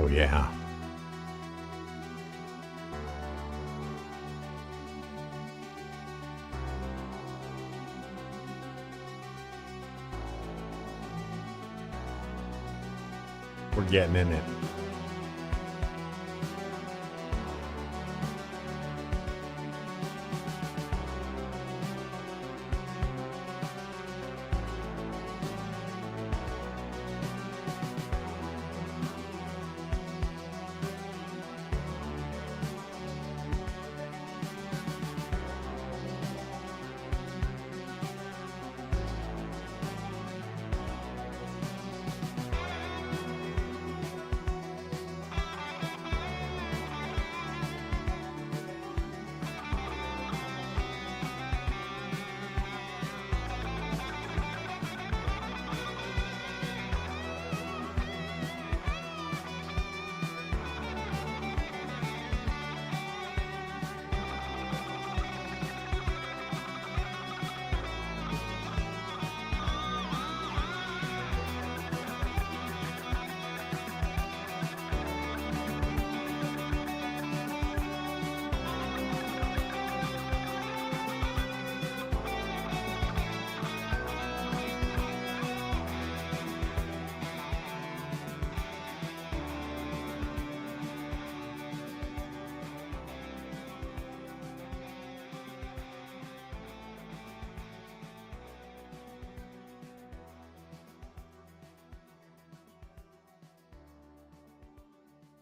Oh, yeah. We're getting in it.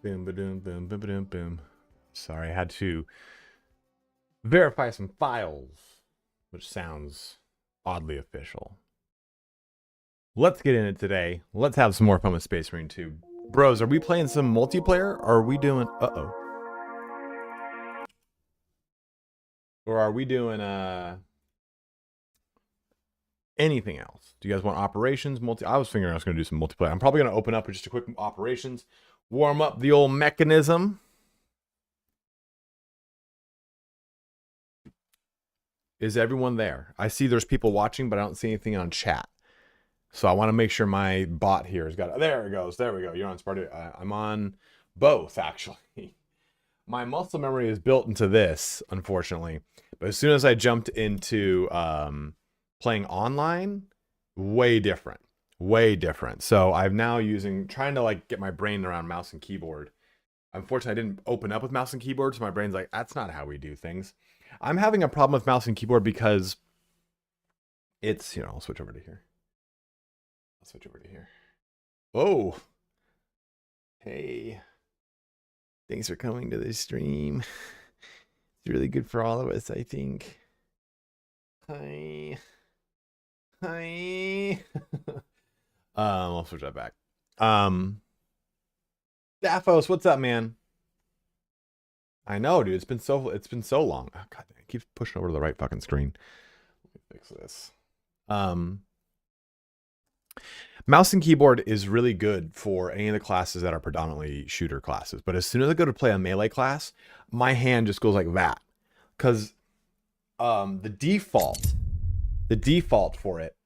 Boom, ba-doom, boom, boom, boom. Sorry, I had to verify some files, which sounds oddly official. Let's get in it today. Let's have some more fun with Space Marine 2. Bros, are we playing some multiplayer? Or are we doing... Uh-oh. Or are we doing anything else? Do you guys want operations? I was figuring I was going to do some multiplayer. I'm probably going to open up with just a quick operations. Warm up the old mechanism. Is everyone there? I see there's people watching, but I don't see anything on chat. So I want to make sure my bot here has got... There it goes. There we go. You're on Sparta. I'm on both, actually. My muscle memory is built into this, unfortunately. But as soon as I jumped into playing online, way different. Way different. So I'm now trying to like get my brain around mouse and keyboard. Unfortunately, I didn't open up with mouse and keyboard, so my brain's like, that's not how we do things. I'm having a problem with mouse and keyboard because it's, I'll switch over to here. Oh, hey, thanks for coming to this stream. It's really good for all of us, I think. Hi. I'll switch that back. Daphos, what's up, man? I know, dude. It's been so long. Oh, God, it keeps pushing over to the right fucking screen. Let me fix this. Mouse and keyboard is really good for any of the classes that are predominantly shooter classes. But as soon as I go to play a melee class, my hand just goes like that. Because the default for it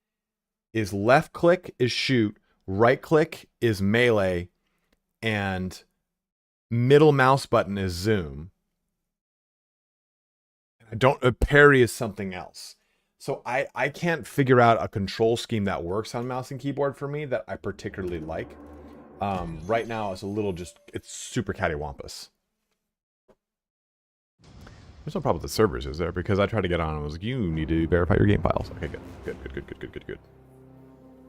is left click is shoot, right click is melee, and middle mouse button is zoom. Parry is something else. So I can't figure out a control scheme that works on mouse and keyboard for me that I particularly like. Right now it's it's super cattywampus. There's no problem with the servers, is there? Because I tried to get on and was like, you need to verify your game files. Okay, good.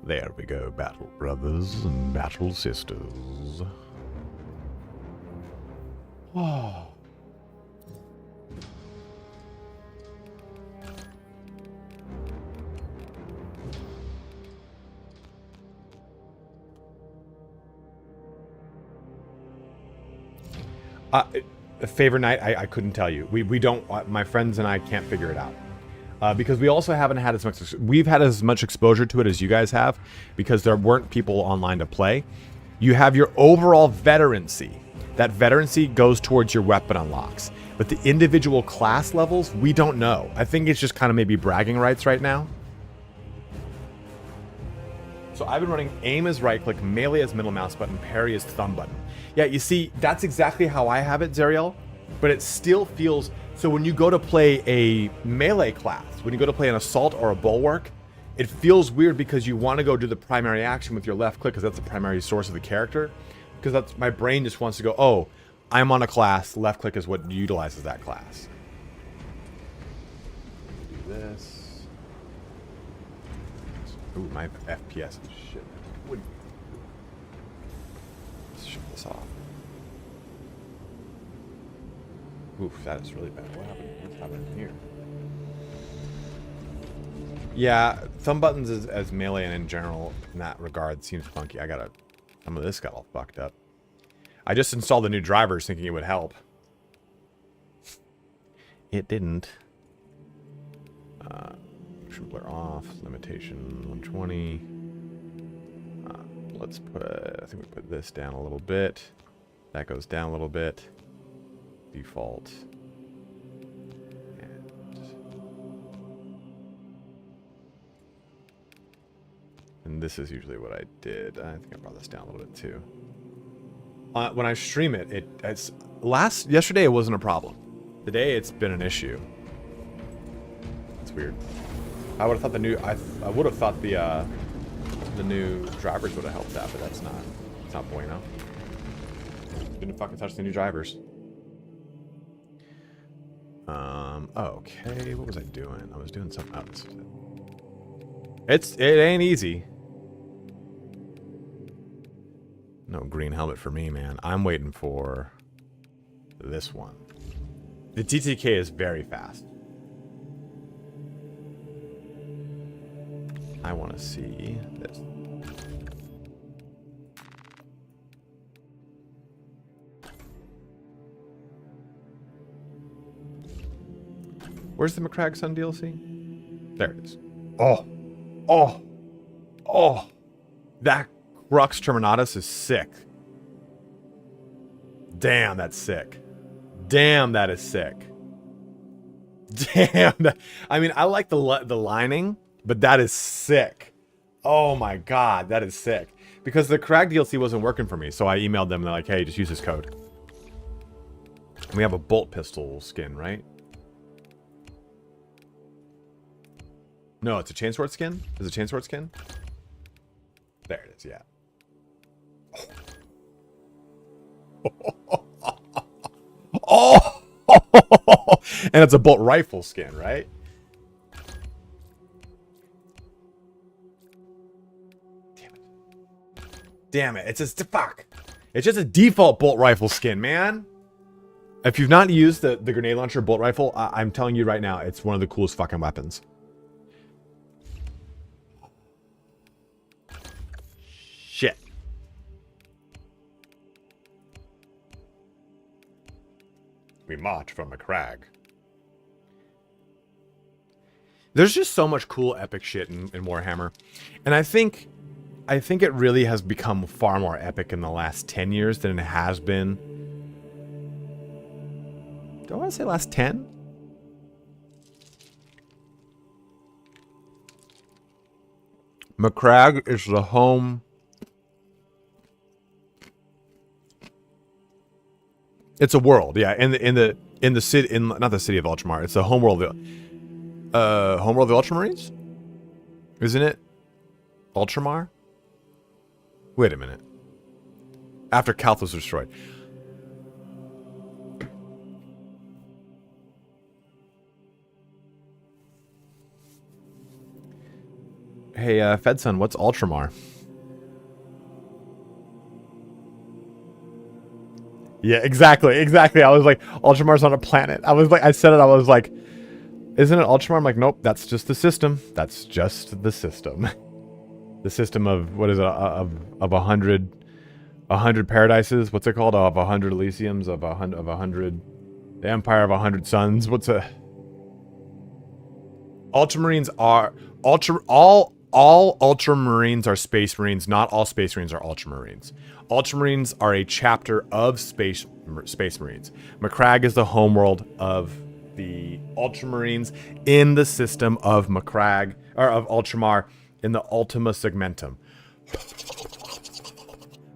There we go, battle brothers and battle sisters. Oh. Favorite night, I couldn't tell you. We don't, my friends and I can't figure it out. Because we also haven't had as much, we've had as much exposure to it as you guys have, because there weren't people online to play. You have your overall veterancy. That veterancy goes towards your weapon unlocks. But the individual class levels, we don't know. I think it's just kind of maybe bragging rights right now. So I've been running aim as right click, melee as middle mouse button, parry as thumb button. Yeah, you see, that's exactly how I have it, Zariel. But it still feels... So when you go to play a melee class, when you go to play an assault or a bulwark, it feels weird because you want to go do the primary action with your left click because that's the primary source of the character. Because that's my brain just wants to go, oh, I'm on a class, left click is what utilizes that class. Do this. Ooh, my FPS is shit. Let's shut this off. Oof, that is really bad. What happened? What's happening here? Yeah, thumb buttons as melee and in general in that regard seems funky. Some of this got all fucked up. I just installed the new drivers thinking it would help. It didn't. Motion blur off, limitation 120. Let's put, I think we put this down a little bit. That goes down a little bit. Default. And this is usually what I did. I think I brought this down a little bit too. When I stream it, yesterday it wasn't a problem. Today it's been an issue. It's weird. I would have thought I would have thought the new drivers would have helped that, but that's not. It's not bueno. Didn't fucking touch the new drivers. Okay, what was I doing? I was doing something else. It ain't easy. No green helmet for me, man. I'm waiting for this one. The TTK is very fast. I want to see this. Where's the McCrag Sun DLC? There it is. Oh. That Crux Terminatus is sick. Damn, that's sick. Damn, that is sick. Damn. I mean, I like the lining, but that is sick. Oh my god, that is sick. Because the Crag DLC wasn't working for me, so I emailed them and they're like, hey, just use this code. And we have a bolt pistol skin, right? No, it's a chainsword skin? Is it a chainsword skin? There it is, yeah. Oh! And it's a bolt rifle skin, right? Damn it. It's just, fuck. It's just a default bolt rifle skin, man. If you've not used the grenade launcher bolt rifle, I'm telling you right now, it's one of the coolest fucking weapons. Shit. We march from a crag. There's just so much cool epic shit in Warhammer. And I think it really has become far more epic in the last 10 years than it has been. Do I want to say last 10? McCrag is the home. It's a world, yeah. In the city, not the city of Ultramar. It's the homeworld. Homeworld of the Ultramarines, isn't it? Ultramar. Wait a minute. After Calth was destroyed. Hey, Fedson, what's Ultramar? Yeah, exactly. I was like, Ultramar's on a planet. I said it, I was like, isn't it Ultramar? I'm like, nope, that's just the system. That's just the system. The system of, what is it, of 100 paradises? What's it called? Of 100 Elysiums, of 100, the Empire of 100 Suns. What's a... Ultramarines are, all Ultramarines are Space Marines. Not all Space Marines are Ultramarines. Ultramarines are a chapter of Space Marines. McCrag is the homeworld of the Ultramarines in the system of McCrag, or of Ultramar, in the Ultima Segmentum.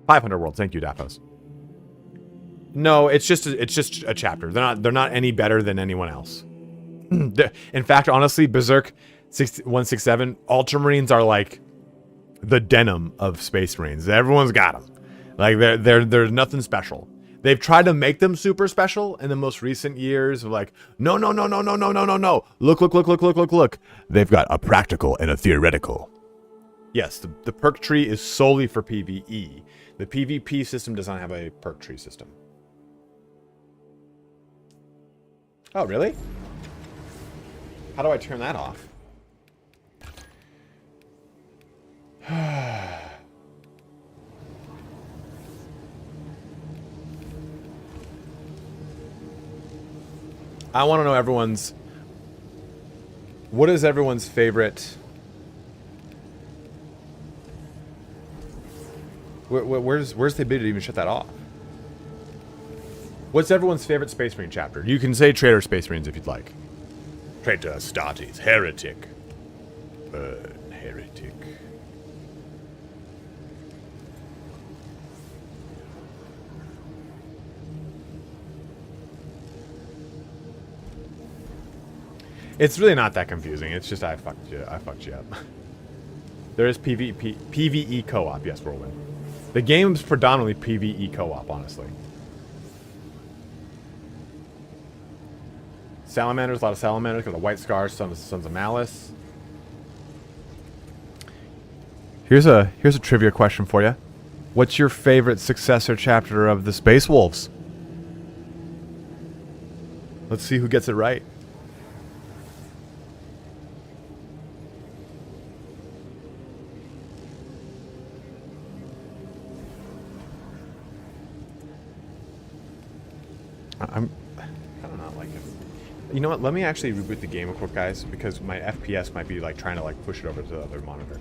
500 worlds. Thank you, Daphos. No, it's just a chapter. They're not any better than anyone else. In fact, honestly, Berserk 167 Ultramarines are like the denim of Space Marines. Everyone's got them. Like they're nothing special. They've tried to make them super special in the most recent years. Of like, no. Look. They've got a practical and a theoretical. Yes, the perk tree is solely for PvE. The PvP system does not have a perk tree system. Oh, really? How do I turn that off? I want to know everyone's... What is everyone's favorite... Where's the ability to even shut that off? What's everyone's favorite Space Marine chapter? You can say Traitor Space Marines if you'd like. Traitor, Astartes, Heretic. Heretic. It's really not that confusing. It's just I fucked you up. There is PvE co-op, yes, Whirlwind. The game's predominantly PvE co-op, honestly. Salamanders, a lot of salamanders, got the White Scars, Sons of Malice. Here's a trivia question for you. What's your favorite successor chapter of the Space Wolves? Let's see who gets it right. I'm kind of not like it. You know what? Let me actually reboot the game real quick, guys, because my FPS might be like trying to like push it over to the other monitor.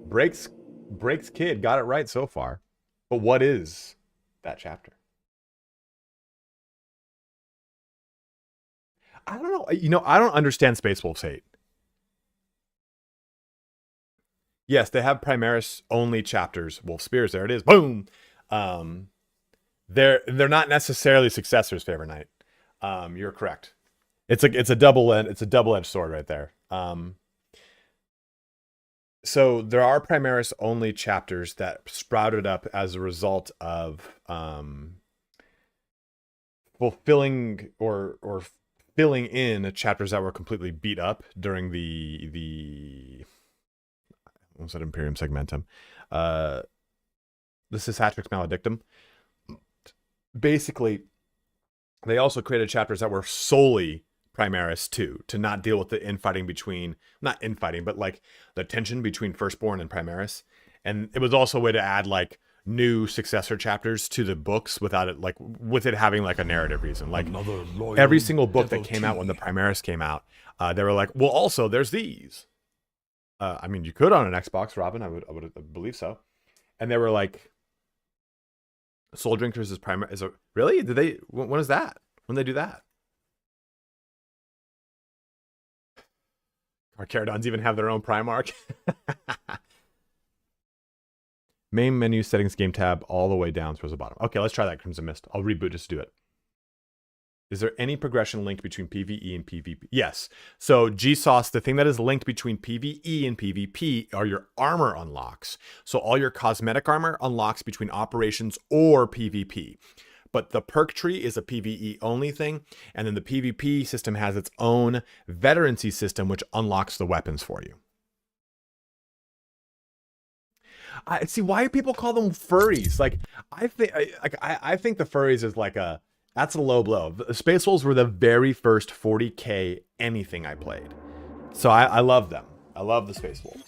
Breaks Kid got it right so far, but what is that chapter? I don't know. You know, I don't understand Space Wolves hate. Yes, they have Primaris only chapters. Wolf Spears, there it is. Boom. They're not necessarily successors, Favor Knight. You're correct. It's a double-edged sword right there. So there are Primaris only chapters that sprouted up as a result of fulfilling or filling in chapters that were completely beat up during the what was that, Imperium Segmentum? This is Hatrix Maledictum. Basically, they also created chapters that were solely Primaris too, to not deal with the infighting between, not infighting, but like the tension between Firstborn and Primaris. And it was also a way to add like new successor chapters to the books without it, like with it having like a narrative reason. Like every single book that came out when the Primaris came out, they were like, well, also there's these. I mean, you could on an Xbox, Robin. I would believe so. And they were like, Soul Drinkers is Primaris. Is a really? Did they? When is that? When they do that? Carcharodons even have their own Primarch. Main menu settings game tab all the way down towards the bottom. Okay, let's try that, Crimson Mist. I'll reboot just to do it. Is there any progression linked between PvE and PvP? Yes. So GSauce, the thing that is linked between PvE and PvP are your armor unlocks. So all your cosmetic armor unlocks between operations or PvP. But the perk tree is a PvE only thing. And then the PvP system has its own veterancy system, which unlocks the weapons for you. I see, why do people call them furries? Like, I think the furries is like a, that's a low blow. The Space Wolves were the very first 40K anything I played. So I love them. I love the Space Wolves.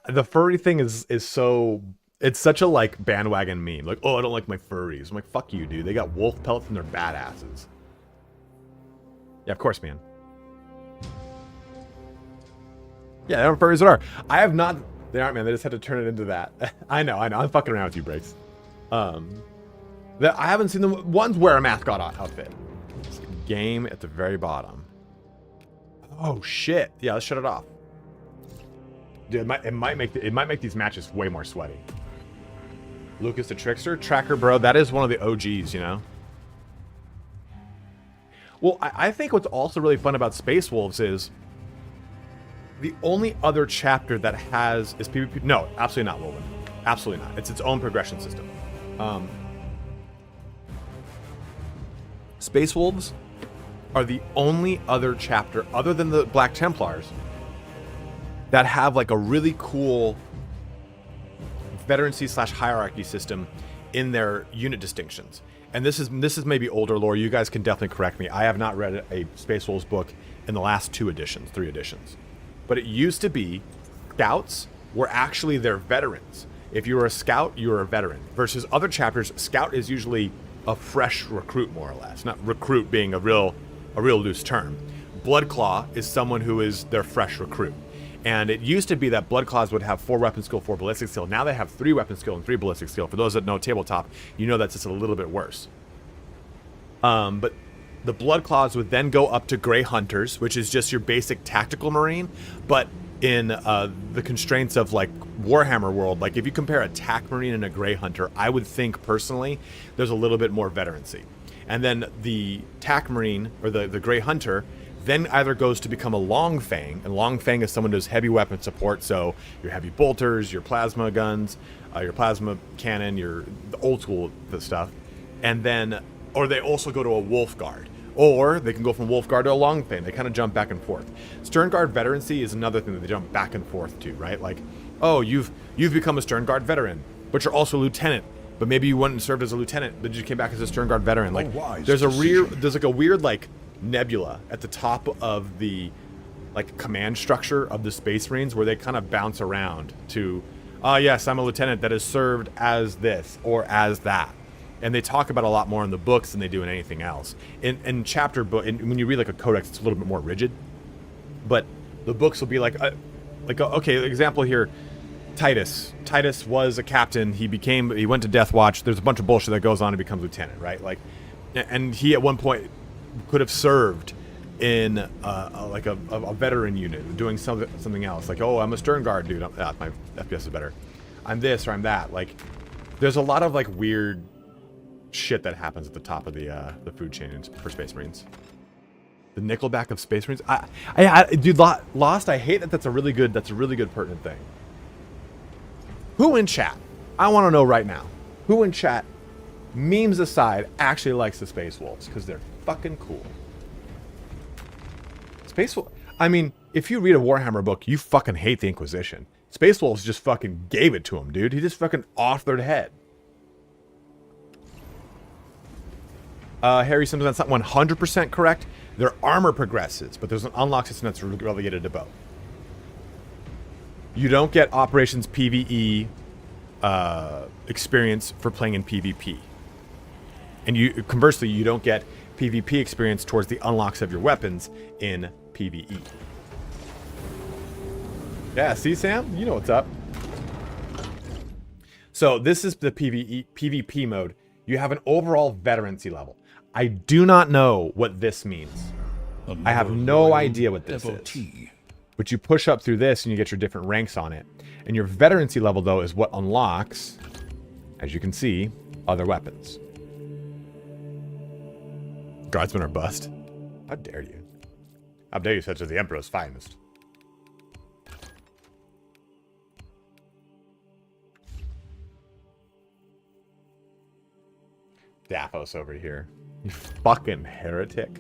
The furry thing is so, it's such a like bandwagon meme. Like, oh, I don't like my furries. I'm like, fuck you, dude. They got wolf pelts and they're badasses. Yeah, of course, man. Yeah, there are furries that are. I have not, they aren't, man. They just had to turn it into that. I know. I'm fucking around with you, Breaks. I haven't seen them once wear a mascot outfit. Game at the very bottom. Oh shit. Yeah, let's shut it off. Dude, it might make these matches way more sweaty. Lucas the Trickster, Tracker Bro, that is one of the OGs, you know. Well, I think what's also really fun about Space Wolves is the only other chapter that is PvP. No, absolutely not, Woven. Absolutely not. It's its own progression system. Space Wolves are the only other chapter, other than the Black Templars, that have like a really cool veterancy / hierarchy system in their unit distinctions. And this is maybe older lore. You guys can definitely correct me. I have not read a Space Wolves book in the last 3 editions. But it used to be scouts were actually their veterans. If you were a scout, you were a veteran. Versus other chapters, scout is usually a fresh recruit, more or less. Not recruit being a real loose term. Bloodclaw is someone who is their fresh recruit. And it used to be that Bloodclaws would have 4 weapon skill, 4 ballistic skill. Now they have 3 weapon skill and 3 ballistic skill. For those that know tabletop, you know that's just a little bit worse. But the Bloodclaws would then go up to Grey Hunters, which is just your basic tactical marine. But in the constraints of like Warhammer world, like if you compare a tac marine and a Grey Hunter, I would think personally there's a little bit more veterancy. And then the tac marine or the Grey Hunter then either goes to become a Long Fang, and Long Fang is someone who does heavy weapon support, so your heavy bolters, your plasma guns, your plasma cannon, the old school stuff, and then, or they also go to a Wolf Guard, or they can go from Wolf Guard to a Long Fang. They kind of jump back and forth. Stern Guard veterancy is another thing that they jump back and forth to, right? Like, oh, you've become a Stern Guard veteran, but you're also a lieutenant. But maybe you went and served as a lieutenant, but you came back as a Stern Guard veteran. Like, there's like a weird like nebula at the top of the like command structure of the Space Marines where they kind of bounce around to, yes, I'm a lieutenant that has served as this or as that. And they talk about a lot more in the books than they do in anything else. In chapter book, when you read like a codex, it's a little bit more rigid. But the books will be like okay, example here, Titus. Titus was a captain. He went to Death Watch. There's a bunch of bullshit that goes on and becomes lieutenant, right? Like, and he at one point could have served in like a veteran unit doing something else. Like, oh, I'm a Stern Guard dude. My FPS is better. I'm this or I'm that. Like, there's a lot of like weird shit that happens at the top of the food chain for Space Marines. The Nickelback of Space Marines. Dude, Lost. I hate that. That's a really good pertinent thing. Who in chat? I want to know right now. Who in chat, memes aside, actually likes the Space Wolves because they're fucking cool. Space Wolves. I mean, if you read a Warhammer book, you fucking hate the Inquisition. Space Wolves just fucking gave it to him, dude. He just fucking authored head. Harry Simpson, that's not 100% correct. Their armor progresses, but there's an unlock system that's relegated to both. You don't get Operations PvE experience for playing in PvP. And conversely, you don't get PvP experience towards the unlocks of your weapons in PvE. Yeah, see, Sam? You know what's up. So this is the PvP mode. You have an overall veterancy level. I do not know what this means. I have no idea what this is. But you push up through this and you get your different ranks on it. And your veterancy level, though, is what unlocks, as you can see, other weapons. Guardsmen are bust. How dare you? How dare you, such as the Emperor's finest? Daphos over here. You fucking heretic.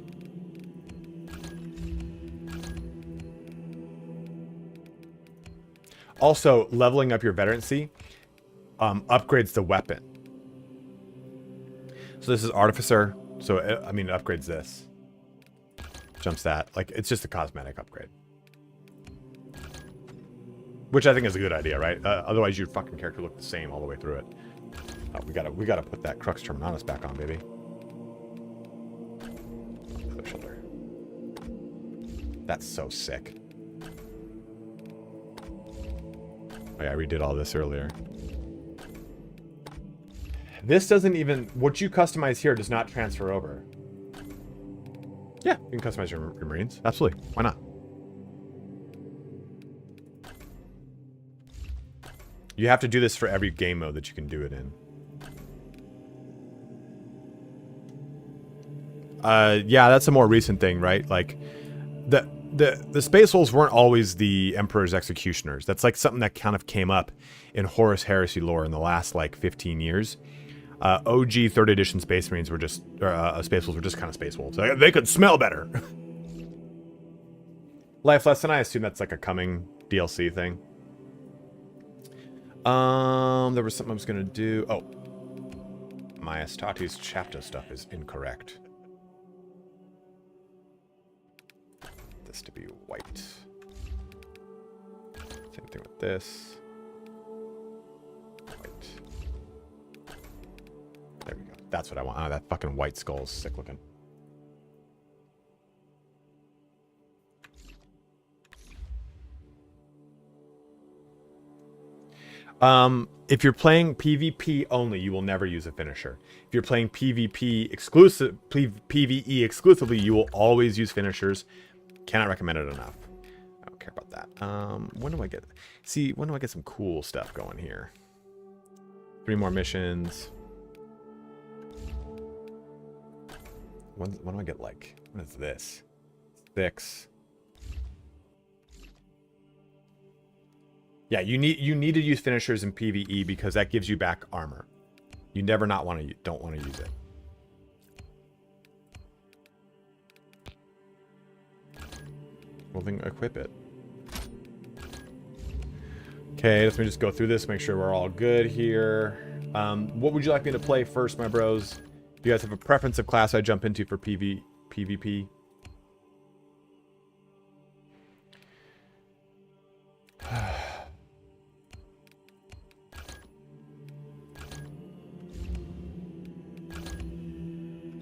Also, leveling up your veterancy upgrades the weapon. So this is Artificer. So, I mean, it upgrades this. Jumps that. Like, it's just a cosmetic upgrade. Which I think is a good idea, right? Otherwise, your fucking character look the same all the way through it. Oh, we gotta put that Crux Terminatus back on, baby. Other shoulder. That's so sick. Oh yeah, I redid all this earlier. This doesn't even... What you customize here does not transfer over. Yeah, you can customize your Marines. Absolutely. Why not? You have to do this for every game mode that you can do it in. Yeah, that's a more recent thing, right? Like, the Space Wolves weren't always the Emperor's Executioners. That's like something that kind of came up in Horus Heresy lore in the last like 15 years. OG 3rd edition Space Marines were just, Space Wolves were just kind of Space Wolves. They could smell better. Life Lesson, I assume that's like a coming DLC thing. There was something I was gonna do. Oh, Majestati's chapter stuff is incorrect. This to be white. Same thing with this. White. There we go. That's what I want. Oh, that fucking white skull is sick looking. If you're playing PvP only, you will never use a finisher. If you're playing PvP exclusive, PvE exclusively, you will always use finishers. Cannot recommend it enough. I don't care about that. When do I get... See, when do I get some cool stuff going here? 3 more missions. When do I get, like... What is this? 6. Yeah, you need to use finishers in PvE because that gives you back armor. You never don't want to use it. Well, then equip it. Okay, let me just go through this, make sure we're all good here. What would you like me to play first, my bros? If you guys have a preference of class I jump into for PvP.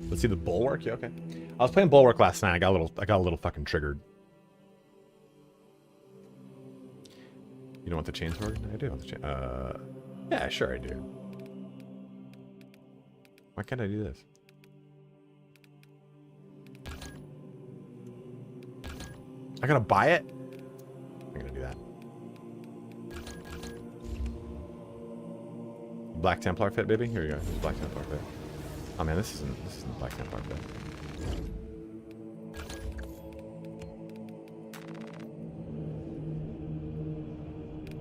Let's see the Bulwark. Yeah, okay. I was playing Bulwark last night. I got a little fucking triggered. You don't want the chainsword? I do want the chain. Yeah, sure I do. Why can't I do this? I gotta buy it? I'm gonna do that. Black Templar fit, baby. Here you go. Here's Black Templar fit. Oh man, this isn't Black Templar fit.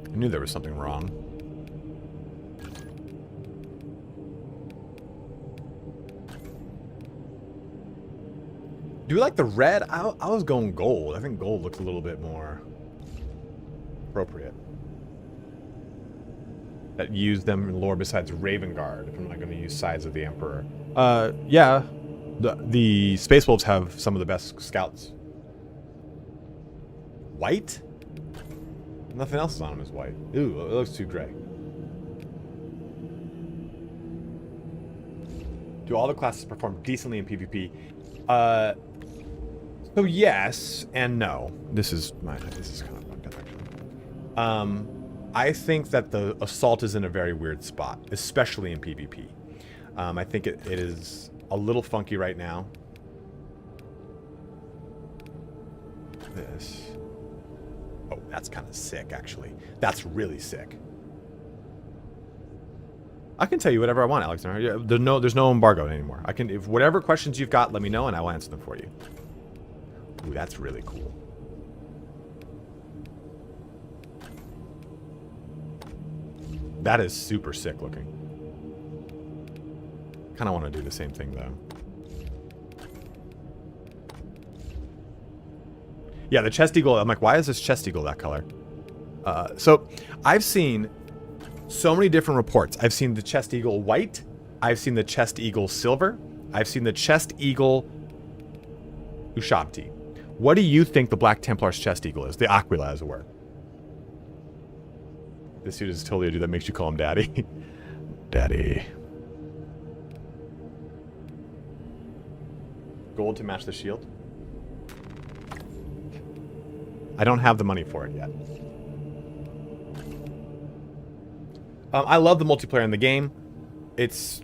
I knew there was something wrong. Do you like the red? I was going gold. I think gold looks a little bit more appropriate. That use them in lore besides Raven Guard, if I'm not going to use Sides of the Emperor. Yeah. The Space Wolves have some of the best scouts. White? Nothing else is on them is white. Ooh, it looks too gray. Do all the classes perform decently in PvP? So yes and no. This is kind of fucked up actually. I think that the assault is in a very weird spot, especially in PvP. I think it is a little funky right now. This. Oh, that's kind of sick, actually. That's really sick. I can tell you whatever I want, Alexander. There's no embargo anymore. If whatever questions you've got, let me know and I will answer them for you. Ooh, that's really cool. That is super sick looking. Kind of want to do the same thing though. Yeah, the chest eagle. I'm like, why is this chest eagle that color? So I've seen so many different reports. I've seen the chest eagle white. I've seen the chest eagle silver. I've seen the chest eagle Ushabti. What do you think the Black Templar's chest eagle is? The Aquila, as it were. This dude is totally a dude that makes you call him daddy. Daddy. Gold to match the shield. I don't have the money for it yet. I love the multiplayer in the game. It's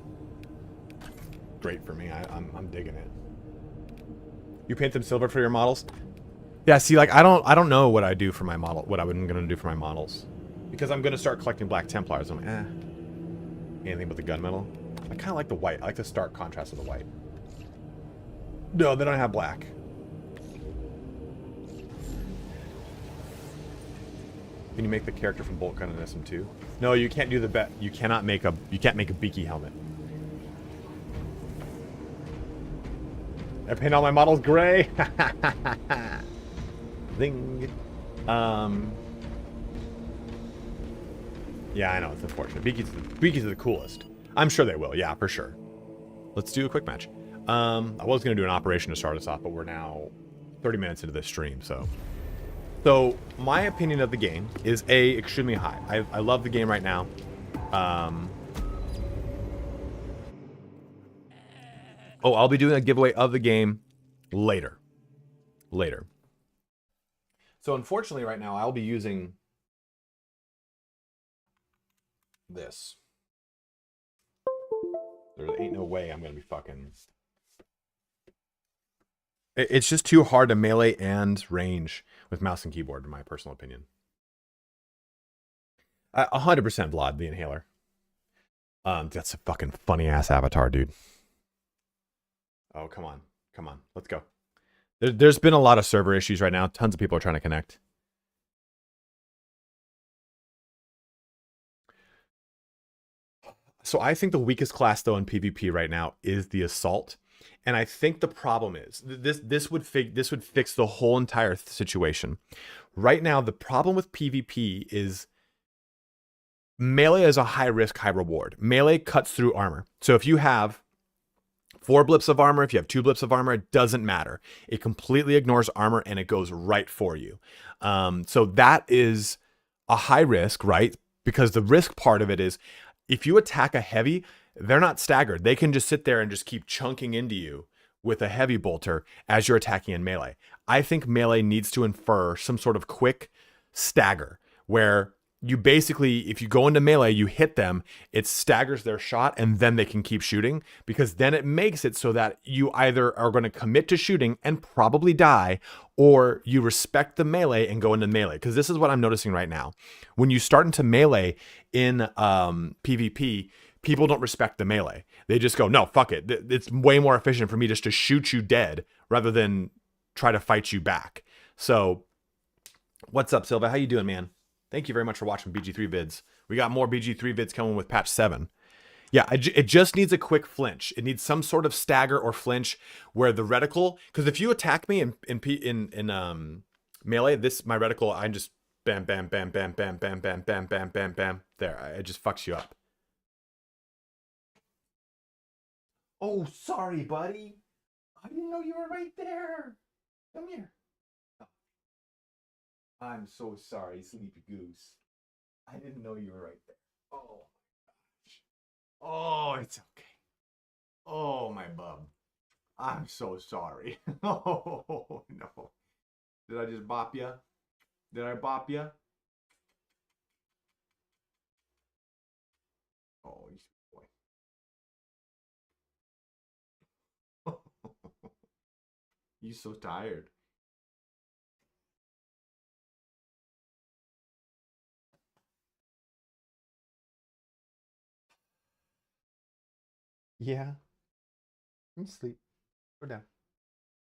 great for me. I'm digging it. You paint them silver for your models? Yeah, see, like I don't know what I do for my model, what I'm gonna do for my models. Because I'm going to start collecting Black Templars. I'm like, anything but the gunmetal. I kind of like the white. I like the stark contrast of the white. No, they don't have black. Can you make the character from Bolt Gun in SM2? No, you can't do the bet. You can't make a beaky helmet. I paint all my models gray. Zing. Yeah, I know it's unfortunate. Beakies are the coolest. I'm sure they will. Yeah, for sure. Let's do a quick match. I was gonna do an operation to start us off, but we're now 30 minutes into this stream, so. So my opinion of the game is extremely high. I love the game right now. Oh, I'll be doing a giveaway of the game later. So unfortunately right now I'll be using this. There ain't no way I'm gonna be fucking... It's just too hard to melee and range with mouse and keyboard, in my personal opinion. 100% Vlad, the Inhaler. That's a fucking funny ass avatar, dude. Oh, come on. Let's go. There's been a lot of server issues right now. Tons of people are trying to connect. So I think the weakest class, though, in PvP right now is the Assault. And I think the problem is this would fix the whole entire situation. Right now, the problem with PvP is melee is a high risk, high reward. Melee cuts through armor. So if you have 4 blips of armor, if you have 2 blips of armor, it doesn't matter. It completely ignores armor and it goes right for you. So that is a high risk, right? Because the risk part of it is if you attack a heavy, they're not staggered. They can just sit there and just keep chunking into you with a heavy bolter as you're attacking in melee. I think melee needs to infer some sort of quick stagger where you basically, if you go into melee, you hit them, it staggers their shot and then they can keep shooting, because then it makes it so that you either are going to commit to shooting and probably die, or you respect the melee and go into melee. Because this is what I'm noticing right now. When you start into melee in PvP, people don't respect the melee. They just go, no, fuck it. It's way more efficient for me just to shoot you dead rather than try to fight you back. So what's up, Silva? How you doing, man? Thank you very much for watching BG3 vids. We got more BG3 vids coming with patch 7. Yeah, it just needs a quick flinch. It needs some sort of stagger or flinch where the reticle, because if you attack me in melee, my reticle, I just bam, bam, bam, bam, bam, bam, bam, bam, bam, bam, bam. There, it just fucks you up. Oh, sorry, buddy. I didn't know you were right there. Come here. I'm so sorry, Sleepy Goose. I didn't know you were right there. Oh, my gosh. Oh, it's okay. Oh, my bub. I'm so sorry. Oh, no. Did I just bop you? Did I bop you? Oh, you sweet boy. You so tired. Yeah. You sleep. Go down.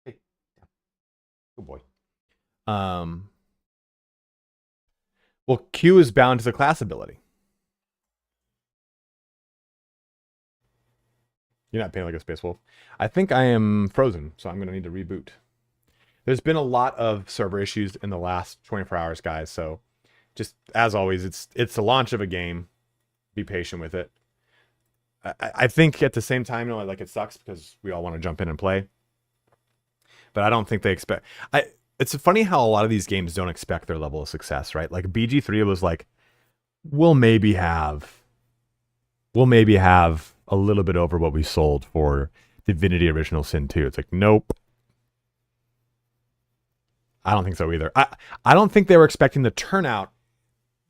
Hey, down. Good boy. Well, Q is bound to the class ability. You're not painted like a space wolf. I think I am frozen, so I'm going to need to reboot. There's been a lot of server issues in the last 24 hours, guys. So just as always, it's the launch of a game. Be patient with it. I think at the same time, like it sucks because we all want to jump in and play. But I don't think they expect... It's funny how a lot of these games don't expect their level of success, right? Like BG3 was like, we'll maybe have a little bit over what we sold for Divinity Original Sin 2. It's like, nope. I don't think so either. I don't think they were expecting the turnout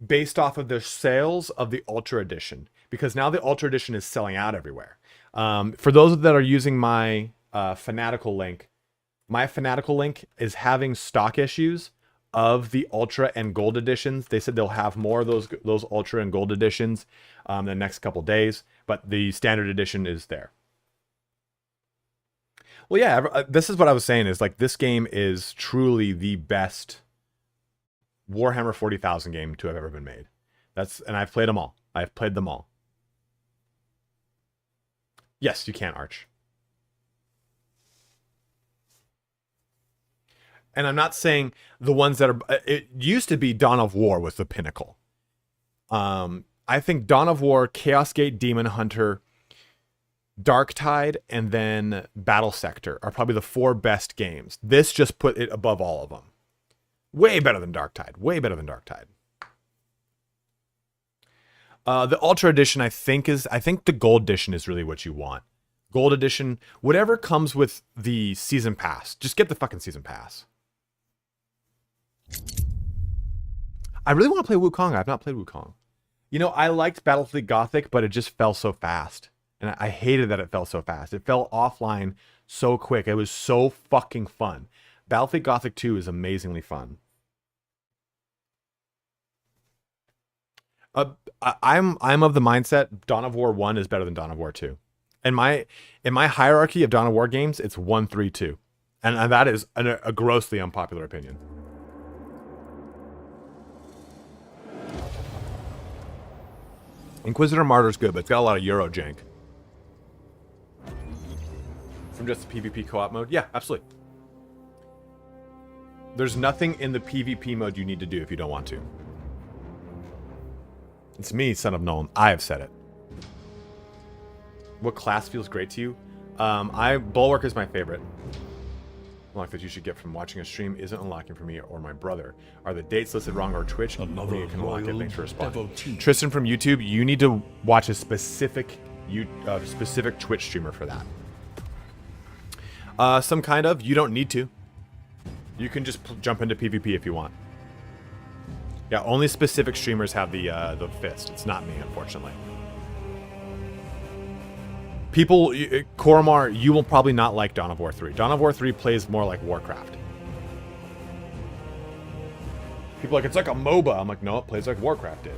based off of the sales of the Ultra Edition, because now the Ultra Edition is selling out everywhere. For those that are using my Fanatical link, my Fanatical link is having stock issues of the Ultra and Gold editions. They said they'll have more of those Ultra and Gold editions the next couple days, but the standard edition is there. Well, yeah, this is what I was saying is like this game is truly the best Warhammer 40,000 game to have ever been made. And I've played them all. I've played them all. Yes, you can, Arch. And I'm not saying the ones that are... It used to be Dawn of War was the pinnacle. I think Dawn of War, Chaos Gate, Demon Hunter, Darktide, and then Battle Sector are probably the 4 best games. This just put it above all of them. Way better than Darktide. Way better than Darktide. The Ultra Edition, I think the Gold Edition is really what you want. Gold Edition, whatever comes with the Season Pass. Just get the fucking Season Pass. I really want to play Wukong. I've not played Wukong. You know, I liked Battlefield Gothic, but it just fell so fast. And I hated that it fell so fast. It fell offline so quick. It was so fucking fun. Battlefield Gothic 2 is amazingly fun. I'm of the mindset Dawn of War 1 is better than Dawn of War 2. In my hierarchy of Dawn of War games, it's 1, 3, 2. And that is a grossly unpopular opinion. Inquisitor Martyr's good, but it's got a lot of Euro jank. From just the PvP co-op mode? Yeah, absolutely. There's nothing in the PvP mode you need to do if you don't want to. It's me, son of Nolan. I have said it. What class feels great to you? Bulwark is my favorite. Unlock that you should get from watching a stream isn't unlocking for me or my brother. Are the dates listed wrong or Twitch? Only you can unlock it. Thanks for responding. Tristan from YouTube, you need to watch a specific Twitch streamer for that. Some kind of. You don't need to. You can just jump into PvP if you want. Yeah, only specific streamers have the fist. It's not me, unfortunately. People, Koromar, you will probably not like Dawn of War 3. Dawn of War 3 plays more like Warcraft. People are like, it's like a MOBA. I'm like, no, it plays like Warcraft did.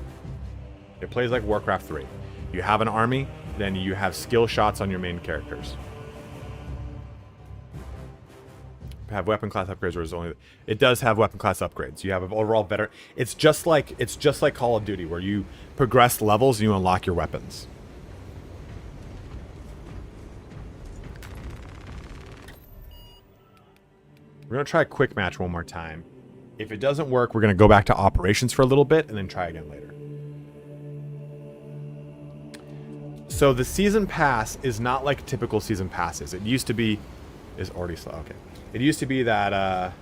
It plays like Warcraft 3. You have an army, then you have skill shots on your main characters. Have weapon class upgrades, or is only it does have weapon class upgrades. You have an overall better. It's just like Call of Duty, where you progress levels and you unlock your weapons. We're gonna try a quick match one more time. If it doesn't work, we're gonna go back to operations for a little bit and then try again later. So the season pass is not like typical season passes. It used to be is already slow. Okay. It used to be that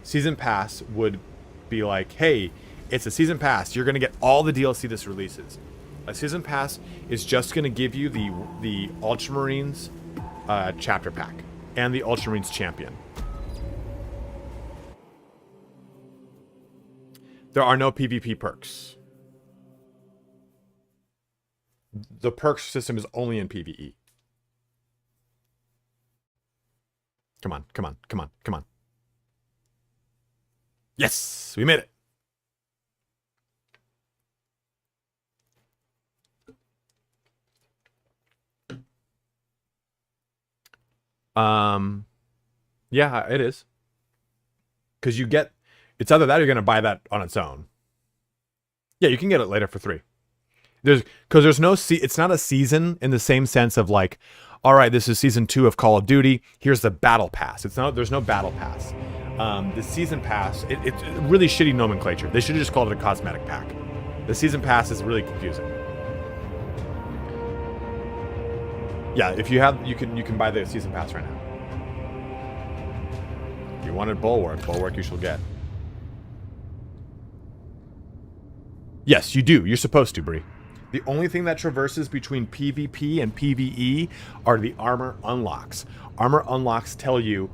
season pass would be like, hey, it's a season pass. You're going to get all the DLC this releases. A season pass is just going to give you the Ultramarines chapter pack and the Ultramarines champion. There are no PvP perks. The perks system is only in PvE. Come on, come on, come on, come on. Yes, we made it. Yeah, it is. Because you get, it's either that or you're going to buy that on its own. Yeah, you can get it later for 3. There's no, it's not a season in the same sense of like, all right, this is season 2 of Call of Duty. Here's the battle pass. There's no battle pass. The season pass, it's really shitty nomenclature. They should have just called it a cosmetic pack. The season pass is really confusing. Yeah, if you have, you can buy the season pass right now. If you wanted Bulwark you shall get. Yes, you do. You're supposed to, Bree. The only thing that traverses between PvP and PvE are the armor unlocks. Armor unlocks tell you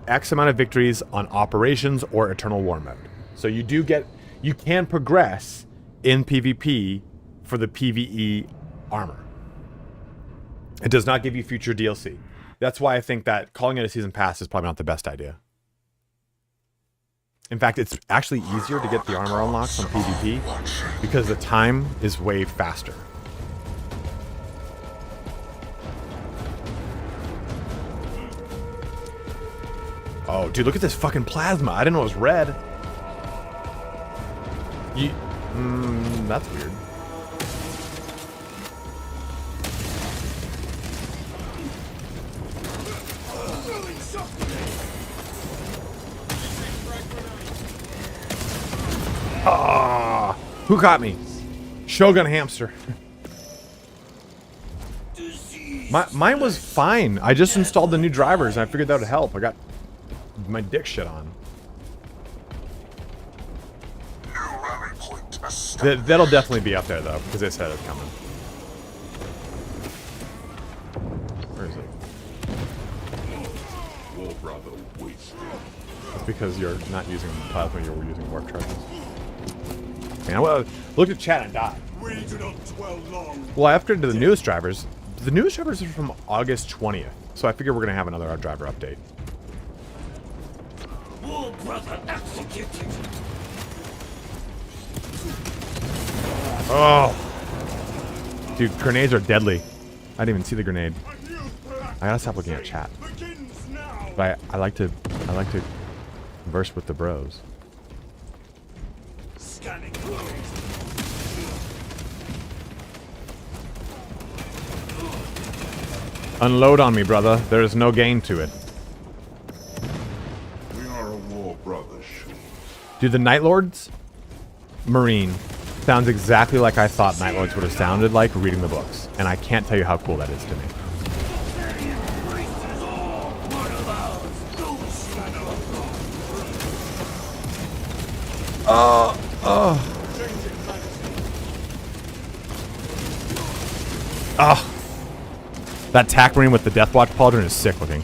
X amount of victories on operations or Eternal War mode. So you can progress in PvP for the PvE armor. It does not give you future DLC. That's why I think that calling it a season pass is probably not the best idea. In fact, it's actually easier to get the armor unlocks on PvP because the time is way faster. Oh, dude, look at this fucking plasma. I didn't know it was red. That's weird. Ah, who caught me? Shogun hamster. Mine was fine. I just installed the new drivers and I figured that would help. I got my dick shit on. That'll definitely be up there though, because they said it's coming. Where is it? Because you're not using plasma, you're using warp charges. Man, well, look at chat and die. Well, I upgraded to the newest drivers. The newest drivers are from August 20th, so I figure we're gonna have another driver update. War brother executed. Oh, dude, grenades are deadly. I didn't even see the grenade. I gotta stop looking at chat. But I like to converse with the bros. Scanning. Unload on me, brother. There is no gain to it. We are a war brothership. Dude, the Night Lords Marine sounds exactly like I thought Night Lords would have sounded like reading the books. And I can't tell you how cool that is to me. Oh. That tack marine with the Deathwatch pauldron is sick looking.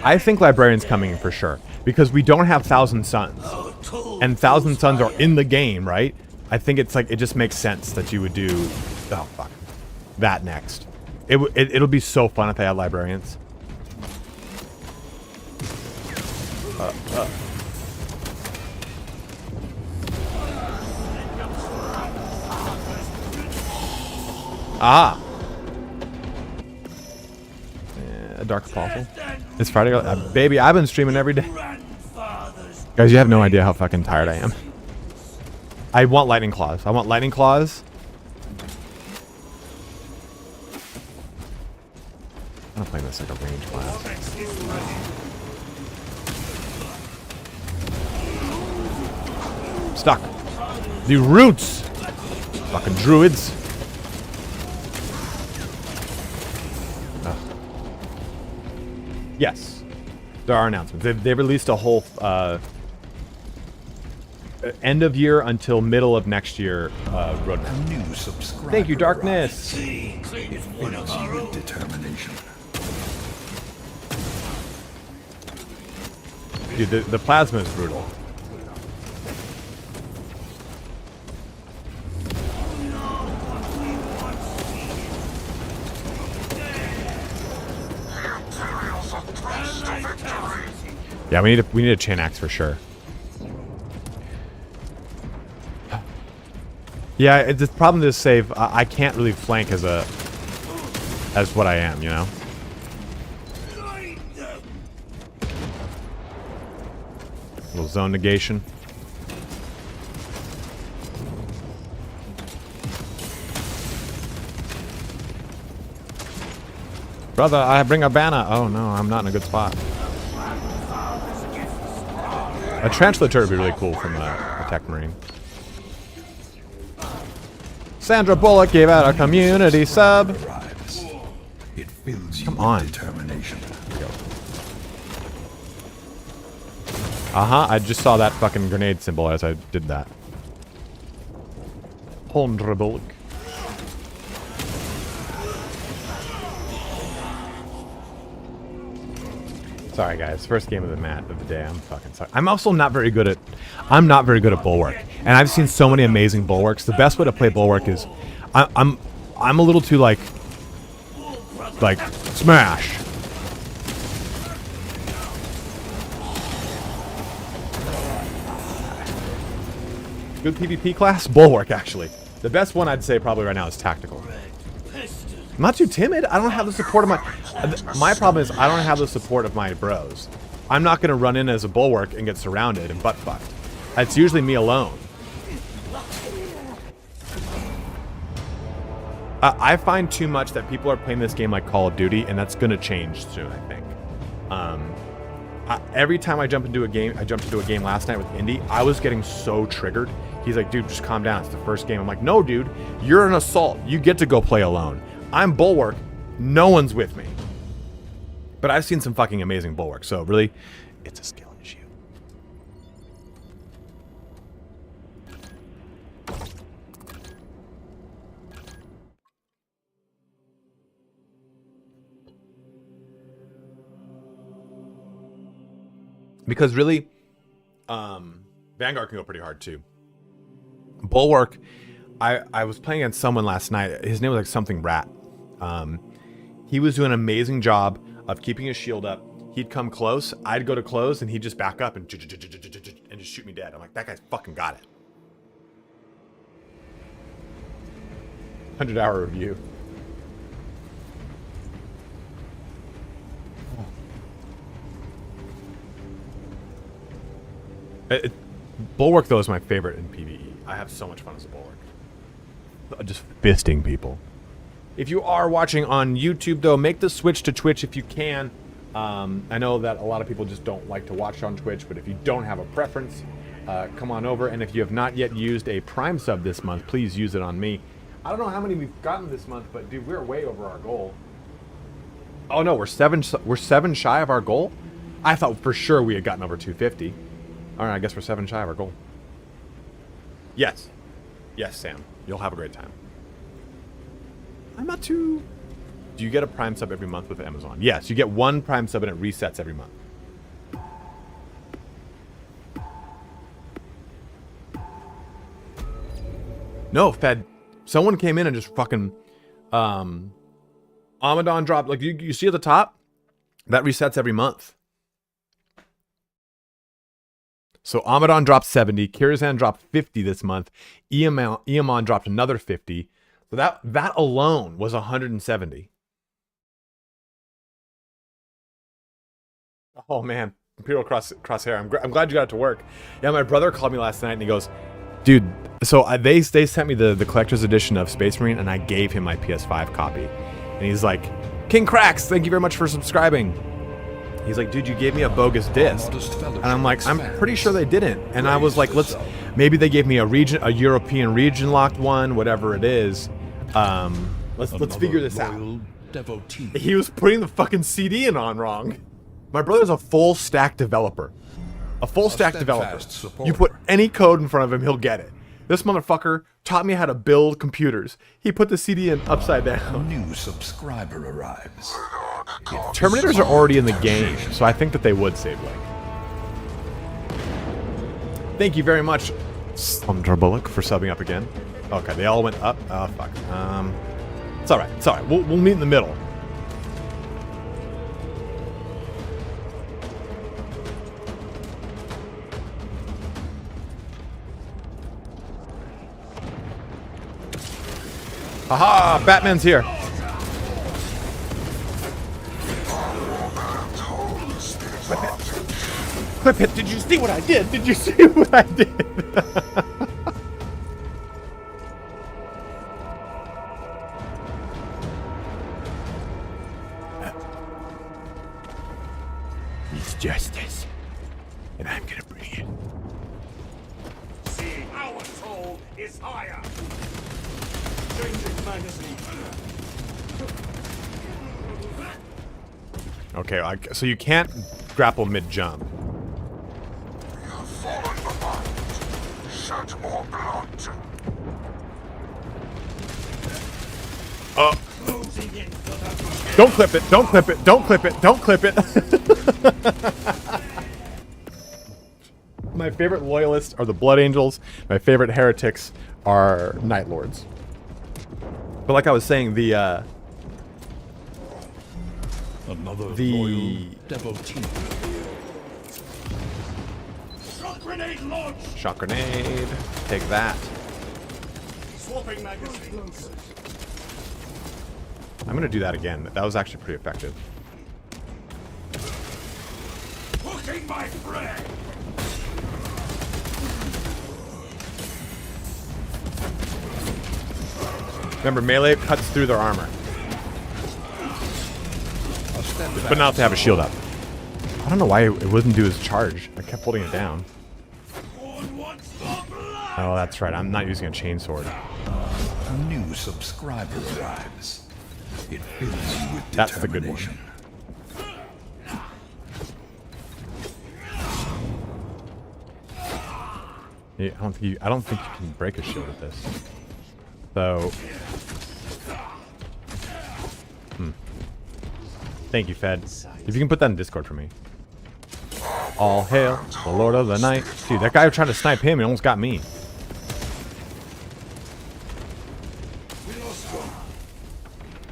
I think Librarian's coming in for sure. Because we don't have Thousand Suns. And Thousand Suns are in the game, right? I think it's like, it just makes sense that you would do... Oh, fuck. That next. It'll be so fun if they had Librarians. Ah! A Dark Apostle. It's Friday. Baby, I've been streaming every day. Guys, you have no idea how fucking tired I am. I want Lightning Claws. I want Lightning Claws. I'm playing this like a range class. Stuck. The roots! Fucking druids. Yes, there are announcements. They released a whole end of year until middle of next year roadmap. New subscriber. Thank you, Darkness. It fills you with determination. Dude, the plasma is brutal. Yeah, we need a chain axe for sure. Yeah, the problem is save. I can't really flank as what I am, you know. Little zone negation. Brother, I bring a banner. Oh no, I'm not in a good spot. A translator would be really cool from a tech marine. Sandra Bullock gave out a community sub. It fills you Come with on. determination. Uh-huh, I just saw that fucking grenade symbol as I did that. Sandra Bullock. Sorry guys, first game of the day. I'm fucking sorry. I'm also not very good at Bulwark. And I've seen so many amazing Bulwarks. The best way to play Bulwark is I'm a little too like smash. Good PvP class? Bulwark, actually. The best one I'd say probably right now is Tactical. I'm not too timid. I don't have the support of my... My problem is I don't have the support of my bros. I'm not going to run in as a Bulwark and get surrounded and butt fucked. It's usually me alone. I find too much that people are playing this game like Call of Duty, and that's going to change soon, I think. Every time I jump into a game, I jumped into a game last night with Indy, I was getting so triggered. He's like, dude, just calm down. It's the first game. I'm like, no, dude, you're an assault. You get to go play alone. I'm Bulwark. No one's with me. But I've seen some fucking amazing Bulwark, so really, it's a skill issue. Because really, Vanguard can go pretty hard too. Bulwark, I was playing against someone last night. His name was like something Rat. He was doing an amazing job of keeping his shield up. He'd come close, I'd go to close, and he'd just back up and just shoot me dead. I'm like, that guy's fucking got it. 100-hour review. Bulwark, though, is my favorite in PvE. I have so much fun as a Bulwark. Just fisting people. If you are watching on YouTube, though, make the switch to Twitch if you can. I know that a lot of people just don't like to watch on Twitch, but if you don't have a preference, come on over. And if you have not yet used a Prime sub this month, please use it on me. I don't know how many we've gotten this month, but dude, we're way over our goal. Oh no, we're seven shy of our goal? I thought for sure we had gotten over 250. Alright, I guess we're 7 shy of our goal. Yes. Yes, Sam. You'll have a great time. I'm not too... Do you get a Prime sub every month with Amazon? Yes, you get 1 Prime sub and it resets every month. No, Fed. Someone came in and just fucking... Amadon dropped... Like, you see at the top? That resets every month. So Amadon dropped 70, Kirazan dropped 50 this month, Eamon dropped another 50. So that alone was 170. Oh man, Imperial Crosshair. I'm glad you got it to work. Yeah, my brother called me last night and he goes, dude, so they sent me the collector's edition of Space Marine and I gave him my PS5 copy. And he's like, King Cracks, thank you very much for subscribing. He's like, dude, you gave me a bogus disc. And I'm like, I'm pretty sure they didn't. And I was like, maybe they gave me a European region locked one, whatever it is. Let's figure this out. He was putting the fucking CD in on wrong. My brother's a full stack developer. A full stack developer. You put any code in front of him, he'll get it. This motherfucker taught me how to build computers. He put the CD in upside down. New subscriber arrives. Terminators are already in the game, so I think that they would save Link. Thank you very much, Sandra Bullock, for subbing up again. Okay, they all went up. Oh, fuck. It's alright. It's alright. We'll meet in the middle. Haha! Batman's here. Clip it. Did you see what I did? Did you see what I did? It's justice, and I'm gonna bring it. See, our toll is higher. Changing magazine. Okay, so you can't grapple mid-jump. Oh. Don't clip it, don't clip it, don't clip it, don't clip it. My favorite loyalists are the Blood Angels. My favorite heretics are Night Lords. But like I was saying, the loyal devotee. Shock grenade launched. Shock grenade. Take that. Swapping magazines. I'm gonna do that again. That was actually pretty effective. Hooking my friend. Remember, melee cuts through their armor. But not if they have a shield up. I don't know why it wouldn't do his charge. I kept holding it down. Oh, that's right. I'm not using a chainsword. A new subscriber arrives. It fills you with That's the good one. determination. Yeah, I don't think you can break a shield with this. So, thank you, Fed. If you can put that in Discord for me. All hail the Lord of the Night. Dude, that guy was trying to snipe him and almost got me.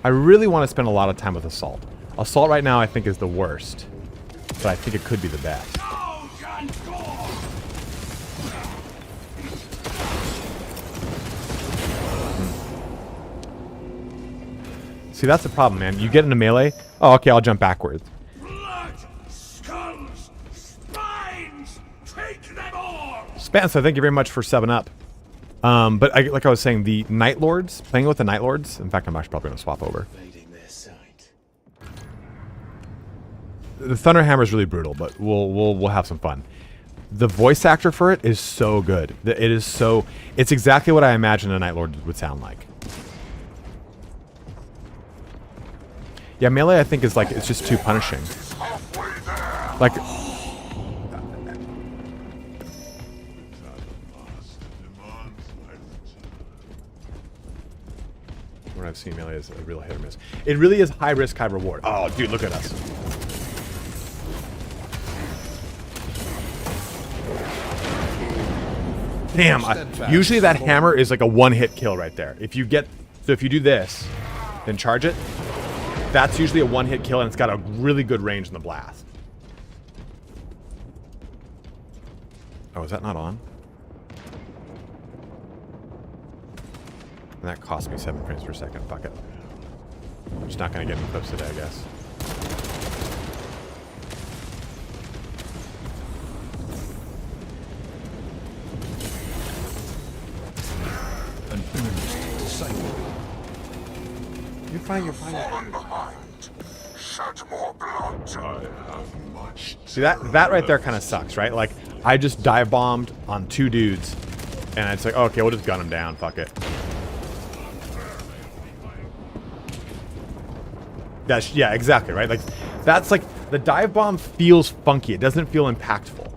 I really want to spend a lot of time with Assault. Assault right now I think is the worst. But I think it could be the best. See, that's the problem, man. You get into melee. Oh, okay, I'll jump backwards. Blood, skulls, spines, take them all. Spencer, thank you very much for 7-up. But like I was saying, the Night Lords, playing with the Night Lords. In fact, I'm actually probably gonna swap over. The Thunderhammer is really brutal, but we'll have some fun. The voice actor for it is so good. It is so. It's exactly what I imagined a Night Lord would sound like. Yeah, melee I think is like, it's just too punishing. Like, what I've seen melee is a real hit or miss. It really is high risk, high reward. Oh, dude, look at us. Damn, usually that hammer is like a one-hit kill right there. If you do this, then charge it, that's usually a one-hit kill, and it's got a really good range in the blast. Oh, is that not on? And that cost me 7 frames per second. Fuck it. I'm just not going to get any clips today, I guess. An earnest disciple. You're fine. Fallen behind. Shed more blood. I have much. See, that right there kind of sucks, right? Like, I just dive bombed on 2 dudes, and it's like, oh, okay, we'll just gun them down. Fuck it. Yeah, exactly, right? Like, that's like, the dive bomb feels funky. It doesn't feel impactful.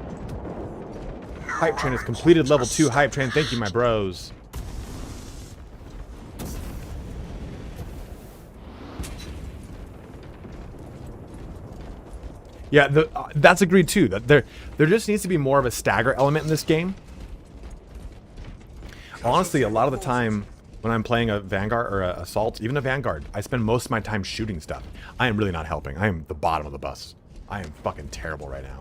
Hype train has completed level 2 hype train. Thank you, my bros. Yeah, that's agreed too. That there just needs to be more of a stagger element in this game. Honestly, a lot of the time when I'm playing a Vanguard or a Assault, even a Vanguard, I spend most of my time shooting stuff. I am really not helping. I am the bottom of the bus. I am fucking terrible right now.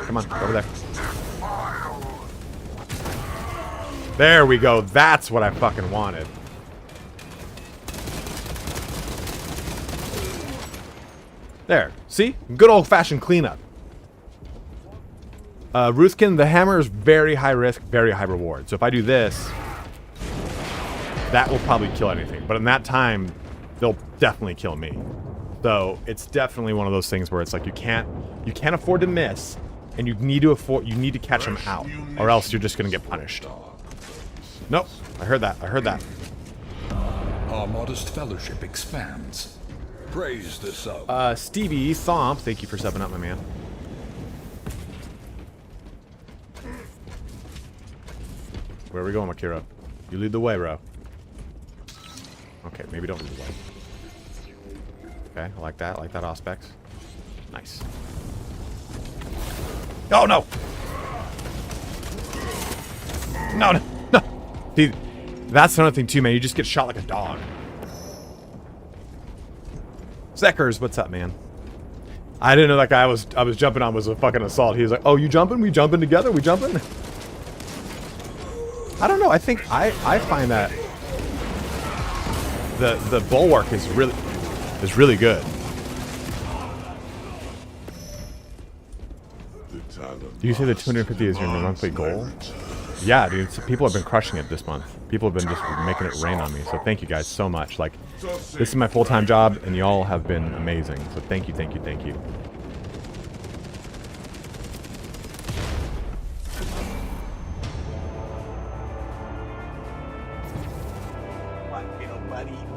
Come on, over there. There we go. That's what I fucking wanted. There. See? Good old-fashioned cleanup. Ruthkin, the hammer is very high risk, very high reward. So if I do this, that will probably kill anything. But in that time, they'll definitely kill me. So it's definitely one of those things where it's like you can't afford to miss, and you need to catch them out, or else you're just gonna get punished. Nope. I heard that. Our modest fellowship expands. Praise the sub. Stevie Thomp, thank you for subbing up, my man. Where are we going, Akira? You lead the way, bro. Okay, maybe don't lead the way. Okay, I like that. I like that, Auspex. Nice. Oh, no! No. See, that's another thing, too, man. You just get shot like a dog. Zeckers, what's up, man? I didn't know that guy I was jumping on was a fucking assault. He was like, oh, you jumping? We jumping together? We jumping? I don't know. I think I find that the bulwark is really good. Do you say the 250 is your monthly goal? Yeah, dude. So people have been crushing it this month. People have been just making it rain on me. So thank you guys so much. Like, this is my full-time job, and y'all have been amazing. So thank you, thank you, thank you.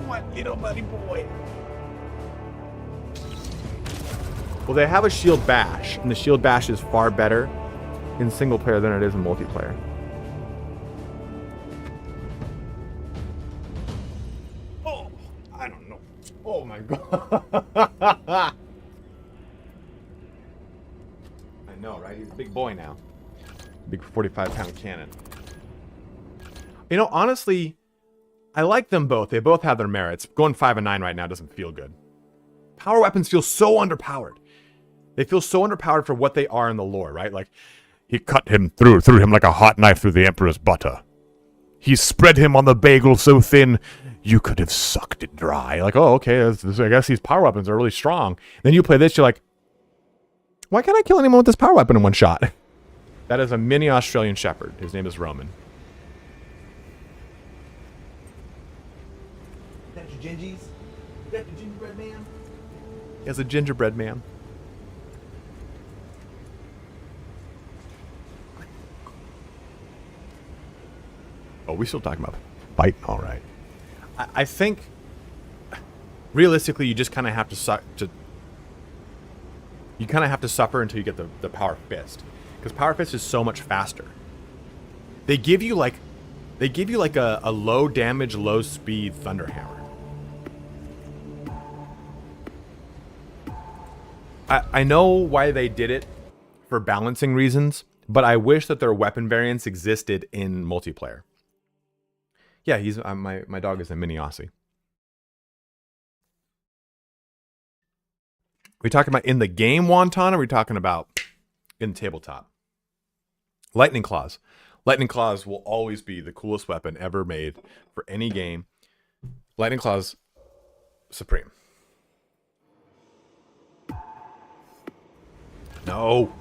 What little buddy boy? Well, they have a shield bash, and the shield bash is far better in single player than it is in multiplayer. Oh, I don't know. Oh my god. I know, right? He's a big boy now. Big 45-pound cannon. You know, honestly, I like them both. They both have their merits. Going 5 and 9 right now doesn't feel good. Power weapons feel so underpowered. They feel so underpowered for what they are in the lore, right? Like, he cut him through him like a hot knife through the Emperor's butter. He spread him on the bagel so thin, you could have sucked it dry. Like, oh, okay, I guess these power weapons are really strong. Then you play this, you're like, why can't I kill anyone with this power weapon in one shot? That is a mini Australian Shepherd. His name is Roman. That's your gingies? That's your gingerbread man? He has a gingerbread man. Oh, we still talking about fighting, all right. I think realistically, you just kind of have to you kind of have to suffer until you get the power fist, because power fist is so much faster. They give you like a low damage, low speed thunder hammer. I know why they did it for balancing reasons, but I wish that their weapon variants existed in multiplayer. Yeah, he's my dog is a mini Aussie. We talking about in the game wonton, or are we talking about in tabletop? Lightning Claws. Lightning Claws will always be the coolest weapon ever made for any game. Lightning Claws supreme. No.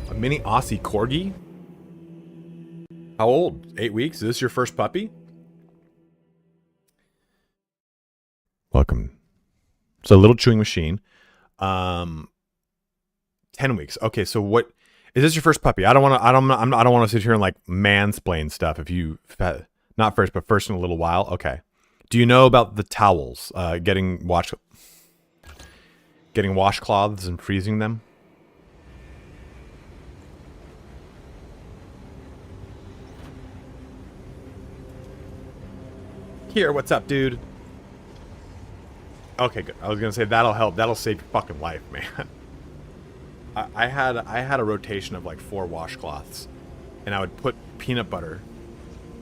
A mini Aussie Corgi? How old? 8 weeks? Is this your first puppy? Welcome. It's a little chewing machine. 10 weeks. Okay, so what is this your first puppy? I don't want to sit here and like mansplain stuff if you not first, but first in a little while. Okay. Do you know about the towels? Getting washcloths and freezing them? Here, what's up, dude? Okay, good. I was gonna say that'll help. That'll save your fucking life, man. I had a rotation of like 4 washcloths, and I would put peanut butter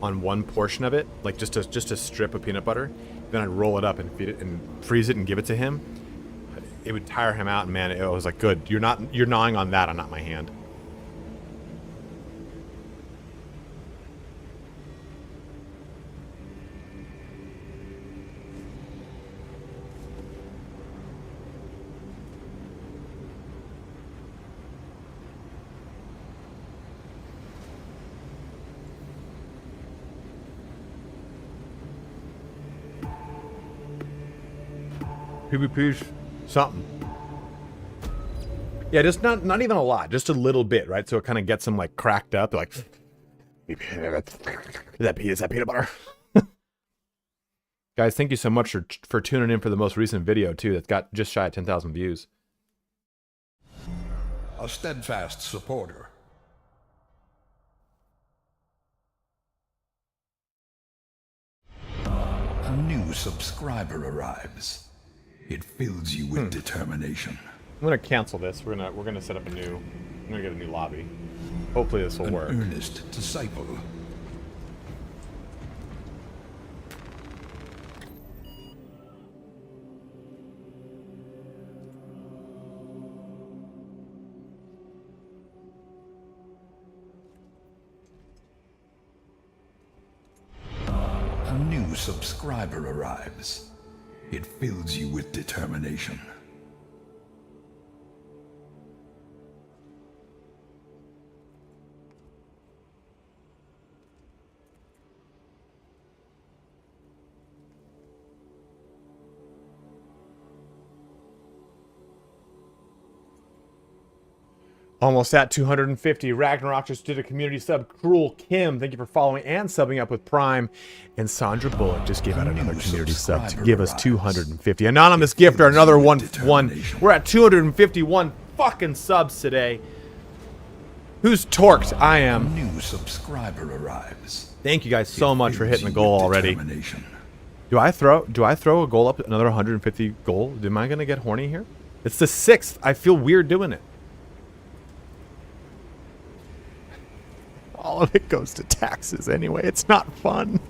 on one portion of it, like just a strip of peanut butter. Then I'd roll it up and feed it and freeze it and give it to him. It would tire him out, and man, it was like, good. You're gnawing on that, on not my hand. PvP's something. Yeah, just not even a lot, just a little bit, right? So it kind of gets them like cracked up, like, is that peanut butter? Guys, thank you so much for tuning in for the most recent video too. That's got just shy of 10,000 views. A steadfast supporter. A new subscriber arrives. It fills you with determination. I'm gonna cancel this. We're gonna set up I'm gonna get a new lobby. Hopefully this will work. An earnest disciple. new subscriber arrives. It fills you with determination. Almost at 250. Ragnarok just did a community sub. Cruel Kim, thank you for following and subbing up with Prime. And Sandra Bullock just gave out another community sub to give us 250. Anonymous gifter, another one. We're at 251 fucking subs today. Who's torqued? I am. New subscriber arrives. Thank you guys so much for hitting the goal already. Do I throw a goal up, another 150 goal? Am I gonna get horny here? It's the 6th. I feel weird doing it. All of it goes to taxes anyway. It's not fun.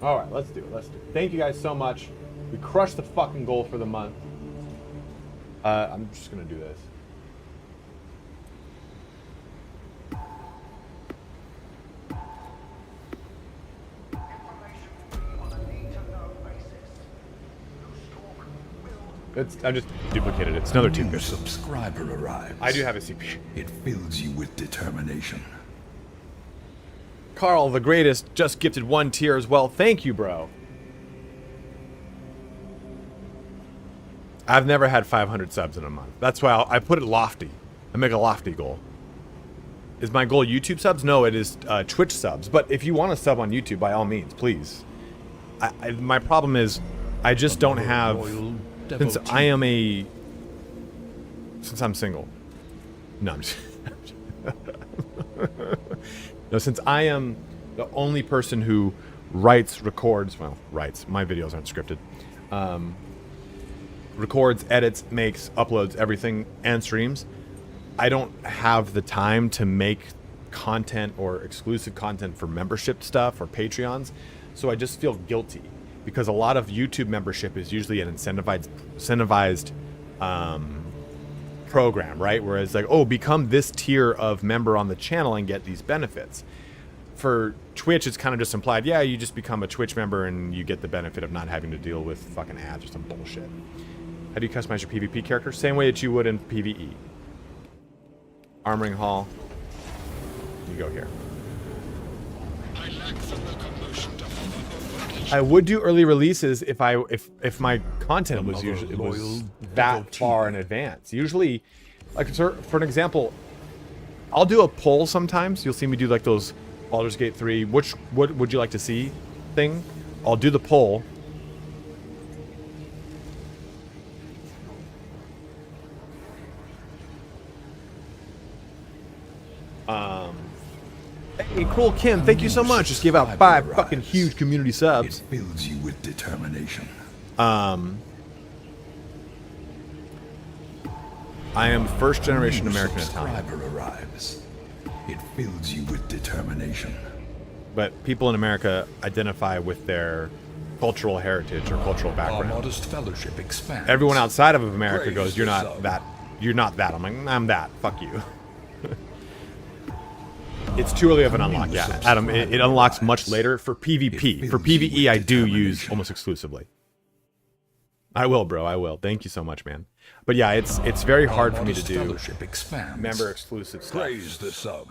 All right, let's do it. Let's do it. Thank you guys so much. We crushed the fucking goal for the month. I'm just gonna do this. I just duplicated it. It's another 250. Subscriber arrives. I do have a CPU. It fills you with determination. Carl, the greatest, just gifted 1 tier as well. Thank you, bro. I've never had 500 subs in a month. That's why I put it lofty. I make a lofty goal. Is my goal YouTube subs? No, it is Twitch subs. But if you want to sub on YouTube, by all means, please. My problem is I just don't have... Since I'm single. No, I'm just... No, since I am the only person who records, my videos aren't scripted. Records, edits, makes, uploads, everything, and streams. I don't have the time to make content or exclusive content for membership stuff or Patreons. So I just feel guilty. Because a lot of YouTube membership is usually an incentivized program, right? Where it's like, oh, become this tier of member on the channel and get these benefits. For Twitch, it's kind of just implied, yeah, you just become a Twitch member and you get the benefit of not having to deal with fucking ads or some bullshit. How do you customize your PvP character? Same way that you would in PvE. Armoring Hall. You go here. I would do early releases if my content was that far in advance. Usually, like for an example, I'll do a poll sometimes. You'll see me do like those Baldur's Gate 3. What would you like to see thing? I'll do the poll. Hey, Cruel Kim, thank you so much. Just gave out 5 fucking huge community subs. It fills you with determination. I am first generation American Italian. Subscriber arrives. It fills you with determination. But people in America identify with their cultural heritage or cultural Our background. modest fellowship expands. Everyone outside of America Praise goes, "You're the not sub. that. You're not that." I'm like, "I'm that. Fuck you." It's too early of an unlock, yeah, Adam. It unlocks much later for PvP. For PvE, I do use almost exclusively. I will, bro. I will. Thank you so much, man. But yeah, it's very hard for me to do member exclusive stuff. Praise the sub.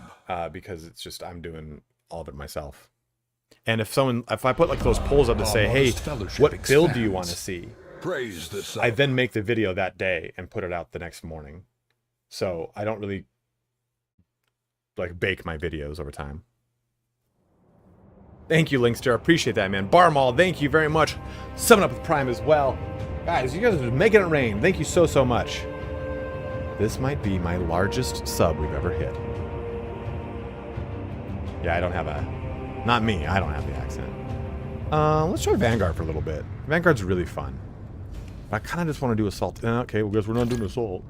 Because it's just I'm doing all of it myself. And if I put like those polls up to say, hey, what build do you want to see? Praise the sub. I then make the video that day and put it out the next morning. So I don't really like bake my videos over time. Thank you, Linkster. Appreciate that, man. Barmal, thank you very much. Summing up with Prime as well. Guys, you guys are making it rain. Thank you so, so much. This might be my largest sub we've ever hit. Yeah, I don't have a... Not me. I don't have the accent. Let's try Vanguard for a little bit. Vanguard's really fun. But I kind of just want to do Assault. Okay, well, guess we're not doing Assault.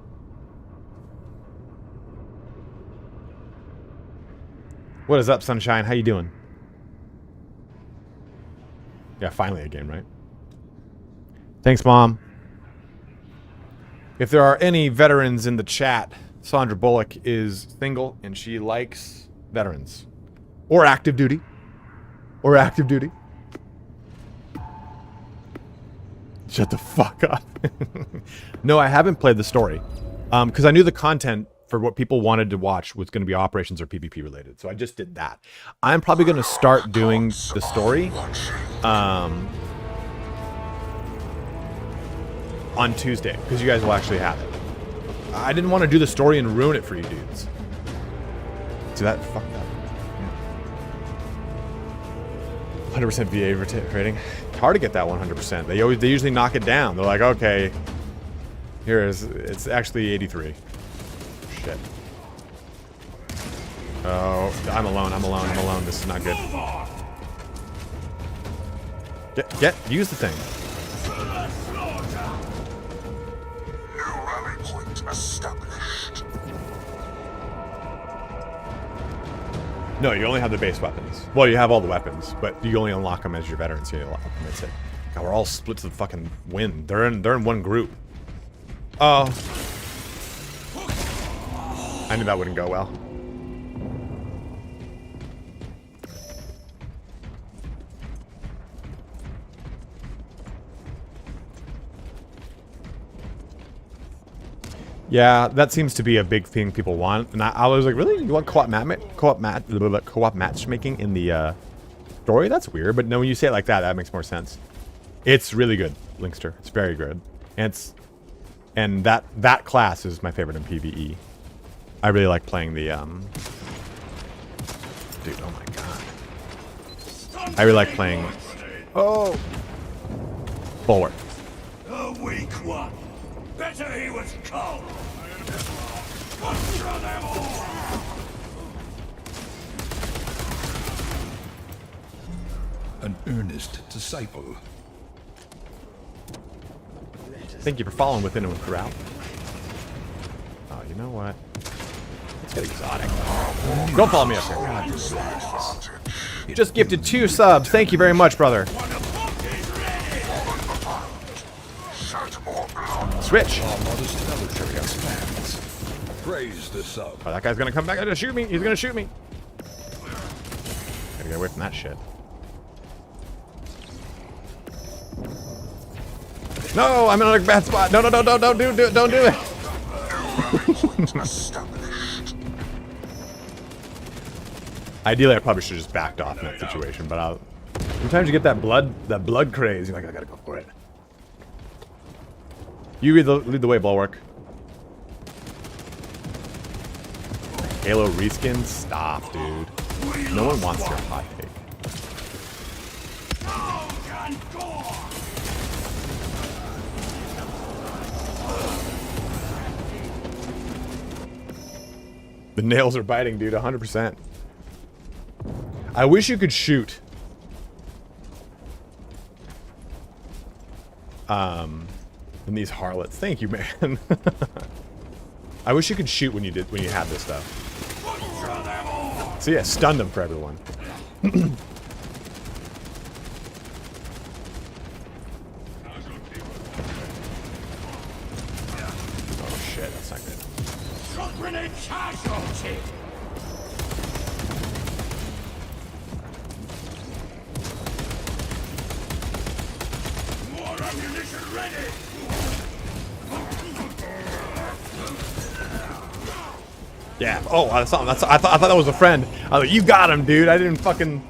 What is up, Sunshine? How you doing? Yeah, finally a game, right? Thanks, Mom. If there are any veterans in the chat, Sandra Bullock is single and she likes veterans. Or active duty. or active duty. Shut the fuck up. No, I haven't played the story. Because I knew the content for what people wanted to watch was going to be operations or PvP related. So I just did that. I'm probably going to start doing the story on Tuesday, because you guys will actually have it. I didn't want to do the story and ruin it for you dudes. See that? Fuck that. 100% VA rating. It's hard to get that 100%. They usually knock it down. They're like, okay, it's actually 83. Shit. Oh, I'm alone. This is not good. Use the thing. New rally point established. No, you only have the base weapons. Well, you have all the weapons, but you only unlock them as your veterans. So you unlock them. That's it. God, we're all split to the fucking wind. They're in one group. Oh. I knew that wouldn't go well. Yeah, that seems to be a big thing people want. And I was like, really? You want co-op matchmaking in the story? That's weird. But no, when you say it like that, that makes more sense. It's really good, Linkster. It's very good. And that class is my favorite in PvE. I really like playing the dude, oh my god. I really like playing Bulwark. The weak one. Better he was cold. Butcher them all. An earnest disciple. Thank you for following within and throughout. Oh, you know what? Let's get exotic. Don't follow me up here. Just gifted 2 subs. Thank you very much, brother. Switch. Praise the sub. Oh, that guy's gonna come back and shoot me. He's gonna shoot me. Gotta get away from that shit. No, I'm in a bad spot. No, don't do it. Don't do it. Ideally, I probably should have just backed off in that situation, but sometimes you get that blood craze. You're like, I gotta go for it. You lead the way, Bulwark. Halo reskin? Stop, dude. No one wants your hot take. The nails are biting, dude. 100%. I wish you could shoot. In these harlots. Thank you, man. I wish you could shoot when you had this stuff. So yeah, stunned them for everyone. Oh shit, that's not good. Grenade casualty. More ammunition ready. Yeah. Oh, I saw him. I thought that was a friend. I was like, you got him, dude. I didn't even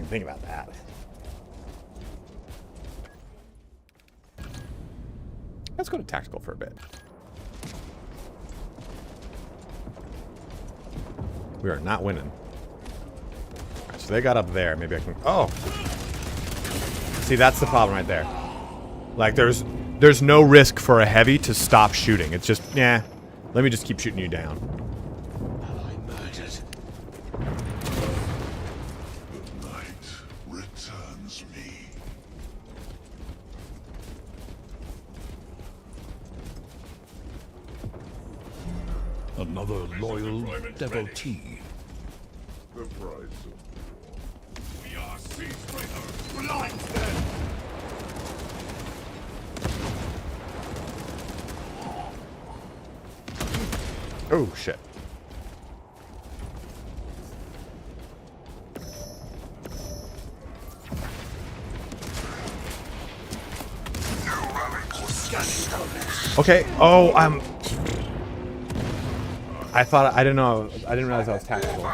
think about that. Let's go to tactical for a bit. We are not winning. All right, so they got up there. Maybe I can. Oh. See, that's the problem right there. Like, there's no risk for a heavy to stop shooting. It's just, yeah. Let me just keep shooting you down. The night returns me. Another loyal devotee. The price of we are ceasebreakers. Blind them. Oh, shit. Okay. Oh, I didn't know. I didn't realize I was tactical.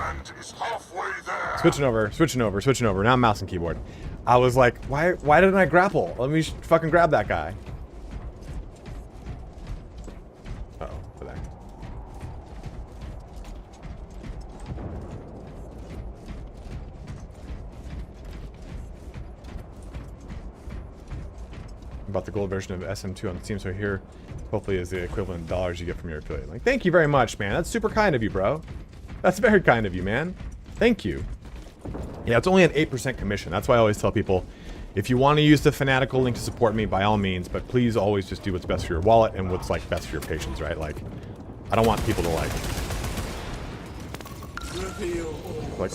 Switching over. Now I'm mouse and keyboard. I was like, why didn't I grapple? Let me fucking grab that guy. Uh-oh, over there. About the gold version of SM2 on Steam, so here hopefully is the equivalent of dollars you get from your affiliate. Like, thank you very much, man. That's super kind of you, bro. That's very kind of you, man. Thank you. Yeah, it's only an 8% commission. That's why I always tell people, if you want to use the Fanatical link to support me, by all means, but please always just do what's best for your wallet and what's like best for your patients, right? Like, I don't want people to like,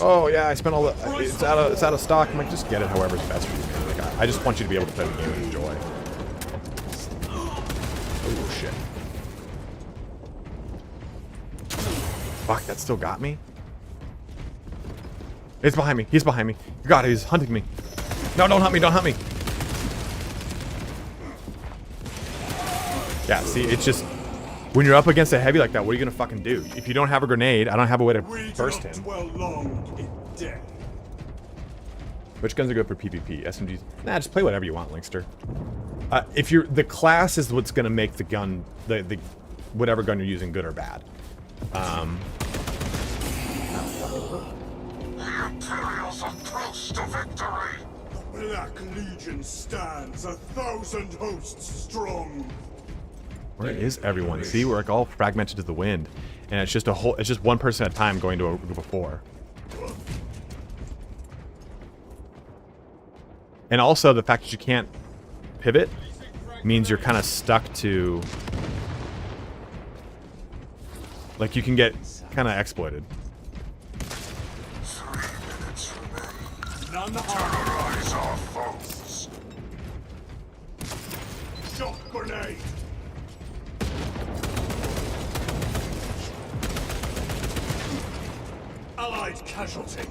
oh yeah, I spent all the, it's out of stock. I'm like, just get it however's best for you, man. Like, I just want you to be able to play the game and enjoy. Oh shit. Fuck, that still got me? It's behind me. He's behind me. God, he's hunting me. No, don't hunt me. Don't hunt me. Yeah, see, it's just... When you're up against a heavy like that, what are you gonna fucking do? If you don't have a grenade, I don't have a way to burst him. Which guns are good for PvP? SMGs? Nah, just play whatever you want, Linkster. If you're... The class is what's gonna make the gun... The whatever gun you're using good or bad. Imperials are close to victory. The Black Legion stands 1,000 hosts strong. Where is everyone? See, we're like all fragmented to the wind, and it's just a whole. It's just one person at a time going to a group of 4. And also the fact that you can't pivot means you're kind of stuck to. Like you can get kind of exploited. None terrorize our foes. Shock grenade. Allied casualty.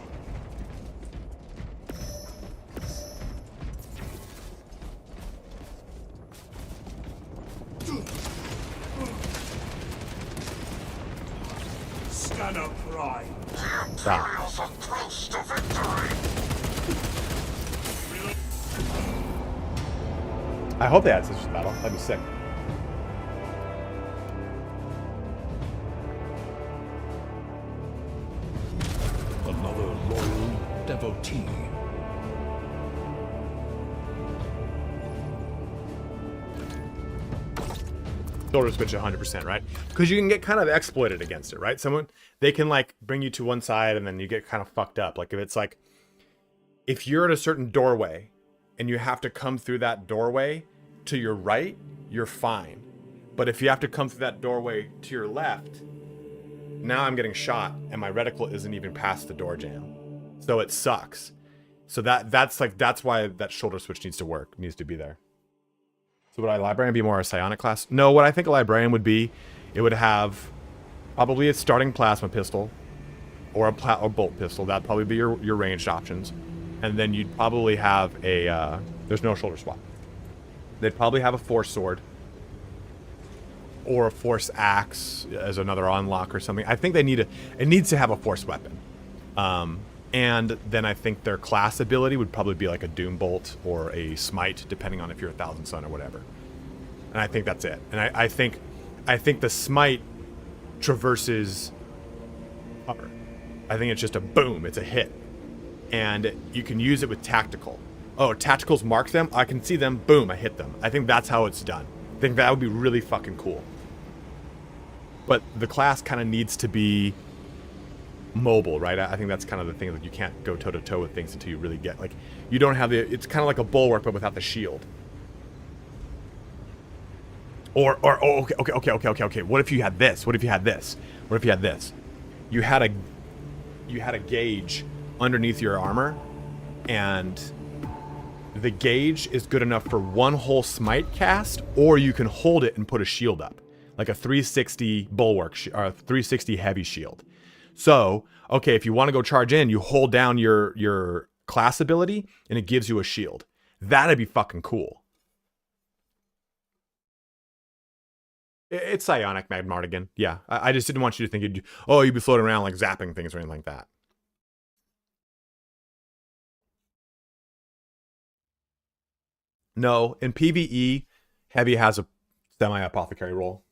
Scanner prime. The Imperials are close to victory. I hope they had such a battle. That'd be sick. Another loyal devotee. Shoulder switch 100%, right? Because you can get kind of exploited against it, right? They can like bring you to one side and then you get kind of fucked up. Like if it's like, if you're at a certain doorway and you have to come through that doorway to your right, you're fine. But if you have to come through that doorway to your left, now I'm getting shot and my reticle isn't even past the door jamb. So it sucks. So that's why that shoulder switch needs to be there. So would a librarian be more a psionic class? No, what I think a librarian would be, it would have probably a starting plasma pistol or a bolt pistol. That'd probably be your ranged options. And then you'd probably have a, there's no shoulder swap. They'd probably have a force sword or a force axe as another unlock or something. I think it needs to have a force weapon. And then I think their class ability would probably be like a Doom Bolt or a Smite, depending on if you're a Thousand Sun or whatever. And I think that's it. And I think the Smite traverses cover. I think it's just a boom, it's a hit. And you can use it with tactical. Oh, tacticals mark them, I can see them, boom, I hit them. I think that's how it's done. I think that would be really fucking cool. But the class kind of needs to be mobile, right? I think that's kind of the thing, that you can't go toe-to-toe with things until you really get, like, you don't have it's kind of like a bulwark, but without the shield. Okay. What if you had this? What if you had this? What if you had this? You had a gauge underneath your armor, and the gauge is good enough for one whole smite cast, or you can hold it and put a shield up, like a 360 bulwark or a 360 heavy shield. So, okay, if you want to go charge in, you hold down your class ability and it gives you a shield. That'd be fucking cool. It's psionic Magmartigan. Yeah, I just didn't want you to think you'd be floating around like zapping things or anything like that. No, in PvE, Heavy has a semi-apothecary role.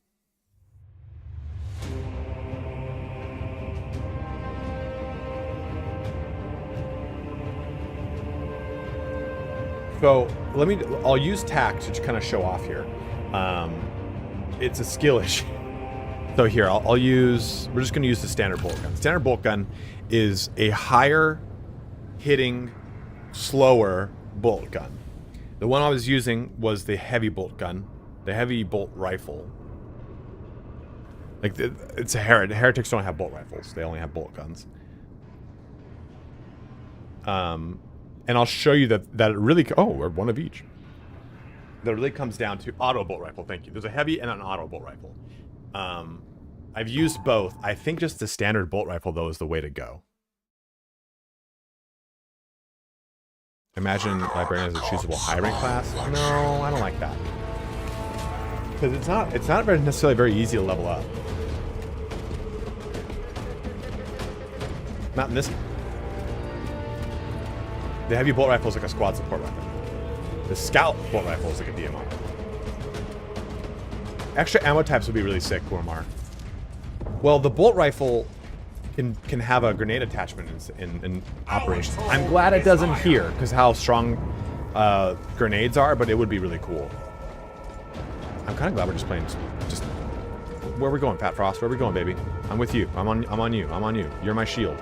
So I'll use tact to kind of show off here. It's a skill issue. So here, we're just going to use the standard bolt gun. Standard bolt gun is a higher hitting, slower bolt gun. The one I was using was the heavy bolt gun, the heavy bolt rifle. Like, it's a heretics don't have bolt rifles. They only have bolt guns. And I'll show you that it really, or one of each. That really comes down to auto bolt rifle. Thank you. There's a heavy and an auto bolt rifle. I've used both. I think just the standard bolt rifle, though, is the way to go. Imagine Librarian as a choosable high rank class. No, I don't like that. Because it's not necessarily very easy to level up. Not in this. The heavy bolt rifle is like a squad support weapon. The scout bolt rifle is like a DMR. Extra ammo types would be really sick, Gormar. Well, the bolt rifle can have a grenade attachment in operation. I'm glad it doesn't here, because how strong grenades are, but it would be really cool. I'm kind of glad we're just playing. Just where are we going, Pat Frost? Where are we going, baby? I'm with you. I'm on you. I'm on you. You're my shield.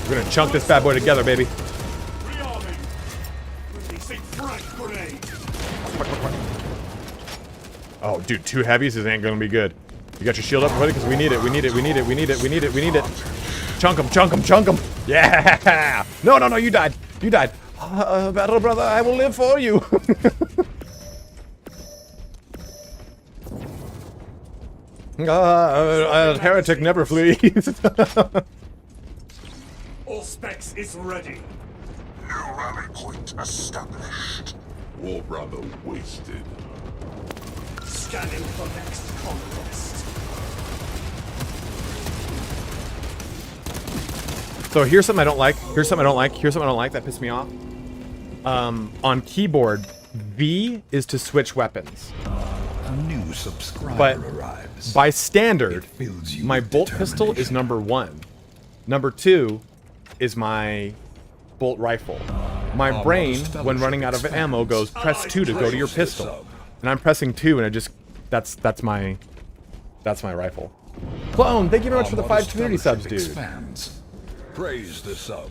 We're gonna chunk this bad boy together, baby. Oh, dude, 2 heavies ain't gonna be good. You got your shield up, buddy? Because we need it. We need it. We need it. We need it. We need it. We need it. Chunk him. Chunk him. Chunk him. Yeah. No, no, no. You died. You died. Battle brother, I will live for you. Heretic never flees. All specs is ready. New rally point established. War brother wasted. Scanning for next conquest. So here's something I don't like. Here's something I don't like. Here's something I don't like that pissed me off. On keyboard, V is to switch weapons. A new subscriber But arrives. by standard, fills you my with bolt pistol is determination. number 1. Number 2 is my bolt rifle. My Our brain, modest when running out of fellowship ammo, goes press 2 to go to your Praise the pistol. sub. And I'm pressing 2 and that's my rifle. Clone, thank you very much for the 5 community subs, dude. Expands. Praise the sub.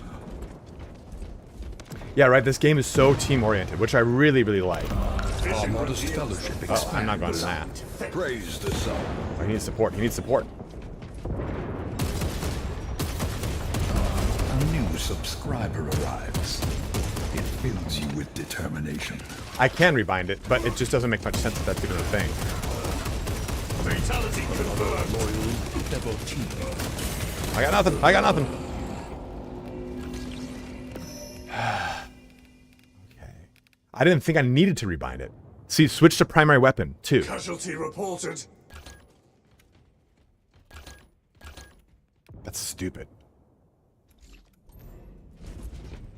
Yeah, right, this game is so team-oriented, which I really, really like. Our modest fellowship expands. Oh, I'm not going to that. Praise the sub. Oh, he needs support, he needs support. A new subscriber arrives. It fills you with determination. I can rebind it, but it just doesn't make much sense that that's even a thing. Fatality confirmed. Loyal devotee. I got nothing, I got nothing. Okay. I didn't think I needed to rebind it. See, switch to primary weapon, too. Casualty reported. That's stupid.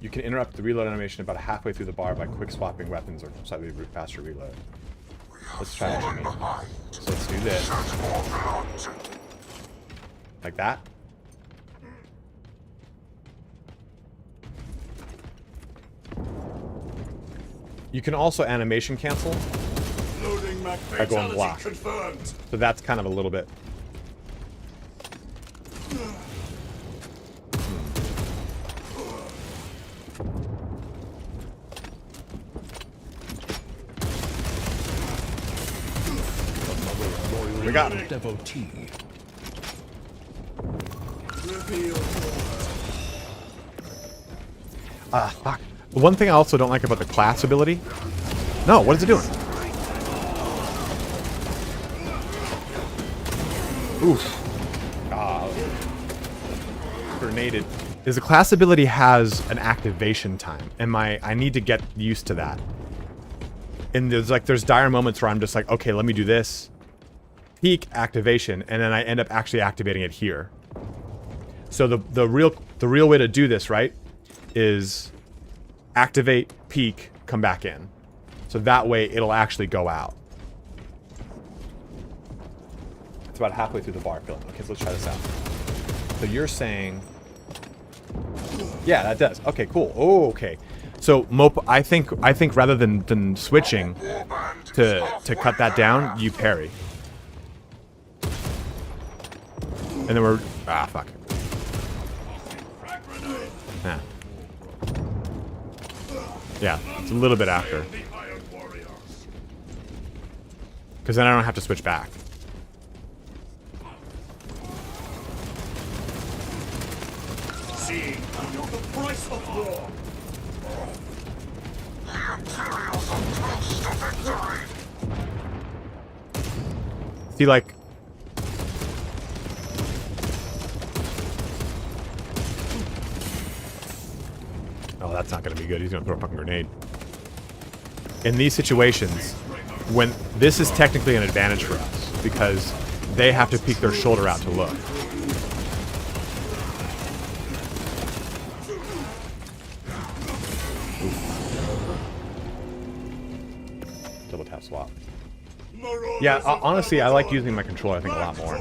You can interrupt the reload animation about halfway through the bar by quick swapping weapons or slightly faster reload. Let's try it. So let's do this. Like that. You can also animation cancel, Loading Mac By going fatality black. confirmed. so that's kind of a little bit. We got him. Devotee. Reveal Fuck. The one thing I also don't like about the class ability. No, what is it doing? Oof. Grenaded. Is the class ability has an activation time, and I need to get used to that. And there's dire moments where I'm just like, okay, let me do this. Peak activation, and then I end up actually activating it here. So the real way to do this, right, is activate, peak, come back in. So that way it'll actually go out. It's about halfway through the bar filling. Okay, so let's try this out. So you're saying, yeah, that does. Okay, cool. Oh, okay. So I think rather than switching to cut that down, you parry. And then we're fuck. Yeah. Yeah, it's a little bit after. Because then I don't have to switch back. Seeing you're the price of war. The Imperials are close to victory. See, like, oh, that's not going to be good. He's going to throw a fucking grenade. In these situations, when this is technically an advantage for us, because they have to peek their shoulder out to look. Double tap swap. Yeah, honestly, I like using my controller, I think, a lot more.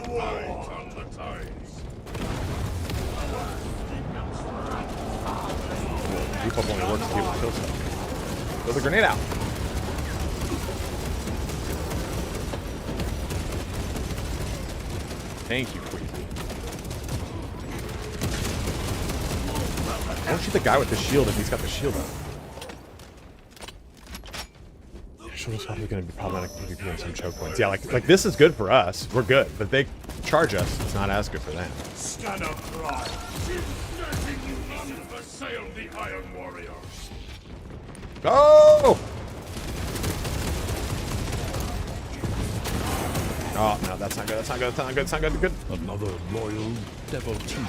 Default only works if you kill stuff. Throw the grenade out. Thank you, Queasy. Don't shoot the guy with the shield if he's got the shield up. Shoulder swap is going to be problematic PvP on some choke points. Yeah, like this is good for us. We're good, but they charge us. It's not as good for them. Stand up, pride. None have assailed the Iron Warriors. Go! Oh no, that's not good. That's not good. That's not good. That's not good. Good. Another loyal devotee.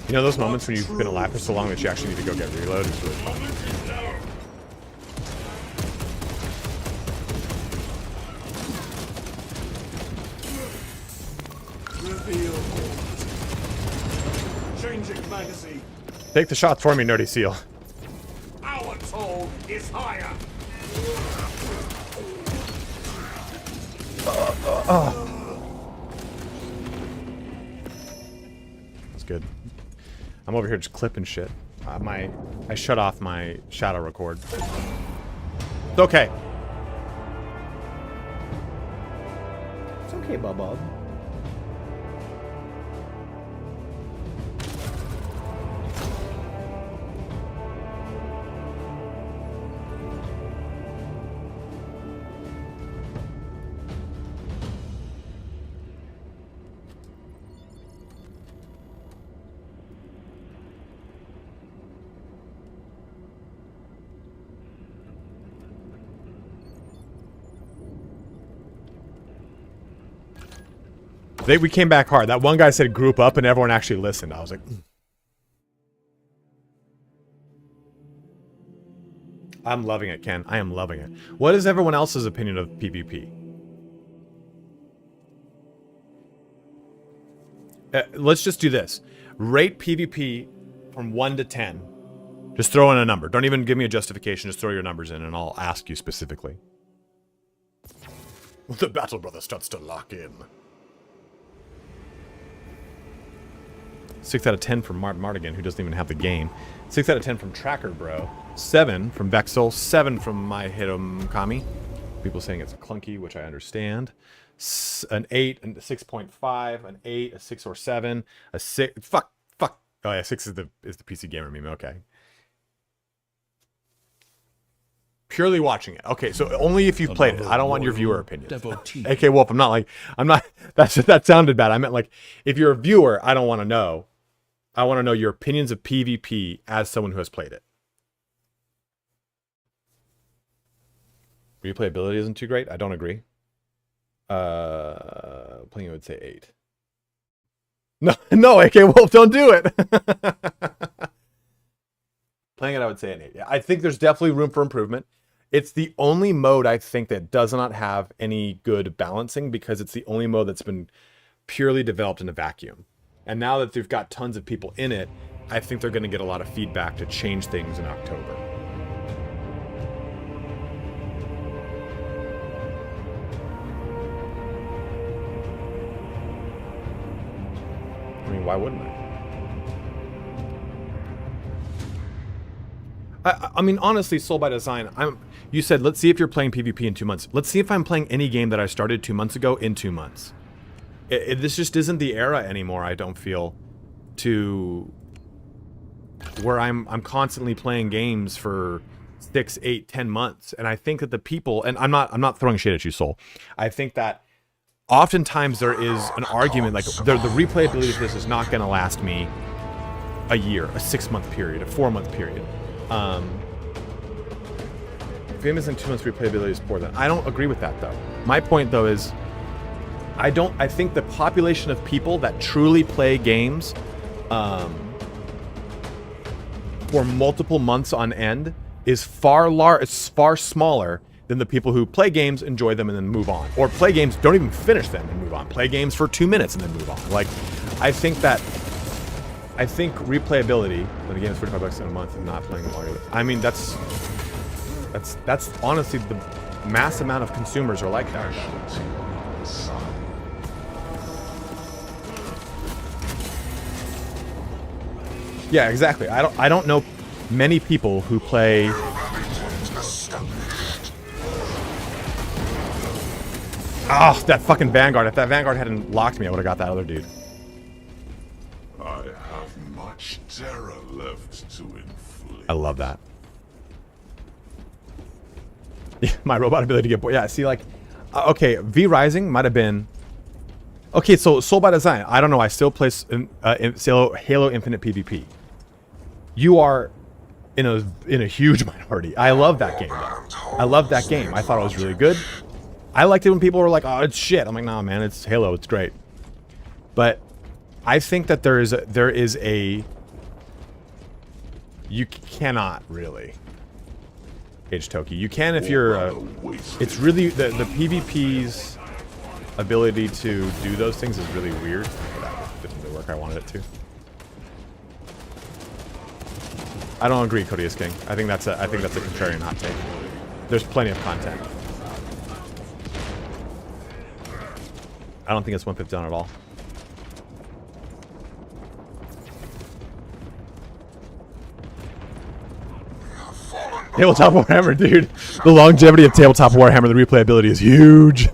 You know those moments when you've been alive for so long that you actually need to go get reload? It's really fun. Reveal. Changing magazine. Take the shot for me, Nerdy Seal. Our toll is higher. That's good. I'm over here just clipping shit. I shut off my shadow record. It's okay. It's okay, Bob. We came back hard. That one guy said group up and everyone actually listened. I was like, I'm loving it, Ken. I am loving it. What is everyone else's opinion of PvP? Let's just do this. Rate PvP from 1 to 10. Just throw in a number. Don't even give me a justification. Just throw your numbers in and I'll ask you specifically. The Battle Brother starts to lock in. 6 out of 10 from Mardigan, who doesn't even have the game. 6 out of 10 from Tracker Bro. 7 from Vexel. 7 from MAYHEM Kami. People saying it's clunky, which I understand. An 8, and a 6.5, an 8, a 6 or 7, a 6. Fuck. Oh yeah, 6 is the PC Gamer meme. Okay. Purely watching it. Okay, so only if you've played it. I don't want your viewer opinion. AK Wolf, I'm not. That sounded bad. I meant like, if you're a viewer, I don't want to know. I want to know your opinions of PvP as someone who has played it. Replayability isn't too great. I don't agree. Playing, I would say 8. No, no, AK Wolf, don't do it. Playing it, I would say an 8. Yeah, I think there's definitely room for improvement. It's the only mode I think that does not have any good balancing because it's the only mode that's been purely developed in a vacuum. And now that they've got tons of people in it, I think they're going to get a lot of feedback to change things in October. I mean, why wouldn't I mean, honestly, Soul by Design, you said, let's see if you're playing PvP in 2 months. Let's see if I'm playing any game that I started 2 months ago in 2 months. This just isn't the era anymore, I don't feel, to where I'm constantly playing games for 6, 8, 10 months. And I think that the people, and I'm not throwing shade at you, Soul. I think that oftentimes there is an argument, like the replayability of this is not going to last me a year, a 6-month period, a 4-month period. Famous in 2 months replayability is poor. Then I don't agree with that though. My point though is, I think the population of people that truly play games for multiple months on end is it's far smaller than the people who play games, enjoy them, and then move on. Or play games, don't even finish them and move on. Play games for 2 minutes and then move on. Like, I think replayability, when the game is $45 in a month and not playing longer. I mean, that's honestly the mass amount of consumers are like that. Yeah, exactly. I don't know many people who play. Oh, that fucking Vanguard. If that Vanguard hadn't locked me, I would have got that other dude. I have much terror left to inflict. I love that. My robot ability to get bored. Yeah, see, like, okay, V Rising might have been. Okay, so Soul by Design. I don't know. I still play Halo Infinite PvP. You are in a huge minority. I love that game, though. I love that game. I thought it was really good. I liked it when people were like, "Oh, it's shit." I'm like, "Nah, man, it's Halo. It's great." But I think that there is a you cannot really. Toki. You can if you're it's really the PvP's ability to do those things is really weird. That didn't really work. I wanted it to. I don't agree, Cody is King. I think that's a contrarian hot take. There's plenty of content. I don't think it's 1/5 done at all. Tabletop Warhammer, dude. The longevity of Tabletop Warhammer, the replayability is huge.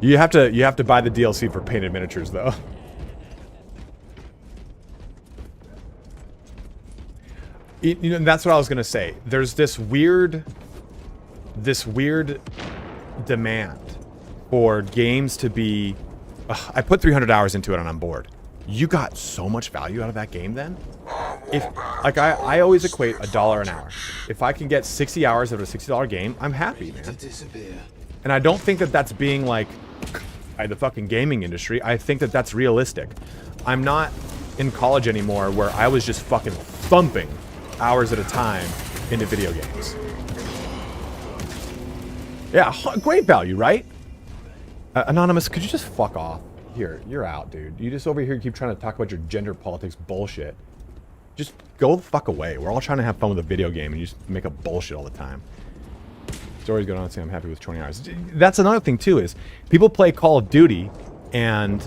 You have to buy the DLC for painted miniatures, though. You know, that's what I was gonna say. There's this weird demand for games to be. I put 300 hours into it and I'm bored. You got so much value out of that game, then. If like I always equate $1 an hour. If I can get 60 hours out of a $60 game, I'm happy, man. And I don't think that that's being like the fucking gaming industry. I think that that's realistic. I'm not in college anymore where I was just fucking thumping hours at a time into video games. Yeah, great value, right? Anonymous, could you just fuck off? Here, you're out, dude. You just over here keep trying to talk about your gender politics bullshit. Just go the fuck away. We're all trying to have fun with a video game and you just make up bullshit all the time. Stories going on saying I'm happy with 20 hours. That's another thing too, is people play Call of Duty and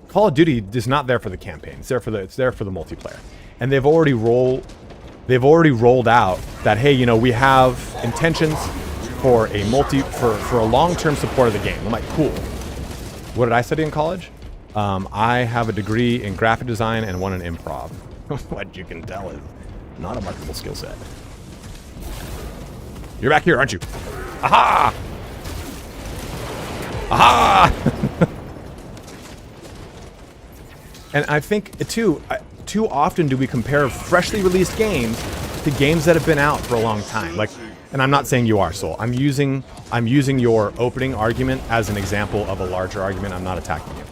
Call of Duty is not there for the campaign. It's there for the multiplayer. And they've already rolled out that, hey, you know, we have intentions for a for a long-term support of the game. I'm like, cool. What did I study in college? I have a degree in graphic design and one in improv. What you can tell is not a marketable skill set. You're back here, aren't you? Aha! Aha! And I think, too often do we compare freshly released games to games that have been out for a long time. Like, and I'm not saying you are, Soul. I'm using your opening argument as an example of a larger argument. I'm not attacking you.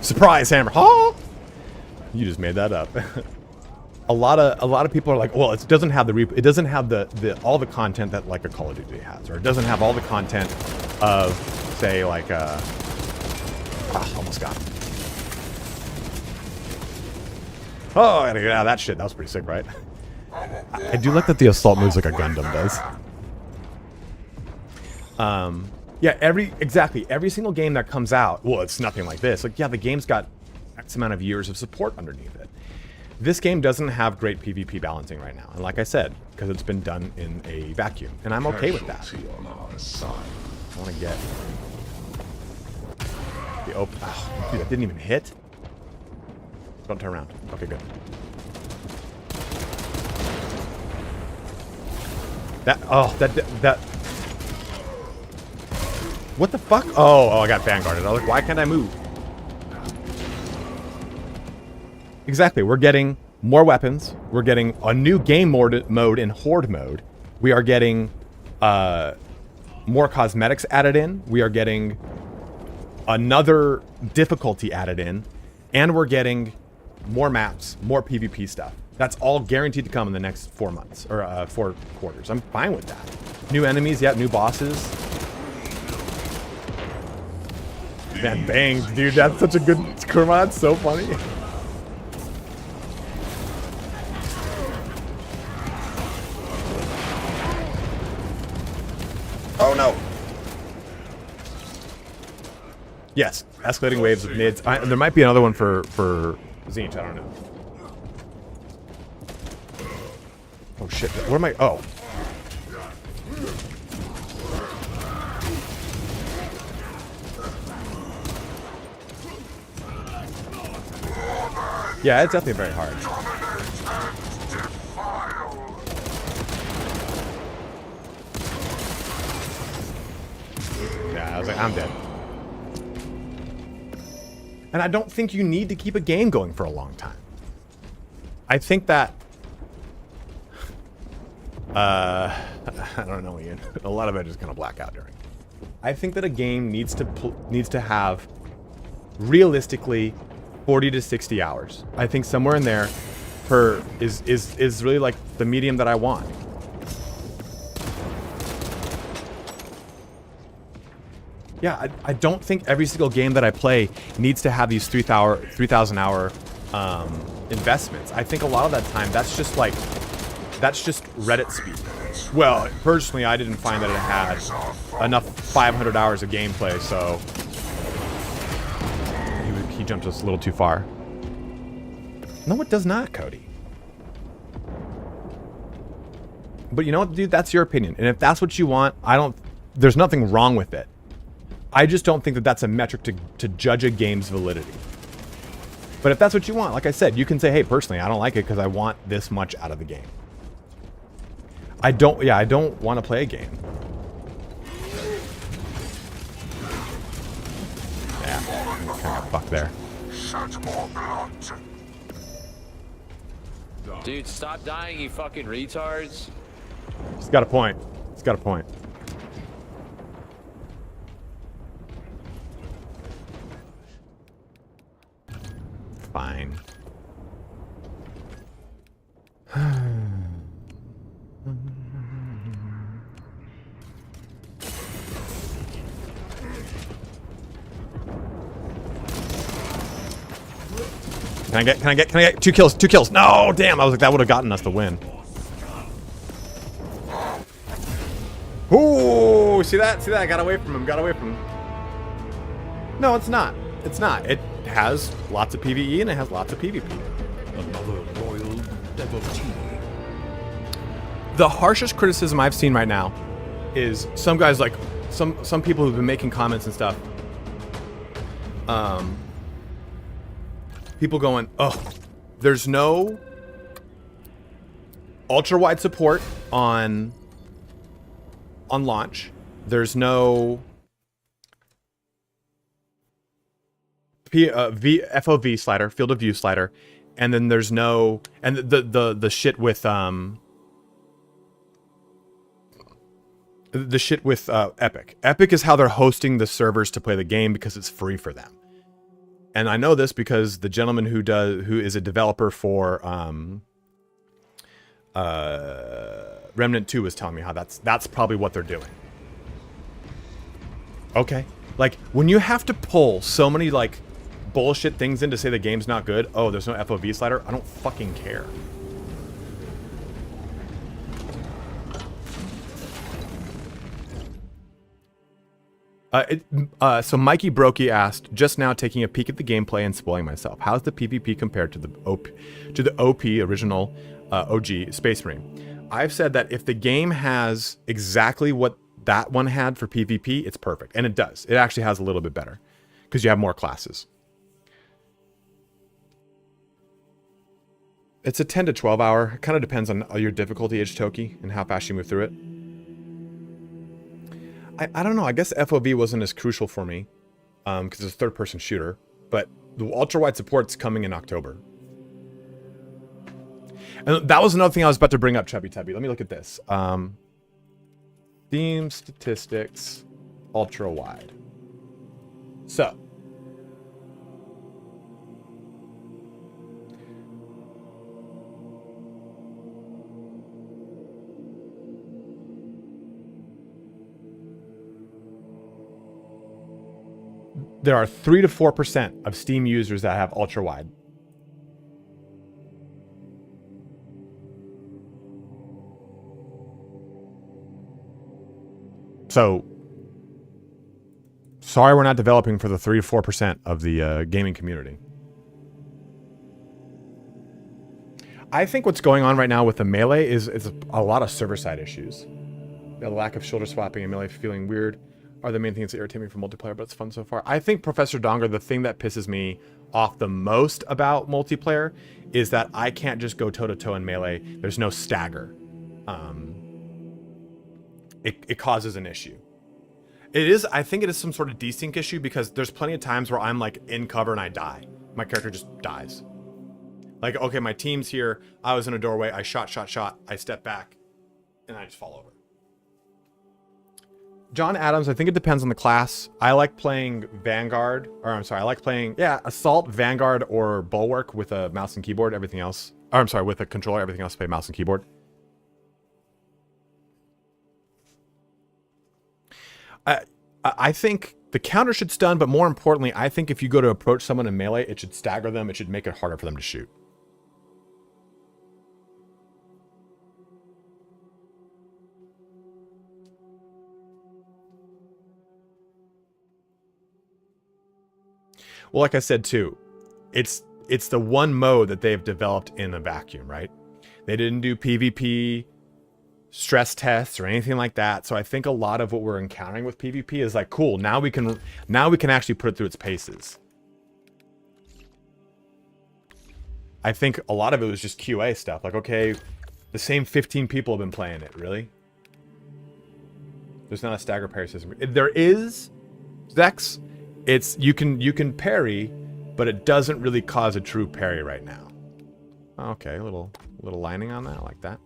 Surprise hammer. Huh? You just made that up. a lot of people are like, well, it doesn't have it doesn't have the all the content that like a Call of Duty has, or it doesn't have all the content of, say, like almost got him. Oh, I gotta get out of that shit. That was pretty sick, right? I do like that the assault moves like a Gundam does. Yeah, every single game that comes out, well, it's nothing like this. Like, yeah, the game's got X amount of years of support underneath it. This game doesn't have great PvP balancing right now. And like I said, because it's been done in a vacuum. And I'm okay with that. I want to get the open. Oh, dude, that didn't even hit. Don't turn around. Okay, good. That. What the fuck? Oh, I got vanguarded. I was like, why can't I move? Exactly. We're getting more weapons. We're getting a new game mode in Horde mode. We are getting more cosmetics added in. We are getting another difficulty added in. And we're getting more maps, more PvP stuff. That's all guaranteed to come in the next 4 months, or 4 quarters. I'm fine with that. New enemies, yeah, new bosses. Man, bang, dude, that's such a good Kurma. It's so funny. Oh no. Yes, escalating waves of mids. There might be another one for Zinch, I don't know. Oh shit, what am I? Oh. Yeah, it's definitely very hard. Yeah, I was like, I'm dead. And I don't think you need to keep a game going for a long time. I think that... I don't know, Ian. A lot of it just kind of black out during. I think that a game needs to have, realistically, 40 to 60 hours. I think somewhere in there is really like the medium that I want. Yeah, I don't think every single game that I play needs to have these 3,000 hour investments. I think a lot of that time, that's just Reddit speed. Well, personally, I didn't find that it had enough 500 hours of gameplay, so he jumped us a little too far. No, it does not, Cody. But you know what, dude? That's your opinion. And if that's what you want, there's nothing wrong with it. I just don't think that that's a metric to judge a game's validity. But if that's what you want, like I said, you can say, hey, personally, I don't like it because I want this much out of the game. I don't want to play a game. Yeah, kind of fuck there. Dude, stop dying, you fucking retards. He's got a point. He's got a point. Fine. Can I get 2 kills? 2 kills. No, damn. I was like, that would have gotten us the win. Ooh, see that? See that? I got away from him. Got away from him. No, it's not. It's not. It has lots of PvE and it has lots of PvP. Another loyal devotee. The harshest criticism I've seen right now is some guys, like some people who've been making comments and stuff. People going, oh, there's no ultra wide support on launch. There's no FOV slider, field of view slider, and then there's no, and the shit with the shit with Epic. Epic is how they're hosting the servers to play the game because it's free for them. And I know this because the gentleman who is a developer for Remnant 2 was telling me how that's probably what they're doing. Okay. Like, when you have to pull so many, like, bullshit things in to say the game's not good, oh, there's no FOV slider, I don't fucking care. So Mikey Brokey asked, just now taking a peek at the gameplay and spoiling myself. How's the PvP compared to the OP original OG Space Marine? I've said that if the game has exactly what that one had for PvP, it's perfect. And it does. It actually has a little bit better because you have more classes. It's a 10 to 12 hour. It kind of depends on your difficulty, Toki, and how fast you move through it. I don't know. I guess FOV wasn't as crucial for me because it's a third-person shooter. But the ultra-wide support's coming in October. And that was another thing I was about to bring up, Chubby Tubby. Let me look at this. Steam statistics, ultra-wide. So. There are 3 to 4% of Steam users that have ultra-wide. So, sorry we're not developing for the 3 to 4% of the gaming community. I think what's going on right now with the Melee is a lot of server-side issues. The lack of shoulder swapping and Melee feeling weird are the main things that irritate me from multiplayer, but it's fun so far. I think, Professor Donger, the thing that pisses me off the most about multiplayer is that I can't just go toe-to-toe in Melee. There's no stagger. It causes an issue. I think it is some sort of desync issue because there's plenty of times where I'm like in cover and I die. My character just dies. Like, okay, my team's here. I was in a doorway. I shot. I step back and I just fall over. John Adams, I think it depends on the class. I like playing Vanguard, or I'm sorry, I like playing, Assault, Vanguard, or Bulwark with a mouse and keyboard. Everything else, or I'm sorry, with a controller. Everything else, play mouse and keyboard. I think the counter should stun, but more importantly, I think if you go to approach someone in Melee, it should stagger them. It should make it harder for them to shoot. Well, like I said too, it's the one mode that they've developed in a vacuum, right? They didn't do PvP stress tests or anything like that. So I think a lot of what we're encountering with PvP is like, cool, now we can actually put it through its paces. I think a lot of it was just QA stuff. Like, okay, the same 15 people have been playing it, really? There's not a stagger parry system. There is, Zex. It's you can parry, but it doesn't really cause a true parry right now. Okay, a little lining on that, I like that.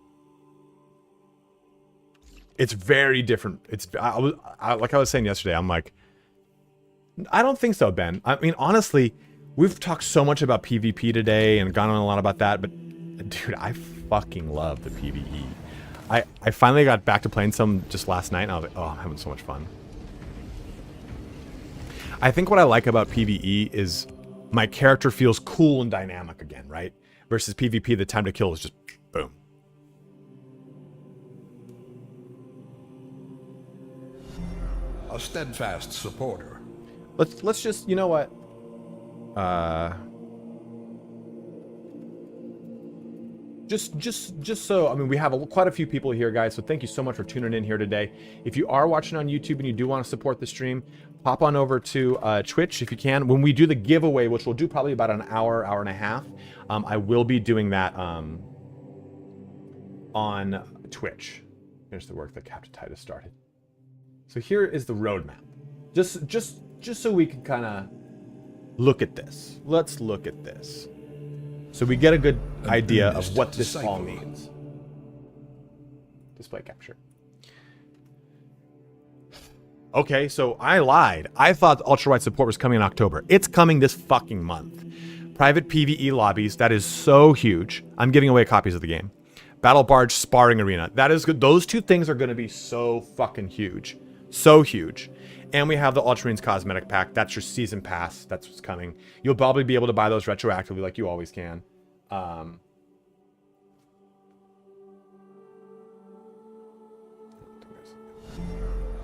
It's very different. Like I was saying yesterday, I'm like, I don't think so, Ben. I mean, honestly, we've talked so much about PvP today and gone on a lot about that, but dude, I fucking love the PvE. I finally got back to playing some just last night, and I was like, oh, I'm having so much fun. I think what I like about PvE is my character feels cool and dynamic again, right? Versus PvP, the time to kill is just boom. A steadfast supporter. Let's just, you know what? Just so, I mean, we have quite a few people here, guys, so thank you so much for tuning in here today. If you are watching on YouTube and you do want to support the stream, pop on over to Twitch if you can. When we do the giveaway, which we'll do probably about an hour and a half, I will be doing that on Twitch. Here's the work that Captain Titus started. So here is the roadmap. Just so we can kind of look at this. Let's look at this. So we get a good idea of what this all means. Display capture. Okay, so I lied. I thought ultra-wide support was coming in October. It's coming this fucking month. Private PvE lobbies, that is so huge. I'm giving away copies of the game. Battle Barge Sparring Arena, that is good. Those two things are going to be so fucking huge. So huge. And we have the Ultramarines Cosmetic Pack. That's your Season Pass. That's what's coming. You'll probably be able to buy those retroactively like you always can.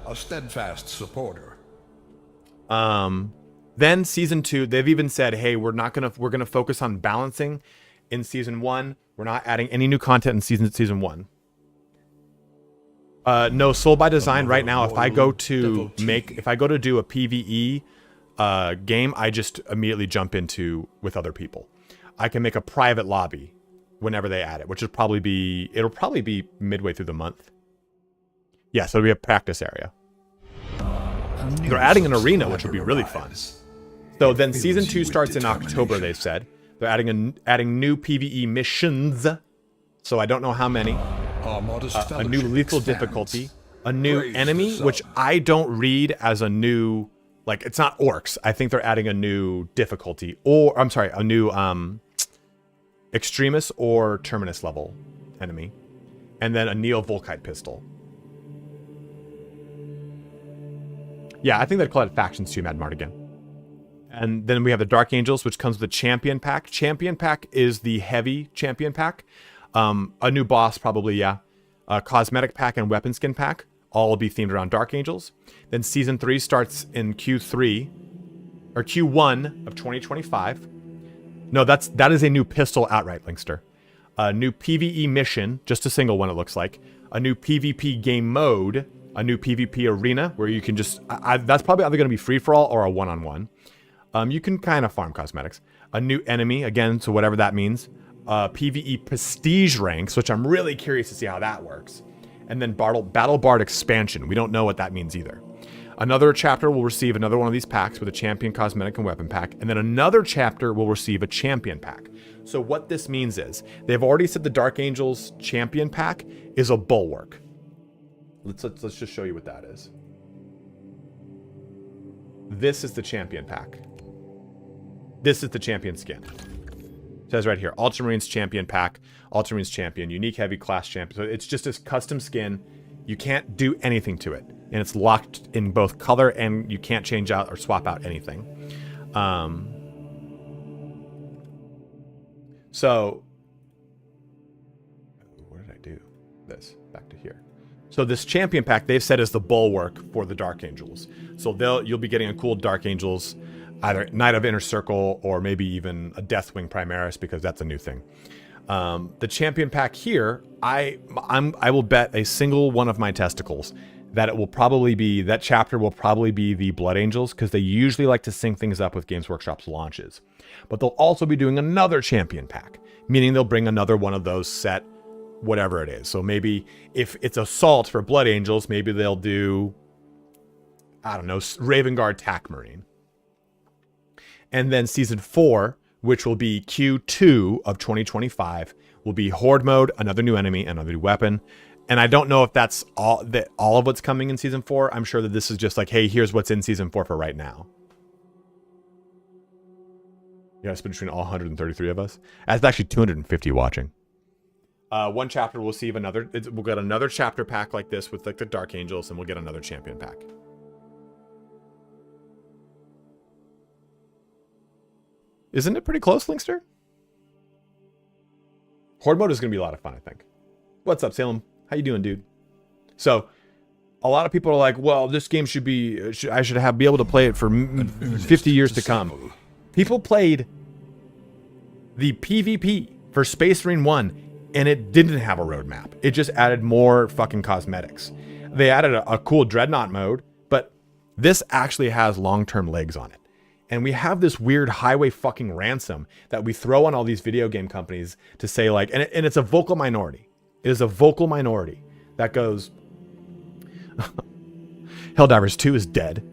A steadfast supporter. Then Season 2, they've even said, hey, we're gonna focus on balancing in Season 1. We're not adding any new content in Season 1. No, Soul by Design right now, if I go to do a PvE game, I just immediately jump into with other people. I can make a private lobby whenever they add it, which it'll probably be midway through the month. Yeah, so it'll be a practice area. They're adding an arena, which will be really fun. So then Season 2 starts in October, they've said. They're adding new PvE missions. So I don't know how many. A new lethal difficulty. A new enemy, which I don't read as a new... Like, it's not orcs. I think they're adding a new difficulty. Or, I'm sorry, a new extremis or terminus level enemy. And then a Neo-Volkite pistol. Yeah, I think they'd call it Factions 2, Mad Mardigan. And then we have the Dark Angels, which comes with the Champion Pack. Champion Pack is the heavy Champion Pack. A new boss, probably, yeah. A Cosmetic Pack and Weapon Skin Pack. All will be themed around Dark Angels. Then Season 3 starts in Q1 of 2025. No, that is a new pistol outright, Linkster. A new PvE mission, just a single one it looks like. A new PvP game mode. A new PvP arena where you can just... that's probably either going to be free-for-all or a one-on-one. You can kind of farm cosmetics. A new enemy, again, so whatever that means. PvE prestige ranks, which I'm really curious to see how that works. And then Battle Bard expansion. We don't know what that means either. Another chapter will receive another one of these packs with a champion cosmetic and weapon pack. And then another chapter will receive a champion pack. So what this means is, they've already said the Dark Angels champion pack is a bulwark. Let's just show you what that is. This is the champion pack. This is the champion skin. It says right here, Ultramarines champion pack, Ultramarines champion, unique heavy class champion. So it's just this custom skin. You can't do anything to it. And it's locked in both color and you can't change out or swap out anything. So, where did I do this? Back to here. So this champion pack, they've said, is the bulwark for the Dark Angels. So you'll be getting a cool Dark Angels, either Knight of Inner Circle or maybe even a Deathwing Primaris, because that's a new thing. The champion pack here, I will bet a single one of my testicles that that chapter will probably be the Blood Angels, because they usually like to sync things up with Games Workshop's launches. But they'll also be doing another champion pack, meaning they'll bring another one of those set whatever it is. So maybe if it's Assault for Blood Angels, maybe they'll do, I don't know, Raven Guard Tac Marine. And then Season 4, which will be Q2 of 2025, will be Horde Mode, another new enemy, another new weapon. And I don't know if that's all of what's coming in Season 4. I'm sure that this is just like, hey, here's what's in Season 4 for right now. Yeah, it's between all 133 of us. That's actually 250 watching. One chapter we'll receive another. We'll get another chapter pack like this with like the Dark Angels, and we'll get another champion pack. Isn't it pretty close, Linkster? Horde mode is going to be a lot of fun, I think. What's up, Salem? How you doing, dude? So, a lot of people are like, well, this game should be... I should be able to play it for 50 years to come. People played the PvP for Space Marine 1, and it didn't have a roadmap. It just added more fucking cosmetics. They added a cool Dreadnought mode, but this actually has long-term legs on it. And we have this weird highway fucking ransom that we throw on all these video game companies to say like, and it's a vocal minority. It is a vocal minority that goes, Helldivers 2 is dead.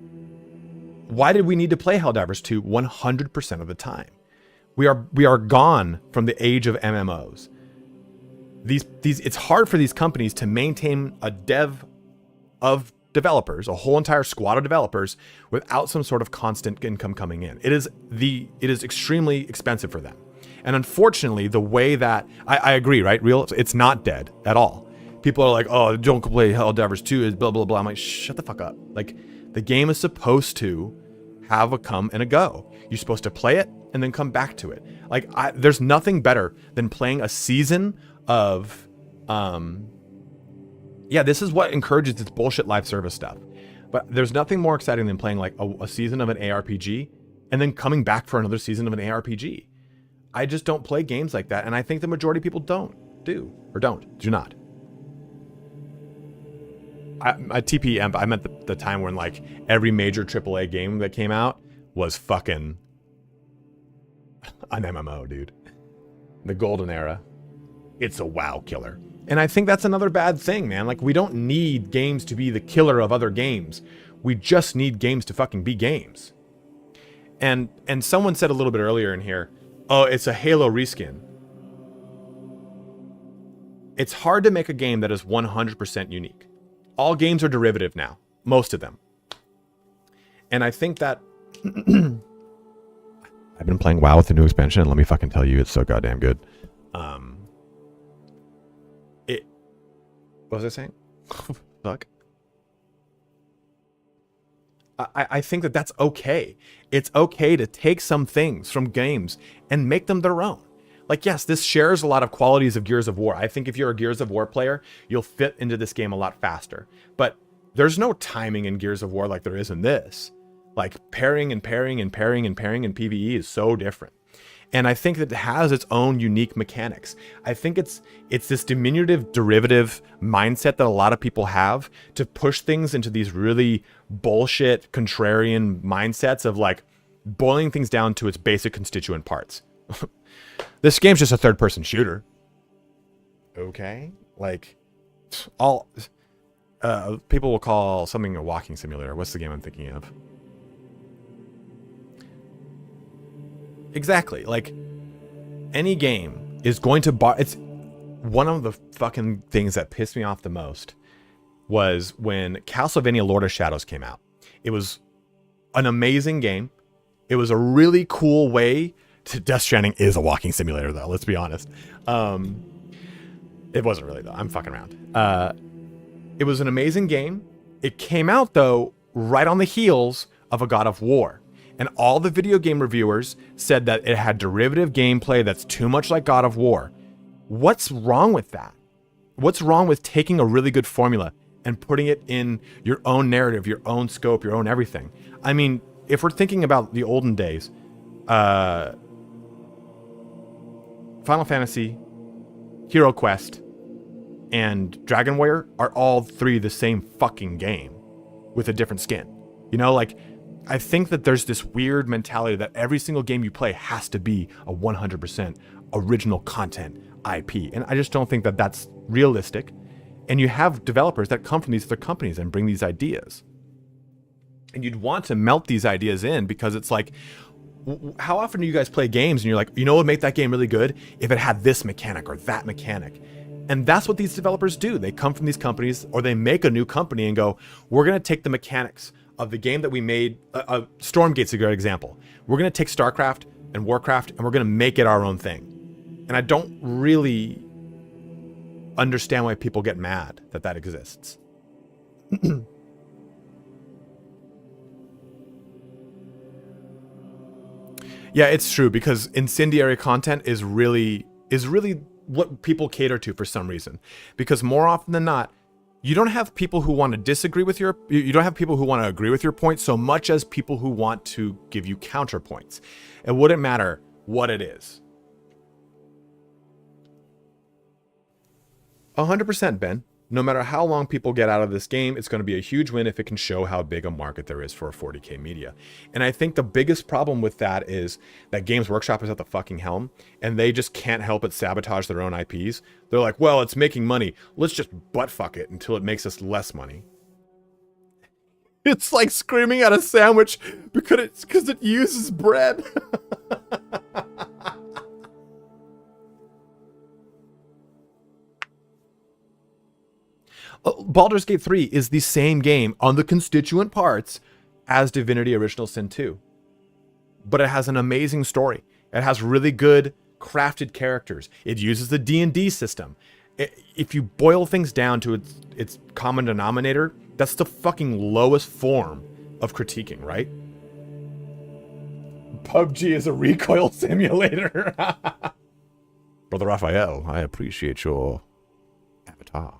Why did we need to play Helldivers 2 100% of the time? We are gone from the age of MMOs. It's hard for these companies to maintain a dev of developers, a whole entire squad of developers, without some sort of constant income coming in. It is extremely expensive for them. And unfortunately, the way that I agree, right? It's not dead at all. People are like, oh, don't play Helldivers 2 is blah, blah, blah. I'm like, shut the fuck up. Like, the game is supposed to have a come and a go. You're supposed to play it and then come back to it. Like, there's nothing better than playing a season of, yeah, this is what encourages this bullshit live service stuff. But there's nothing more exciting than playing like a season of an ARPG and then coming back for another season of an ARPG. I just don't play games like that. And I think the majority of people do not. I meant the time when like every major AAA game that came out was fucking an MMO, dude. The golden era. It's a WoW killer. And I think that's another bad thing, man. Like, we don't need games to be the killer of other games. We just need games to fucking be games. And someone said a little bit earlier in here, oh, it's a Halo reskin. It's hard to make a game that is 100% unique. All games are derivative now. Most of them. And I think that... I've been playing WoW with the new expansion, and let me fucking tell you, it's so goddamn good. What was I saying? Fuck. I think that that's okay. It's okay to take some things from games and make them their own. Like, yes, this shares a lot of qualities of Gears of War. I think if you're a Gears of War player, you'll fit into this game a lot faster. But there's no timing in Gears of War like there is in this. Like, pairing in PvE is so different. And I think that it has its own unique mechanics. I think it's this diminutive derivative mindset that a lot of people have to push things into these really bullshit contrarian mindsets of like boiling things down to its basic constituent parts. This game's just a third-person shooter. Okay? Like, all people will call something a walking simulator. What's the game I'm thinking of? Exactly. Like, any game is going to it's one of the fucking things that pissed me off the most was when Castlevania Lord of Shadows came out. It was an amazing game. It was a really cool way to... Death Stranding is a walking simulator, though. Let's be honest. It wasn't really, though. I'm fucking around. It was an amazing game. It came out, though, right on the heels of a God of War. And all the video game reviewers said that it had derivative gameplay that's too much like God of War. What's wrong with that? What's wrong with taking a really good formula and putting it in your own narrative, your own scope, your own everything? I mean, if we're thinking about the olden days, Final Fantasy, Hero Quest, and Dragon Warrior are all three the same fucking game with a different skin. You know, like... I think that there's this weird mentality that every single game you play has to be a 100% original content IP. And I just don't think that that's realistic. And you have developers that come from these other companies and bring these ideas. And you'd want to melt these ideas in because it's like, how often do you guys play games and you're like, you know what would make that game really good? If it had this mechanic or that mechanic. And that's what these developers do. They come from these companies or they make a new company and go, we're going to take the mechanics of the game that we made. Stormgate's a good example. We're going to take StarCraft and Warcraft and we're going to make it our own thing. And I don't really understand why people get mad that that exists. Yeah, it's true, because incendiary content is really what people cater to for some reason. Because more often than not, you don't have people who want to disagree with you don't have people who want to agree with your point so much as people who want to give you counterpoints. It wouldn't matter what it is. 100%, Ben. No matter how long people get out of this game, it's going to be a huge win if it can show how big a market there is for 40K media. And I think the biggest problem with that is that Games Workshop is at the fucking helm, and they just can't help but sabotage their own IPs. They're like, well, it's making money. Let's just butt-fuck it until it makes us less money. It's like screaming at a sandwich because it uses bread. Baldur's Gate 3 is the same game on the constituent parts as Divinity Original Sin 2. But it has an amazing story. It has really good crafted characters. It uses the D&D system. If you boil things down to its common denominator, that's the fucking lowest form of critiquing, right? PUBG is a recoil simulator. Brother Raphael, I appreciate your avatar.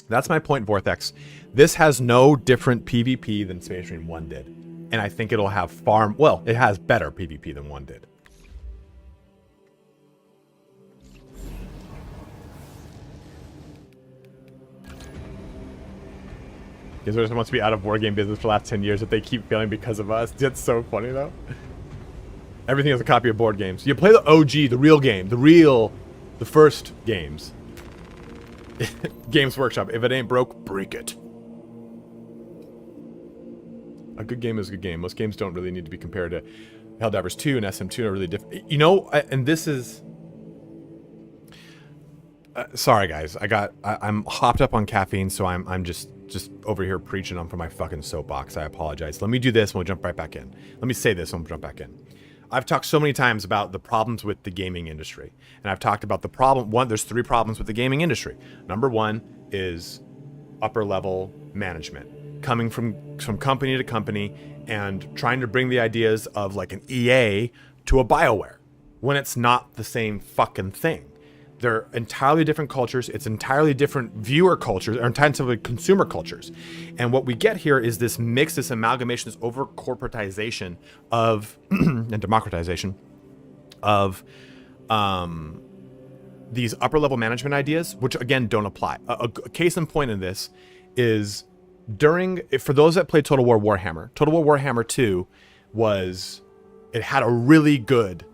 That's my point, Vortex. This has no different PvP than Space Marine 1 did. And I think it'll have far... Well, it has better PvP than 1 did. Gizmo wants to be out of board game business for the last 10 years if they keep failing because of us. That's so funny, though. Everything is a copy of board games. You play the OG, the real game. The first games. Games Workshop. If it ain't broke, break it. A good game is a good game. Most games don't really need to be compared to Helldivers 2 and SM2 are really different. You know, and this is... sorry, guys. I'm hopped up on caffeine, so I'm just over here preaching on for my fucking soapbox. I apologize. Let me do this and we'll jump right back in. Let me say this and we'll jump back in. I've talked so many times about the problems with the gaming industry. And I've talked about the problem. There's 3 problems with the gaming industry. Number 1 is upper level management. Coming from company to company and trying to bring the ideas of like an EA to a BioWare when it's not the same fucking thing. They're entirely different cultures. It's entirely different viewer cultures, or entirely consumer cultures. And what we get here is this mix, this amalgamation, this over corporatization of and democratization of these upper level management ideas, which again don't apply. A case in point in this is for those that played Total War Warhammer. Total War Warhammer 2 it had a really good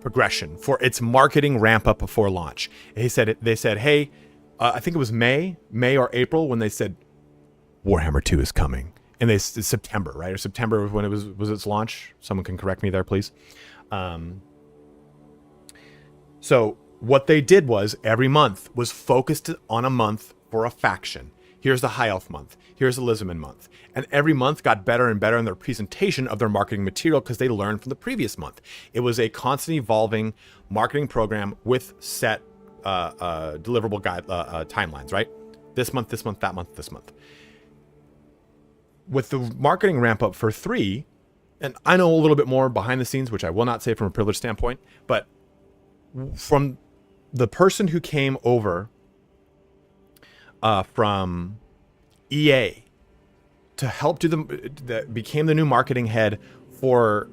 progression for its marketing ramp up before launch. They said, hey, I think it was May or April when they said Warhammer 2 is coming, and it's September, right? Or September when it was its launch. Someone can correct me there, please. So what they did was every month was focused on a month for a faction. Here's the High Elf month. Here's the Lizardman month. And every month got better and better in their presentation of their marketing material because they learned from the previous month. It was a constantly evolving marketing program with set deliverable timelines, right? This month, that month, this month. With the marketing ramp up for 3, and I know a little bit more behind the scenes, which I will not say from a privileged standpoint, but from the person who came over from EA to help do that became the new marketing head for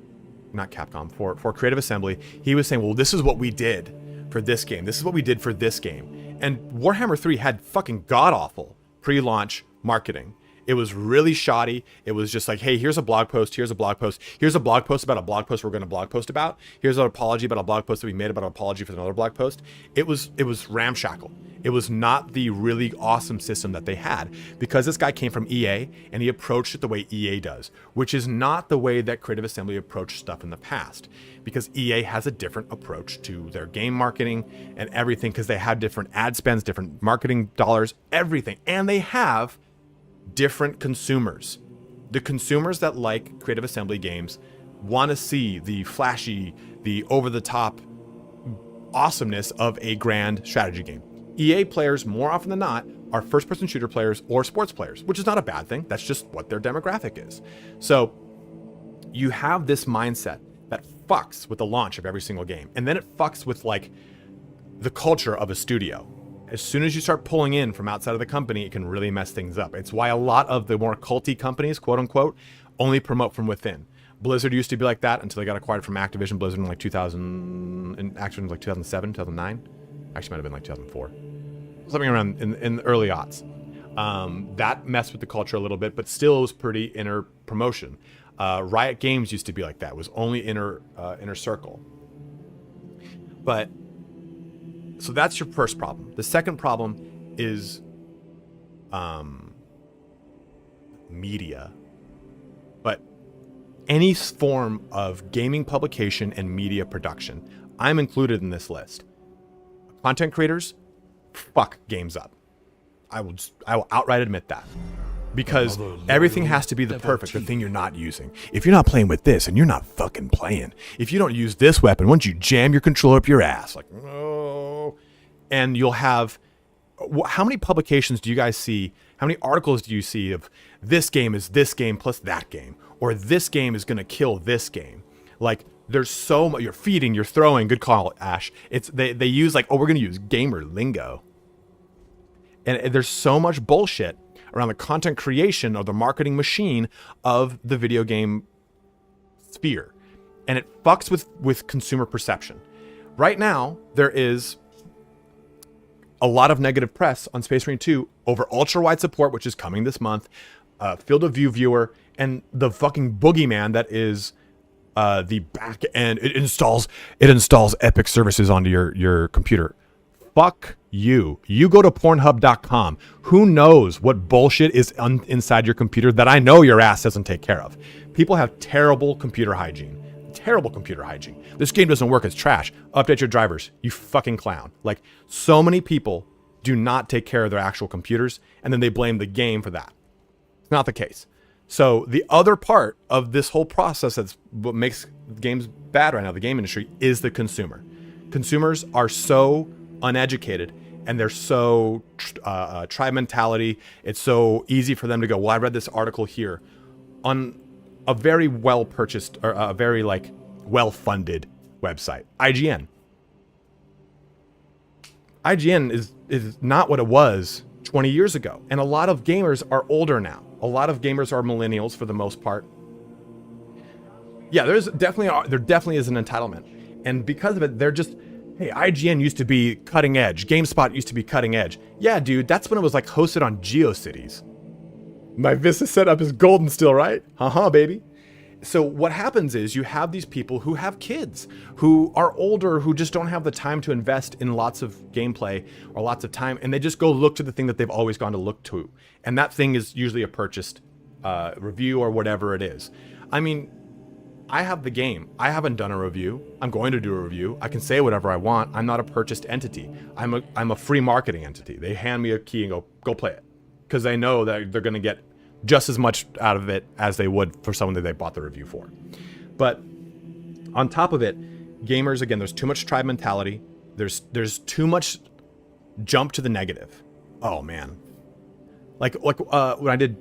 not Capcom for Creative Assembly. He was saying, well, this is what we did for this game. This is what we did for this game. And Warhammer 3 had fucking god-awful pre-launch marketing. It was really shoddy. It was just like, hey, here's a blog post. Here's a blog post. Here's a blog post about a blog post we're going to blog post about. Here's an apology about a blog post that we made about an apology for another blog post. It was ramshackle. It was not the really awesome system that they had because this guy came from EA and he approached it the way EA does, which is not the way that Creative Assembly approached stuff in the past, because EA has a different approach to their game marketing and everything because they have different ad spends, different marketing dollars, everything. And they have different consumers. The consumers that like Creative Assembly games want to see the flashy, the over-the-top awesomeness of a grand strategy game. EA players, more often than not, are first-person shooter players or sports players, which is not a bad thing. That's just what their demographic is. So you have this mindset that fucks with the launch of every single game, and then it fucks with like the culture of a studio. As soon as you start pulling in from outside of the company, it can really mess things up. It's why a lot of the more culty companies, quote unquote, only promote from within. Blizzard used to be like that until they got acquired from Activision. Blizzard in like 2000, and Activision was like 2007, 2009. Actually, might have been like 2004. Something around in the early aughts. That messed with the culture a little bit, but still was pretty inner promotion. Riot Games used to be like that. It was only inner circle. But so that's your first problem. The second problem is media. But any form of gaming publication and media production, I'm included in this list. Content creators, fuck games up. I will outright admit that. Because everything has to be the perfect, the thing you're not using. If you're not playing with this, and you're not fucking playing. If you don't use this weapon, once you jam your controller up your ass, like, no. And you'll have, how many publications do you guys see? How many articles do you see of this game is this game plus that game? Or this game is going to kill this game? Like, there's so much, you're feeding, you're throwing, good call, Ash. They use like, oh, we're going to use gamer lingo. And there's so much bullshit around the content creation or the marketing machine of the video game sphere. And it fucks with consumer perception. Right now, there is a lot of negative press on Space Marine 2 over ultra-wide support, which is coming this month, field of view viewer, and the fucking boogeyman that is the back end. It installs Epic services onto your computer. Fuck you. You go to Pornhub.com. Who knows what bullshit is inside your computer that I know your ass doesn't take care of? People have terrible computer hygiene. Terrible computer hygiene. This game doesn't work. It's trash. Update your drivers. You fucking clown. Like, so many people do not take care of their actual computers, and then they blame the game for that. It's not the case. So the other part of this whole process that's what makes games bad right now, the game industry, is the consumer. Consumers are so uneducated, and they're so tribe mentality. It's so easy for them to go, well, I read this article here on a very well purchased or a very like well funded website, IGN. IGN is not what it was 20 years ago, and a lot of gamers are older now. A lot of gamers are millennials for the most part. Yeah, there definitely is an entitlement, and because of it, they're just, hey, IGN used to be cutting edge. GameSpot used to be cutting edge. Yeah, dude, that's when it was like hosted on GeoCities. My Vista setup is golden still, right? Baby. So what happens is you have these people who have kids, who are older, who just don't have the time to invest in lots of gameplay or lots of time, and they just go look to the thing that they've always gone to look to. And that thing is usually a purchased review or whatever it is. I mean, I have the game. I haven't done a review. I'm going to do a review. I can say whatever I want. I'm not a purchased entity. I'm a free marketing entity. They hand me a key and go play it, because they know that they're going to get just as much out of it as they would for someone that they bought the review for. But on top of it, gamers, again, there's too much tribe mentality. There's too much jump to the negative. Oh man, like when I did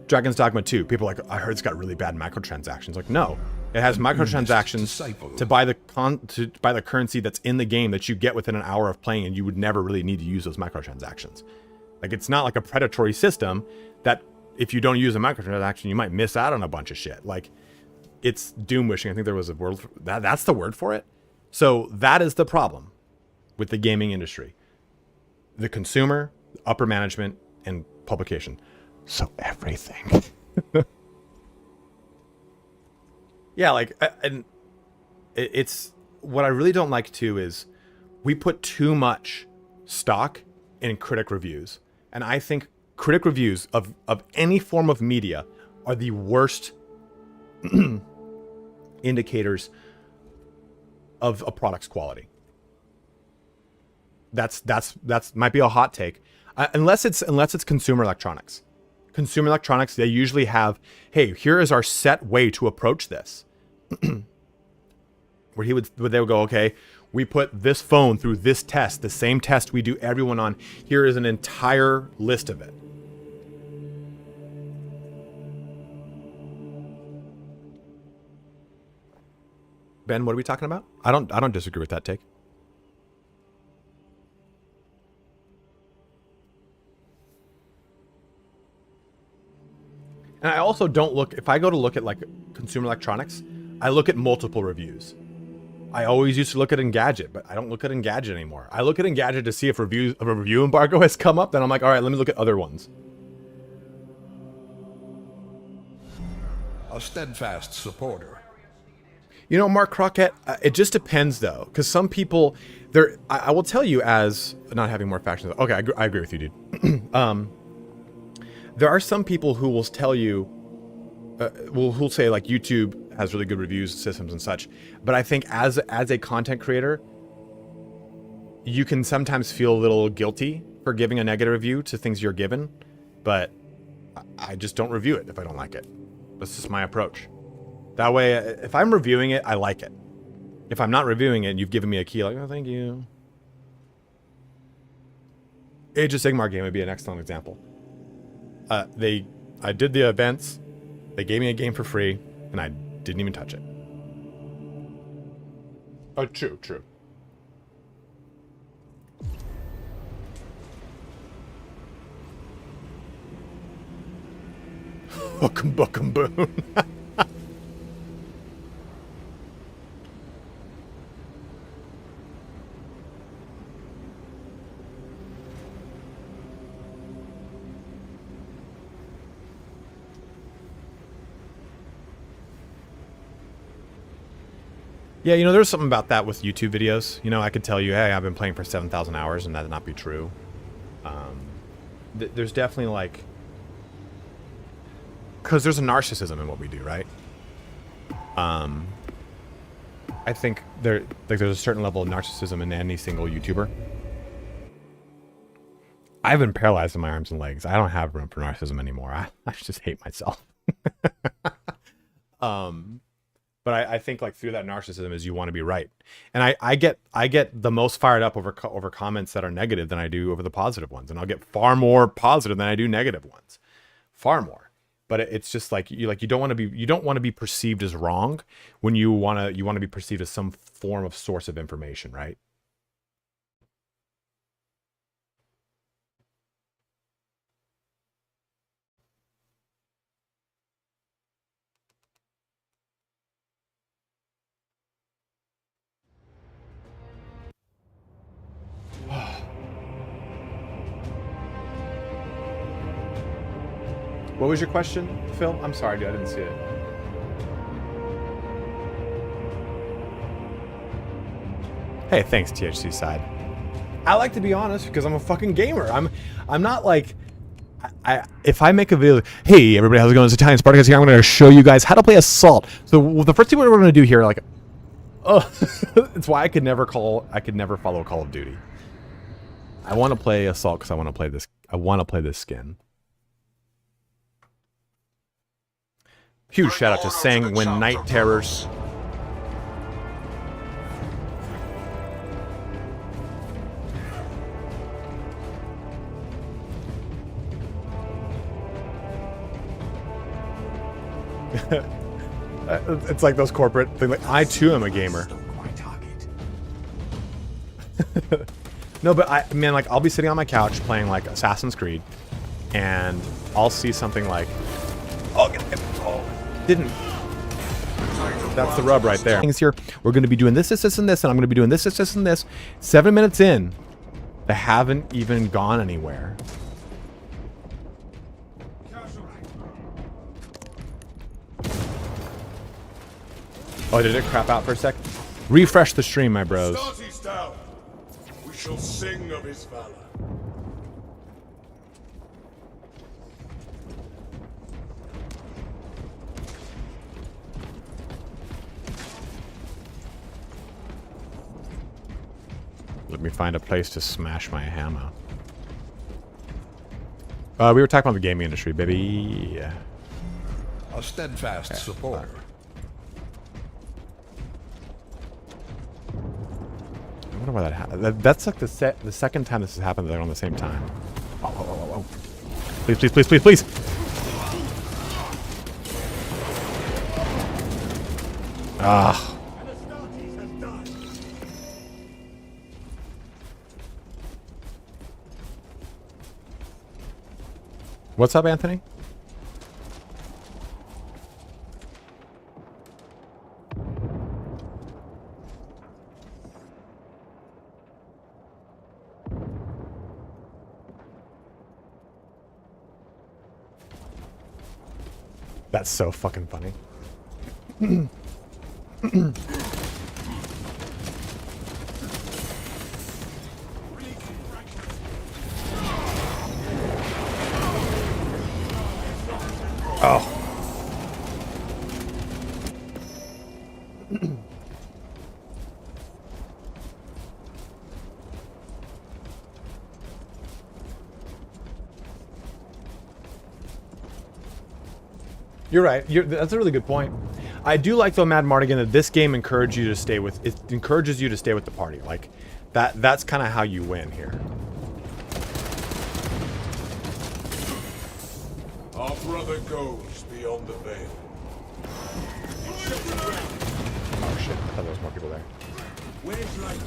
Dragon's Dogma 2, people are like, I heard it's got really bad microtransactions. Like, no, it has microtransactions to buy the currency that's in the game that you get within an hour of playing, and you would never really need to use those microtransactions. Like, it's not like a predatory system that if you don't use a microtransaction, you might miss out on a bunch of shit. Like, it's doom wishing. I think there was a word for that. That's the word for it. So that is the problem with the gaming industry. The consumer, upper management, and publication. So everything. Yeah, like, and it's what I really don't like too is we put too much stock in critic reviews. And I think critic reviews of any form of media are the worst indicators of a product's quality. That's might be a hot take, unless it's consumer electronics. Consumer electronics, they usually have, hey, here is our set way to approach this. Where they would go, okay, we put this phone through this test, the same test we do everyone on. Here is an entire list of it. Ben, what are we talking about? I don't disagree with that take. And I also don't look, if I go to look at like consumer electronics, I look at multiple reviews. I always used to look at Engadget, but I don't look at Engadget anymore. I look at Engadget to see if a review embargo has come up, then I'm like, all right, let me look at other ones. A steadfast supporter. You know, Mark Crockett, it just depends though, because some people, I will tell you, as not having more factions. Okay, I agree with you, dude. There are some people who will tell you, who'll say like YouTube has really good reviews, systems, and such. But I think as a content creator, you can sometimes feel a little guilty for giving a negative review to things you're given, but I just don't review it if I don't like it. That's just my approach. That way, if I'm reviewing it, I like it. If I'm not reviewing it and you've given me a key, like, oh, thank you. Age of Sigmar game would be an excellent example. I did the events, they gave me a game for free, and I didn't even touch it. Oh, true. Welcome, boon. Yeah, you know, there's something about that with YouTube videos. You know, I could tell you, hey, I've been playing for 7,000 hours, and that would not be true. There's definitely, like... Because there's a narcissism in what we do, right? I think there's a certain level of narcissism in any single YouTuber. I've been paralyzed in my arms and legs. I don't have room for narcissism anymore. I just hate myself. But I think like through that narcissism is you want to be right. And I get the most fired up over comments that are negative than I do over the positive ones. And I'll get far more positive than I do negative ones. Far more. But it's just like you don't want to be perceived as wrong when you want to be perceived as some form of source of information, right? What was your question, Phil? I'm sorry, dude, I didn't see it. Hey, thanks, THC side. I like to be honest because I'm a fucking gamer. I'm not like if I make a video, hey everybody, how's it going? It's Italian Spartacus here. I'm going to show you guys how to play Assault. So the first thing we're going to do here, like, it's why I could never follow Call of Duty. I want to play Assault because I want to play this. I want to play this skin. Huge shout out to Sanguine Night Terrors. It's like those corporate things. Like, I too am a gamer. No, but man, I'll be sitting on my couch playing like Assassin's Creed, and I'll see something like, didn't. That's the rub right there. Things here. We're going to be doing this, and this, and I'm going to be doing this, and this. 7 minutes in, they haven't even gone anywhere. Oh, did it crap out for a sec? Refresh the stream, my bros. We shall sing of his valor. Let me find a place to smash my hammer. We were talking about the gaming industry, baby. A steadfast supporter. I wonder why that happened. That's like the second time this has happened that they're on the same time. Oh. Please, please, please, please, please. Ah. What's up, Anthony? That's so fucking funny. Oh. You're right. That's a really good point. I do like though, Mad Mardigan, that this game encourages you to stay with the party. Like that's kind of how you win here. Our brother goes beyond the veil. Oh shit! I thought there was more people there. Where's light?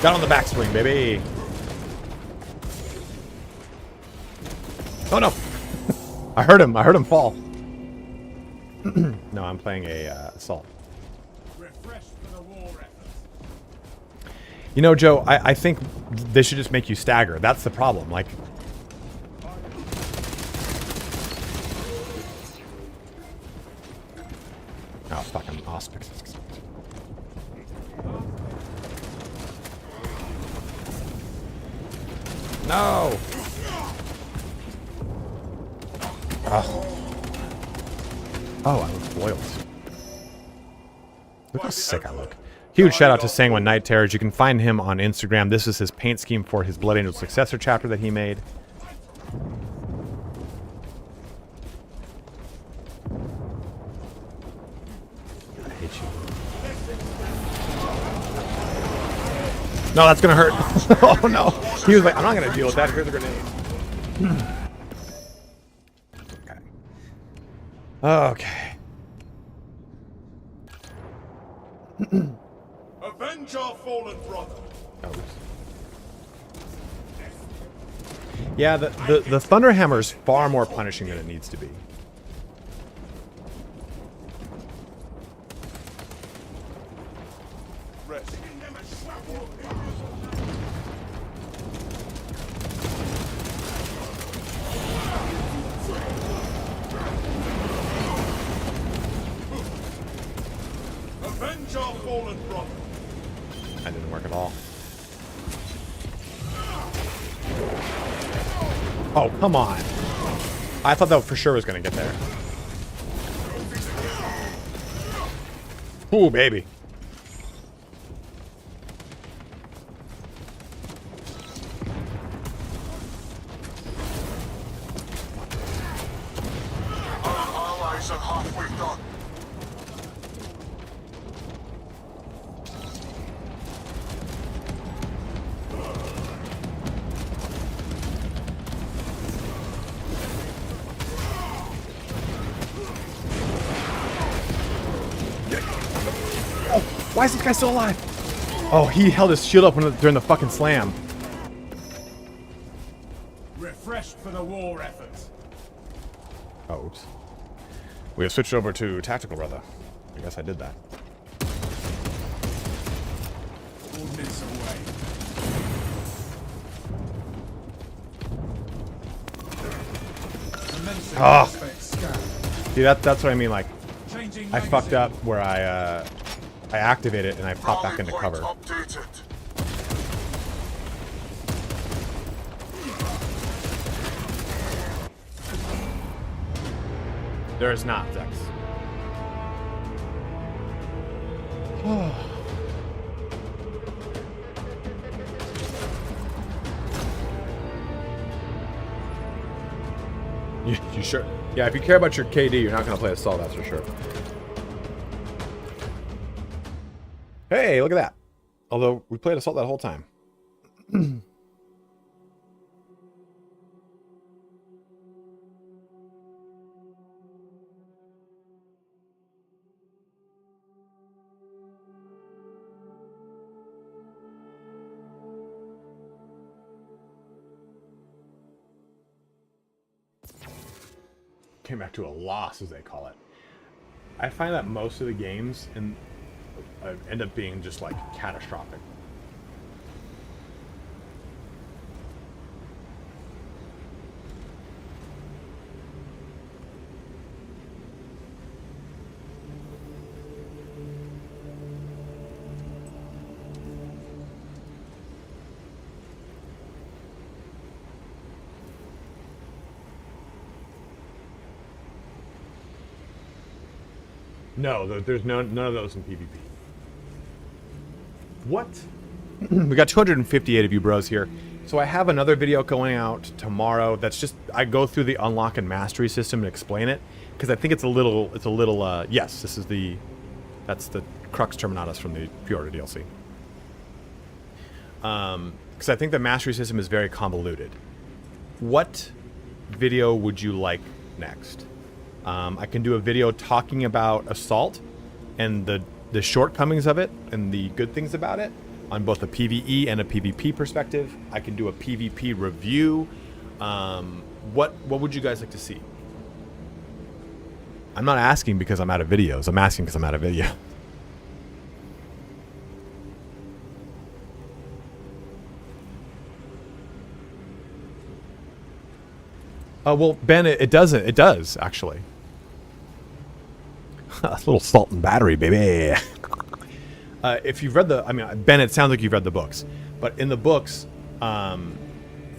Got on the back swing, baby. Oh no! I heard him. I heard him fall. No, I'm playing a assault. You know, Joe, I think they should just make you stagger. That's the problem. Like, oh fucking Auspix. No. Oh, I look foiled. Look how sick I look. Huge shout out to Sanguine Night Terrors. You can find him on Instagram. This is his paint scheme for his Blood Angel Successor chapter that he made. I hate you. No, that's gonna hurt. Oh no. He was like, I'm not gonna deal with that. Here's a grenade. Okay. Avenge our fallen brother. Oh. Yeah, the Thunderhammer is far more punishing than it needs to be. Rest. Avenge our fallen brother. That didn't work at all. Oh, come on. I thought that for sure was going to get there. Ooh, baby. Our allies are halfway done. Why is this guy still alive? Oh, he held his shield up during the fucking slam. Refreshed for the war effort. Oh, oops. We have switched over to tactical, brother. I guess I did that. Ordnance away. Ah. See, that's what I mean. Like, I fucked up where I activate it and I pop back into cover. Updated. There is not, Zex. You sure? Yeah, if you care about your KD, you're not going to play Assault, that's for sure. Hey, look at that. Although, we played Assault that whole time. Came back to a loss, as they call it. I find that most of the games end up being just like catastrophic. No, there's none of those in PvP. What? We got 258 of you bros here. So I have another video going out tomorrow that's just, I go through the unlock and mastery system and explain it, because I think it's a little, yes, this is that's the Crux Terminatus from the pre-order DLC. Because I think the mastery system is very convoluted. What video would you like next? I can do a video talking about Assault and the shortcomings of it and the good things about it on both a PvE and a PvP perspective. I can do a PvP review. What would you guys like to see? I'm not asking because I'm out of videos. I'm asking because I'm out of video. Well, Ben, it doesn't. It does, actually. A little salt and battery, baby. If you've read Ben, it sounds like you've read the books. But in the books,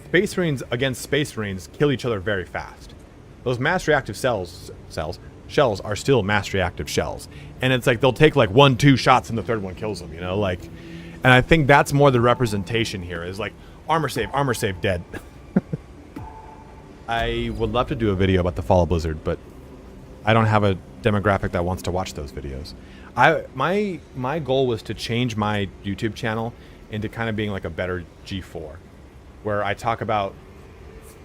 Space Marines against Space Marines kill each other very fast. Those mass reactive shells are still mass reactive shells. And it's like they'll take like 1-2 shots and the third one kills them, you know? Like, and I think that's more the representation here is like armor save, dead. I would love to do a video about the Fall of Blizzard, but I don't have a demographic that wants to watch those videos. My goal was to change my YouTube channel into kind of being like a better G4, where I talk about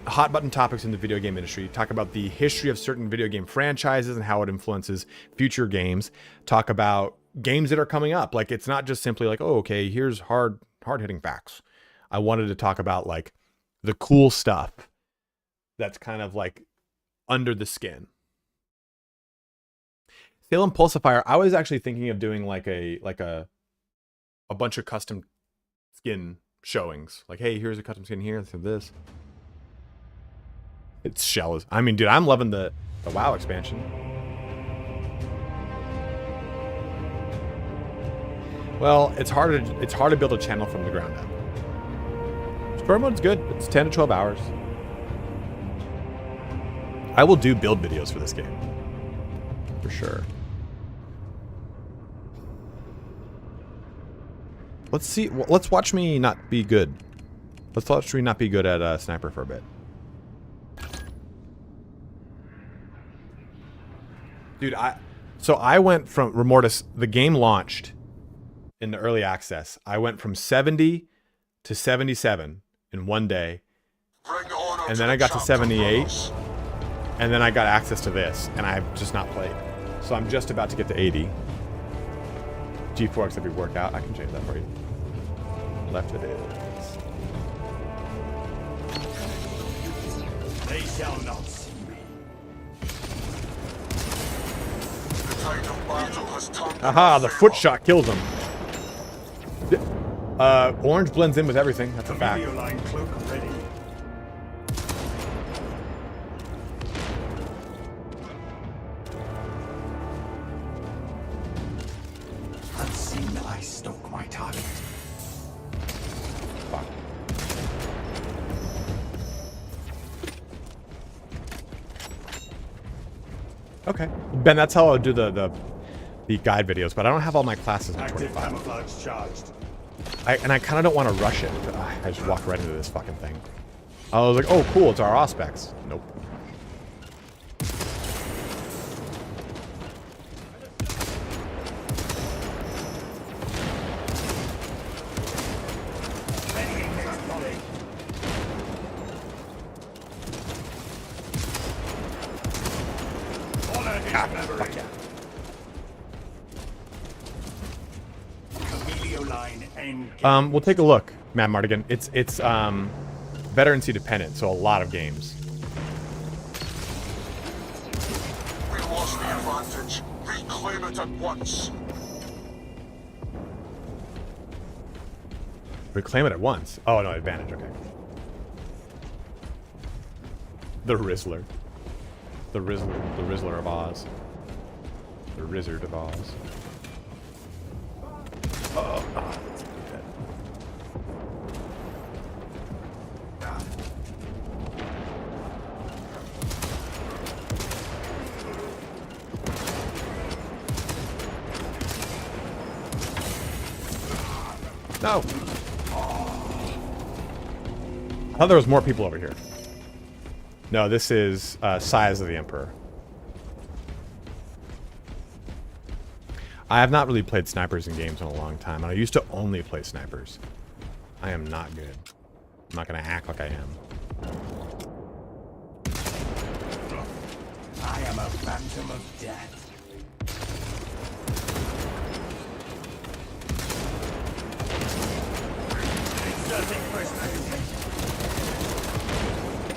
hot button topics in the video game industry, talk about the history of certain video game franchises and how it influences future games, talk about games that are coming up. Like, it's not just simply like, oh, okay, here's hard-hitting facts. I wanted to talk about like the cool stuff that's kind of like under the skin. Salem Pulsifier, I was actually thinking of doing like a bunch of custom skin showings. Like, hey, here's a custom skin here, so this. It's shell. I mean, dude, I'm loving the WoW expansion. Well, it's hard to build a channel from the ground up. Story mode's good. It's 10 to 12 hours. I will do build videos for this game. For sure. Let's see. Well, let's watch me not be good. Let's watch me not be good at Sniper for a bit. Dude, so I went from Remortis, the game launched in the early access. I went from 70 to 77 in one day. And then I got to 78. And then I got access to this, and I've just not played. So I'm just about to get to 80. G4X every workout. I can change that for you. Left it is. They shall not see me. Aha, the foot shot kills him. Orange blends in with everything. That's a fact. Line cloak ready. Unseen, I stalk my target. Fuck. Okay. Ben, that's how I'll do the guide videos, but I don't have all my classes in Active 25. camouflage charged. And I kind of don't want to rush it. I just walk right into this fucking thing. I was like, oh, cool, it's our Auspex. Nope. Fuck yeah. We'll take a look, Matt Mardigan. It's veterancy dependent, so a lot of games. We lost the advantage. Reclaim it at once. Reclaim it at once. Oh no, advantage. Okay. The Rizzler. The Rizzler of Oz. The Rizzard of Oz. Oh, that's dead. No. I thought there was more people over here. No, this is Size of the Emperor. I have not really played snipers in games in a long time, and I used to only play snipers. I am not good. I'm not going to act like I am. I am a phantom of death.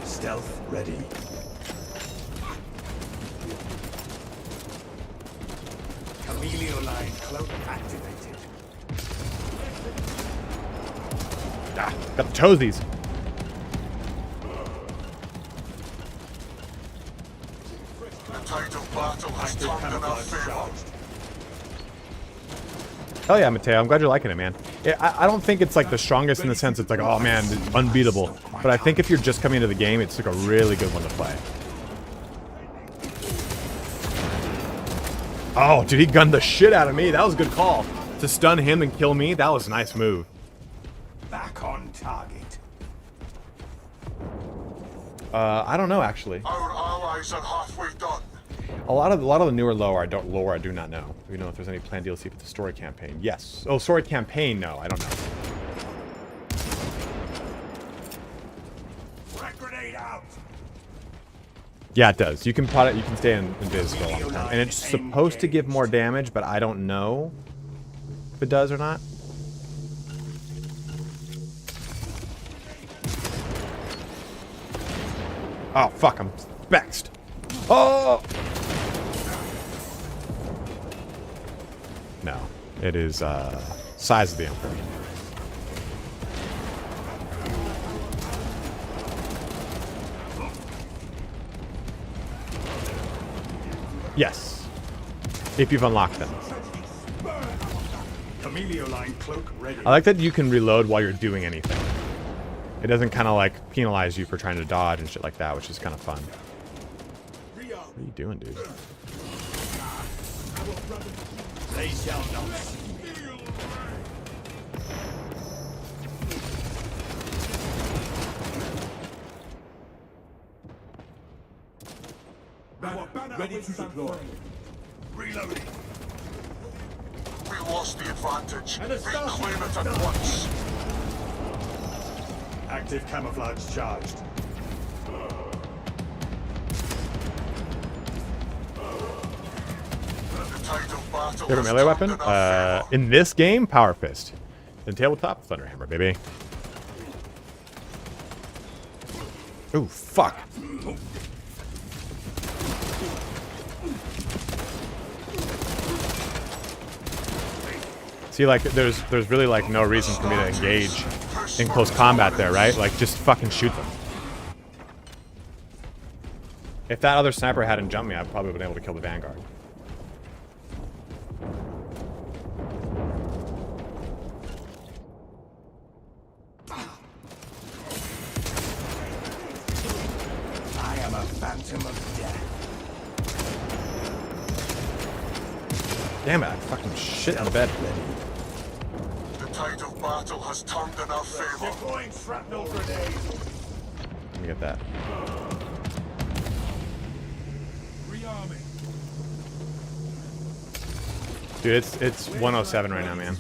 Stealth ready. Chameleon line cloak activated. Ah, got the toesies. The tide of battle has turned in our favor. Hell yeah, Mateo. I'm glad you're liking it, man. I don't think it's like the strongest in the sense it's like, oh man, it's unbeatable. But I think if you're just coming into the game, it's like a really good one to play. Oh, dude, he gunned the shit out of me. That was a good call. To stun him and kill me, that was a nice move. Back on target. I don't know, actually. Our allies are halfway done. A lot of the newer lore I do not know. Do you know if there's any planned DLC for the story campaign? Yes. Oh, story campaign? No, I don't know. Frag grenade out. Yeah, it does. You can pot it. You can stay in Viz for a long time, and it's supposed to give more damage, but I don't know if it does or not. Oh fuck! I'm vexed. Oh. No, it is Size of the Emperor. Yes, if you've unlocked them. Chameleon line cloak ready. I like that you can reload while you're doing anything. It doesn't kind of like penalize you for trying to dodge and shit like that, which is kind of fun. What are you doing, dude? They shall not. Ready to deploy. Reloading. We lost the advantage. Reclaim it at once. Active camouflage charged. The tide of battle Favorite has melee weapon? turned in our favor. In this game, Power Fist. In tabletop, Thunderhammer, baby. Ooh, fuck. See, like, there's really, like, no reason for me to engage in close combat there, right? Like, just fucking shoot them. If that other sniper hadn't jumped me, I probably would have been able to kill the Vanguard. I am a phantom of death. Damn it, I fucking shit on the bed. The tide of battle has turned in our favor. Deploying shrapnel grenade. Let me get that. Rearming. Dude, it's 107 right now, man.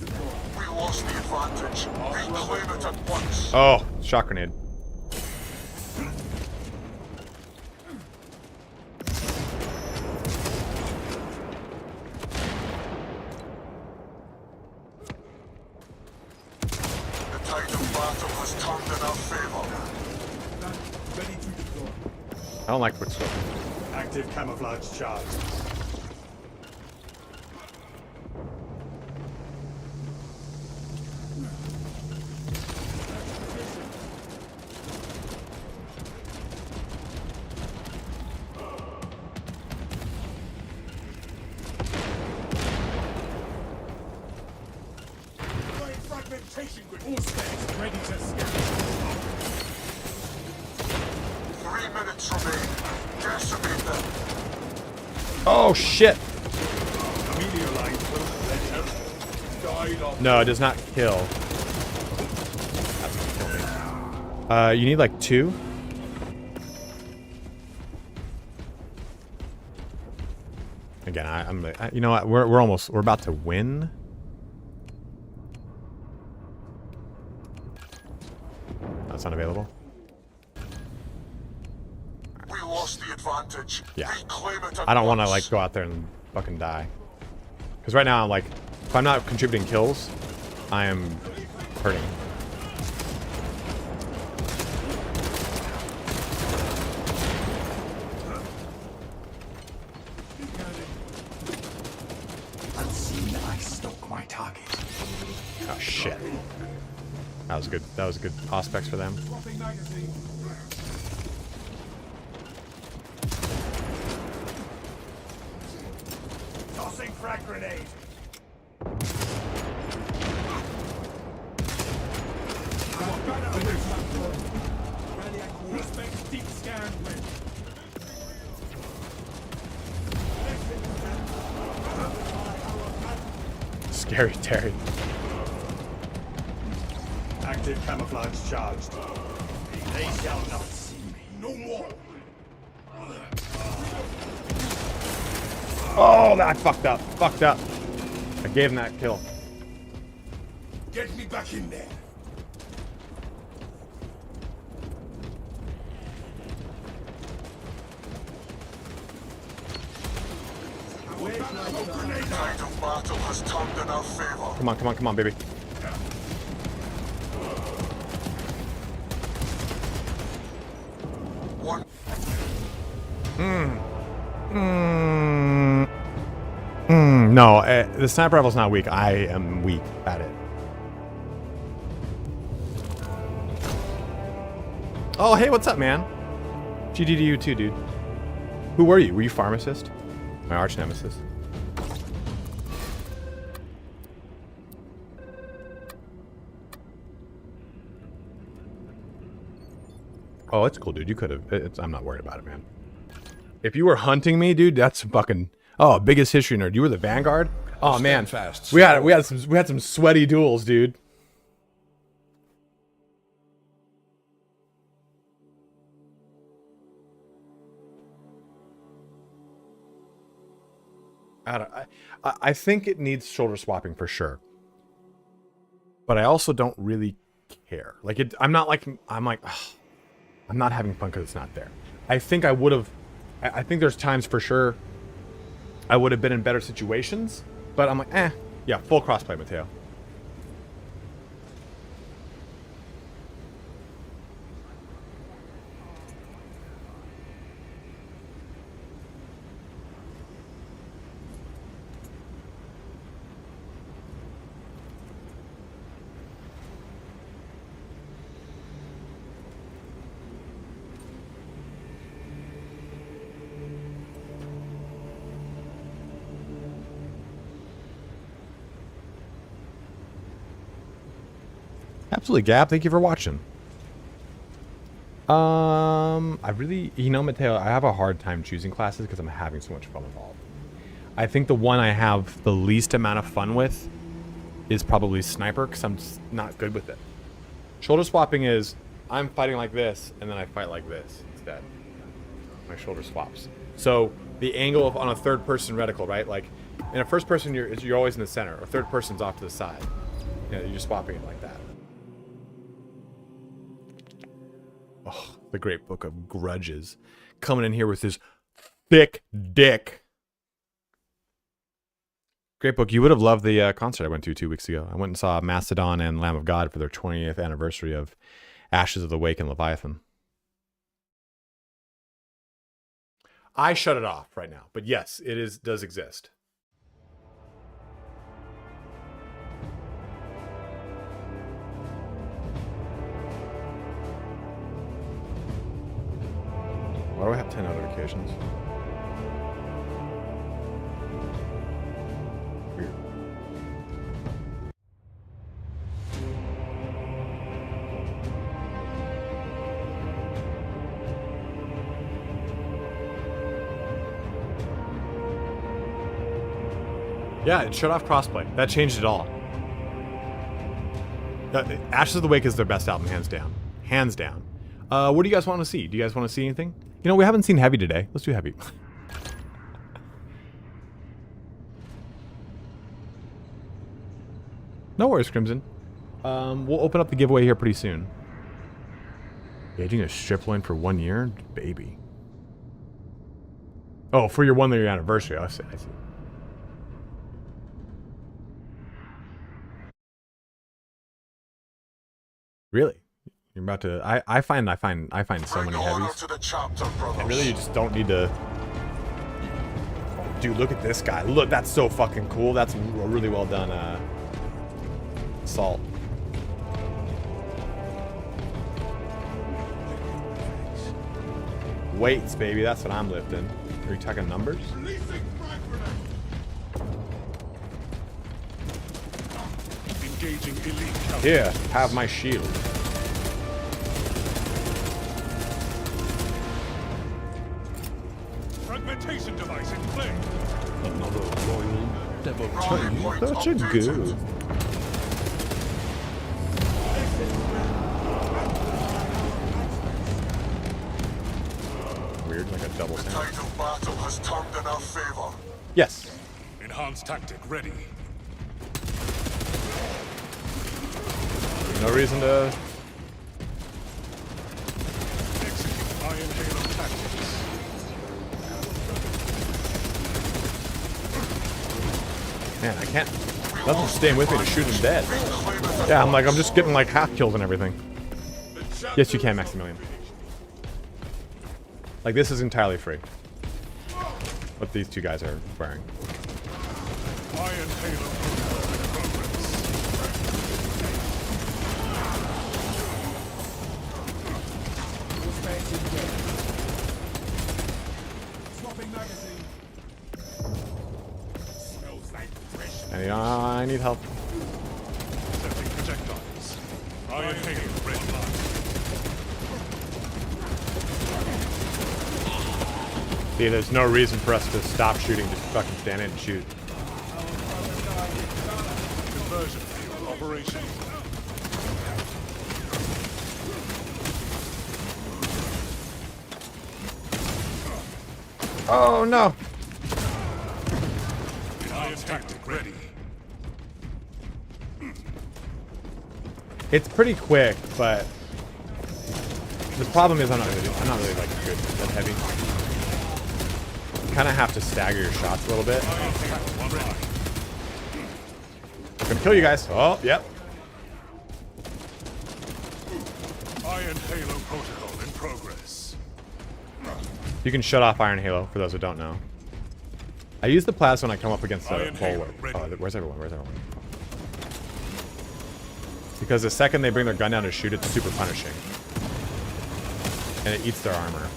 We lost the advantage. Reclaim it at once. Oh, shock grenade. The tide of battle has turned in our favor. Ready to deploy. I don't like quickscope. Active camouflage charged. Fragmentation grid. All spares ready to scan. 3 minutes remain. Decimate them. Oh, shit. Chameleon line cloak ready. Died off. No, it does not kill. You need like 2. Again, you know what? We're about to win. That's unavailable. We lost the advantage. Yeah. Reclaim it at I don't want to once. like go out there and fucking die. Because right now I'm like, if I'm not contributing kills, I am hurting. Unseen, I stalk my target. Oh shit. That was good. That was good prospects for them. Tossing frag grenade. Prospect deep scan. Scary Terry. Active camouflage charged. They shall not see me. No more. Oh, that fucked up. Fucked up. I gave him that kill. Get me back in there. The tide of battle has turned in our favor. Come on, come on, come on, baby. One. No, the sniper rifle's not weak. I am weak at it. Oh, hey, what's up, man? GG to you too, dude. Who were you? Were you pharmacist? My arch nemesis. Oh, it's cool, dude. You could have. I'm not worried about it, man. If you were hunting me, dude, that's fucking. Oh, biggest history nerd. You were the Vanguard. Oh man, fast. we had some sweaty duels, dude. I think it needs shoulder swapping for sure, but I also don't really care. Like it, I'm like, ugh, I'm not having fun because it's not there. I think I would have. I think there's times for sure I would have been in better situations, but I'm like, yeah, full crossplay, Mateo. Absolutely, Gab. Thank you for watching. I really, you know, Mateo, I have a hard time choosing classes because I'm having so much fun with all of them. I think the one I have the least amount of fun with is probably Sniper because I'm just not good with it. Shoulder swapping is I'm fighting like this and then I fight like this instead. My shoulder swaps. So the angle of on a third person reticle, right? Like in a first person, you're always in the center, or third person's off to the side. You know, you're just swapping it like that. Oh, the great book of grudges. Coming in here with his thick dick. Great book. You would have loved the concert I went to 2 weeks ago. I went and saw Mastodon and Lamb of God for their 20th anniversary of Ashes of the Wake and Leviathan. I shut it off right now, but yes, it does exist. Why do I have 10 notifications? Weird. Yeah, it shut off crossplay. That changed it all. Ashes of the Wake is their best album, hands down. Hands down. What do you guys want to see? Do you guys want to see anything? You know, we haven't seen heavy today. Let's do heavy. No worries, Crimson. We'll open up the giveaway here pretty soon. Gauging a strip line for 1 year? Baby. Oh, for your 1 year anniversary. I see. Really? You're about to... I find so many heavies. And really, you just don't need to... Dude, look at this guy. Look, that's so fucking cool. That's a really well done assault. Weights, baby. That's what I'm lifting. Are you talking numbers? Engaging elite count. Here, have my shield. Fragmentation device in play. Another royal devotee. Such a good. Weird, like a double The sound. tide of battle has turned in our favor. Yes. Enhanced tactic ready. No reason to... Execute Iron Halo tactics. Man, I can't... Nothing's staying with me to shoot him dead. Yeah, I'm just getting like half kills and everything. Yes, you can, Maximilian. Like, this is entirely free. What these two guys are wearing. Iron Halo in progress. Swapping magazine. Smells like fresh. And I need help. Sending projectiles. Iron Halo ready. See, there's no reason for us to stop shooting. Just fucking stand in and shoot. Conversion field operation. Oh, no. Iron tactic ready. It's pretty quick, but the problem is I'm not really like good at heavy. You kind of have to stagger your shots a little bit. Gonna kill you guys. Oh, yep. Iron Halo protocol in progress. You can shut off Iron Halo, for those who don't know. I use the plasma when I come up against the Iron Halo bulwark. ready. Oh, where's everyone? Where's everyone? Because the second they bring their gun down to shoot, it's super punishing. And it eats their armor.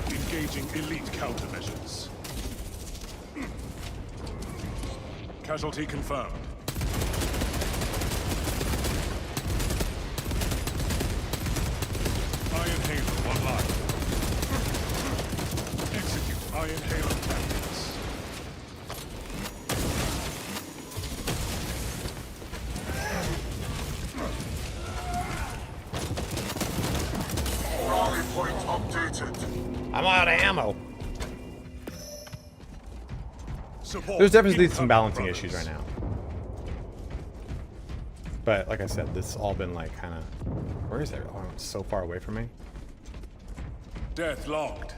Engaging elite countermeasures. Casualty confirmed. Iron Halo online. Execute Iron Halo tactics. Rally point updated. I'm out of ammo. Support There's definitely some incoming balancing brothers. issues right now. But like I said, this has all been like kind of... Where is everyone? Oh, it's so far away from me. Death logged.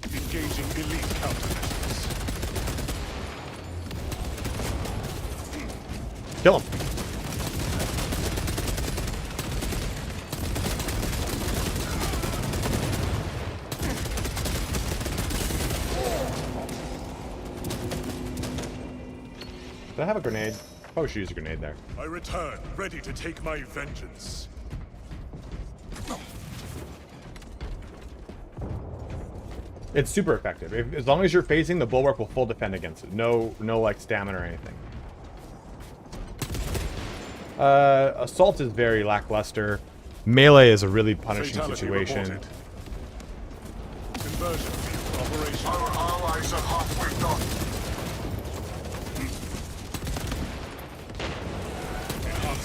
Engaging elite countermeasures. Kill him. Do I have a grenade? Probably should use a grenade there. I return, ready to take my vengeance. It's super effective. As long as you're facing, the bulwark will full defend against it. No like stamina or anything. Assault is very lackluster. Melee is a really punishing Fatality situation. reported. Conversion field operation. Our allies are halfway done.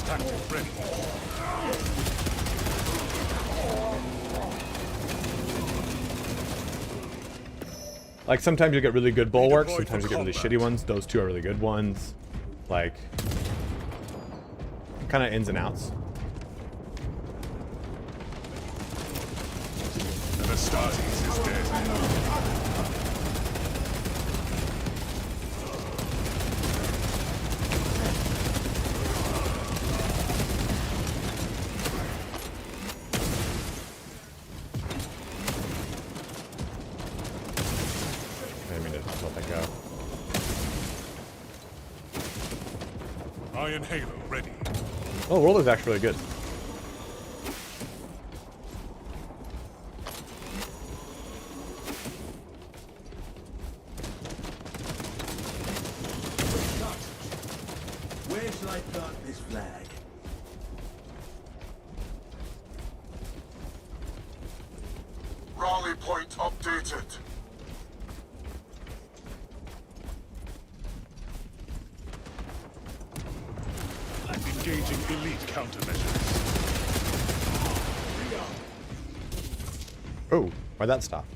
Enhanced tactic ready. Like sometimes you get really good bulwarks, Redeployed sometimes you for get really combat. shitty ones. Those two are really good ones. Like, kind of ins and outs. Anastastes is dead. I didn't mean to let that go. Iron Halo ready. Oh, World is actually really good. Where shall I plant this flag? Rally point updated. Engaging elite countermeasures. Oh, why'd that stop?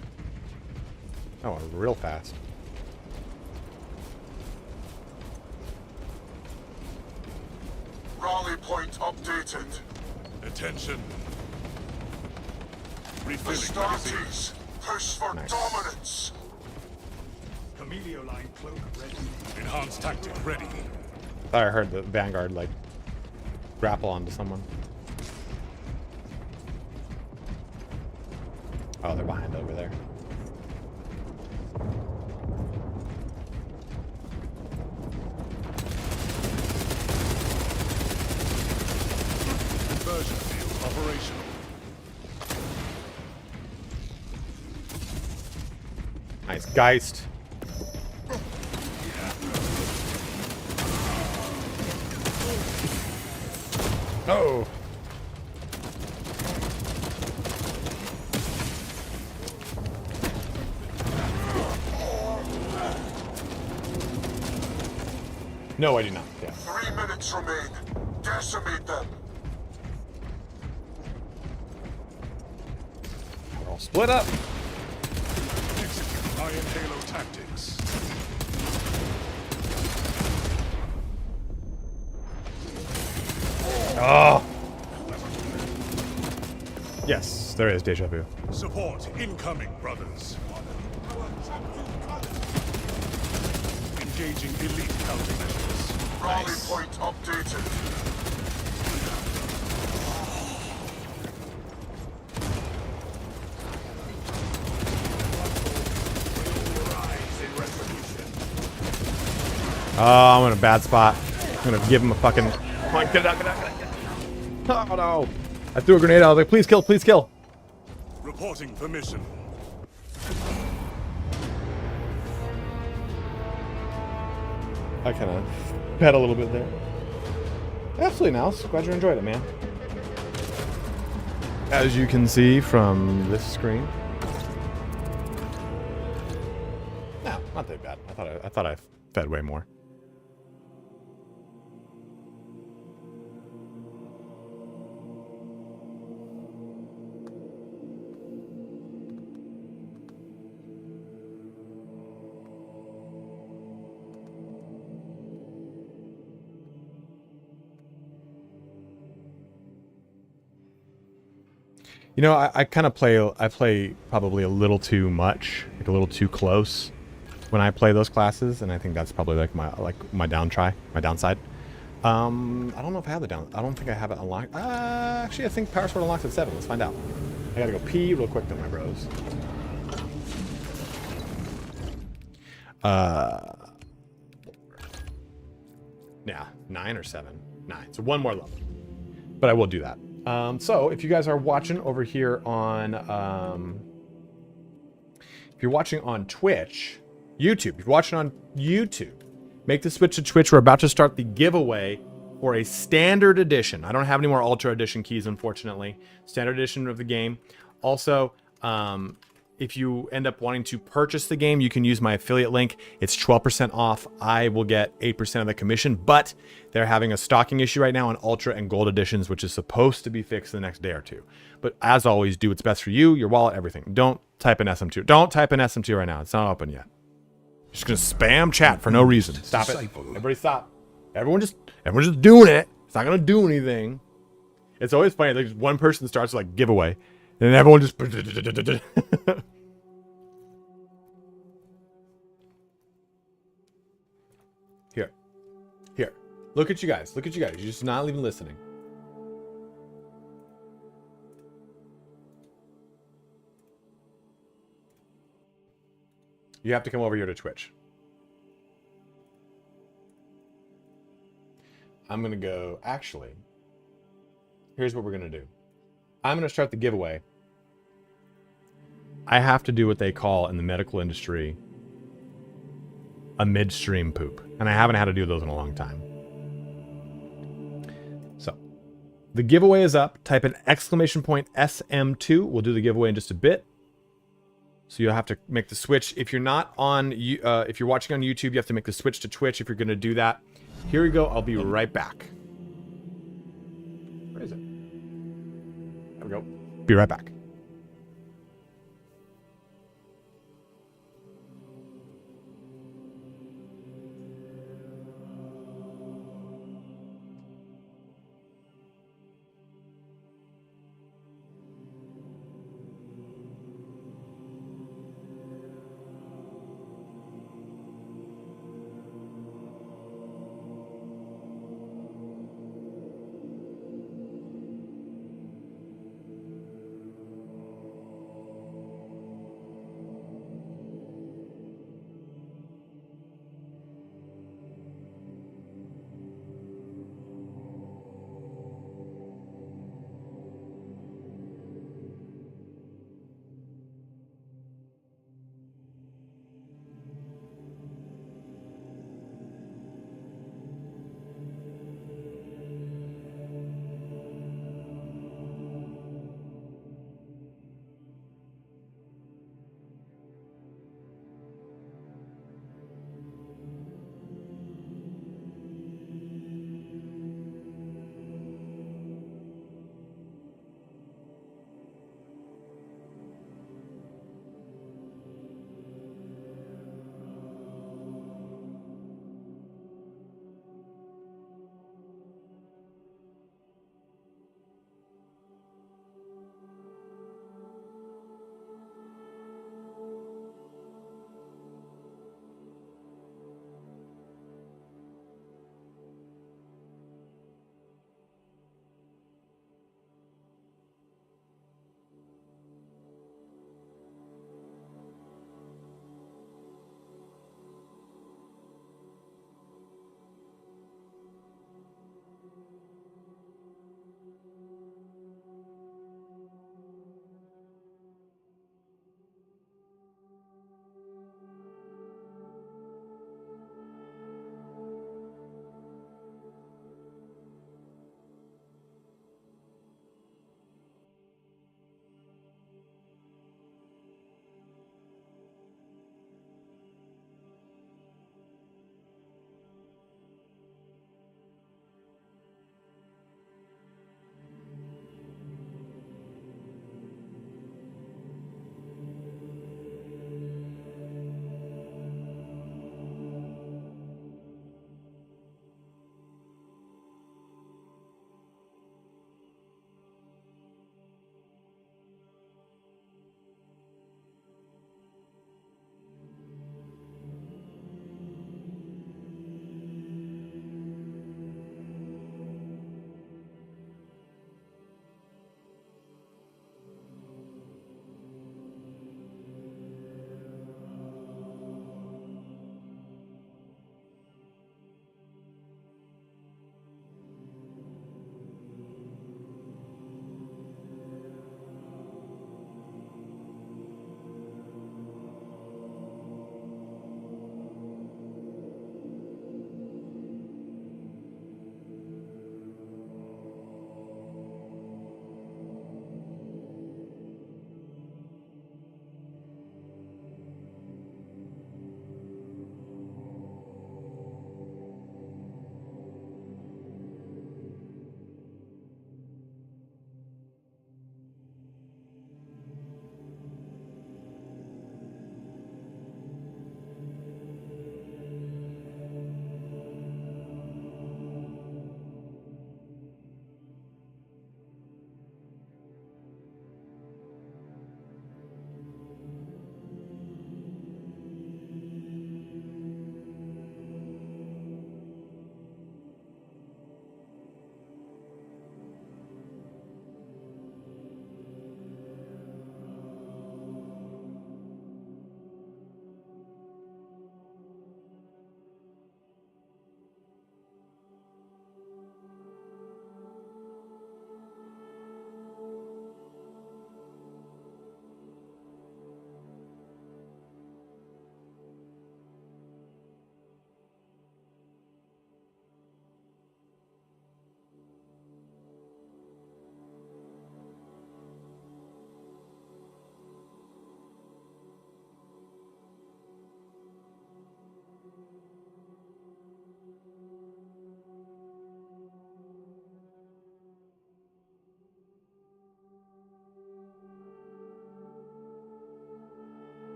Oh, real fast. Rally point updated. Attention. Refilling magazine. Astartes, push for Nice. dominance. Camelio line cloak ready. Enhanced tactic ready. Thought I heard the Vanguard like grapple onto someone. Oh, they're behind over there. Conversion field operational. Nice Geist. Oh. No, I do not. Yeah. 3 minutes remain. Decimate them. We're all split up. Execute Iron Halo tactics. Oh. Yes, there is deja vu. Support incoming, brothers. Engaging elite countermeasures. Rally point updated. Oh, I'm in a bad spot. I'm gonna give him a fucking. Come on, get it out, get it out, get it out. Oh no! I threw a grenade out. I was like, please kill, please kill. Reporting permission. I kind of bet a little bit there. Absolutely, Nels. Glad you enjoyed it, man. As you can see from this screen. No, not that bad. I thought I fed way more. You know, I kind of play probably a little too much, like a little too close when I play those classes, and I think that's probably like my downside. I don't know if I have the I don't think I have it unlocked. Actually, I think Power Sword unlocks at 7. Let's find out. I gotta go pee real quick though, my bros. Yeah, 9 or 7? 9. So one more level, but I will do that. So if you guys are watching over here on, if you're watching on Twitch, YouTube, if you're watching on YouTube, make the switch to Twitch. We're about to start the giveaway for a standard edition. I don't have any more Ultra Edition keys, unfortunately. Standard edition of the game. Also, if you end up wanting to purchase the game, you can use my affiliate link. It's 12% off. I will get 8% of the commission, but they're having a stocking issue right now on Ultra and Gold editions, which is supposed to be fixed the next day or two. But as always, do what's best for you, your wallet, everything. Don't type in SM2. Don't type in SM2 right now. It's not open yet. Just gonna spam chat for no reason. Stop it. Everybody stop. Everyone's just doing it. It's not gonna do anything. It's always funny. Like one person starts like giveaway, and then everyone just. Here. Look at you guys. Look at you guys. You're just not even listening. You have to come over here to Twitch. I'm going to go, actually, here's what we're going to do. I'm going to start the giveaway. I have to do what they call in the medical industry a midstream poop. And I haven't had to do those in a long time. So, the giveaway is up. Type in !SM2. We'll do the giveaway in just a bit. So you'll have to make the switch. If you're not on, if you're watching on YouTube, you have to make the switch to Twitch if you're going to do that. Here we go. I'll be right back. Where is it? There we go. Be right back.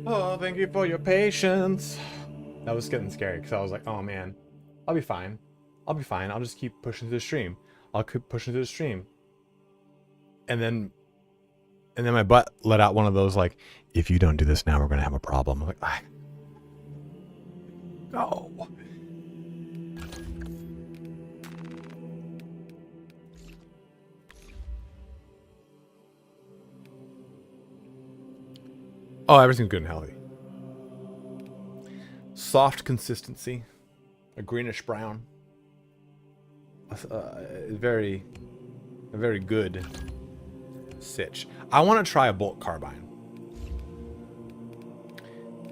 Oh, thank you for your patience. That was getting scary because I was like, oh man, I'll be fine. I'll be fine. I'll just keep pushing through the stream. I'll keep pushing through the stream. And then my butt let out one of those like, if you don't do this now, we're gonna have a problem. I'm like, no. Oh, everything's good and healthy. Soft consistency, a greenish brown. A very good sitch. I want to try a bolt carbine.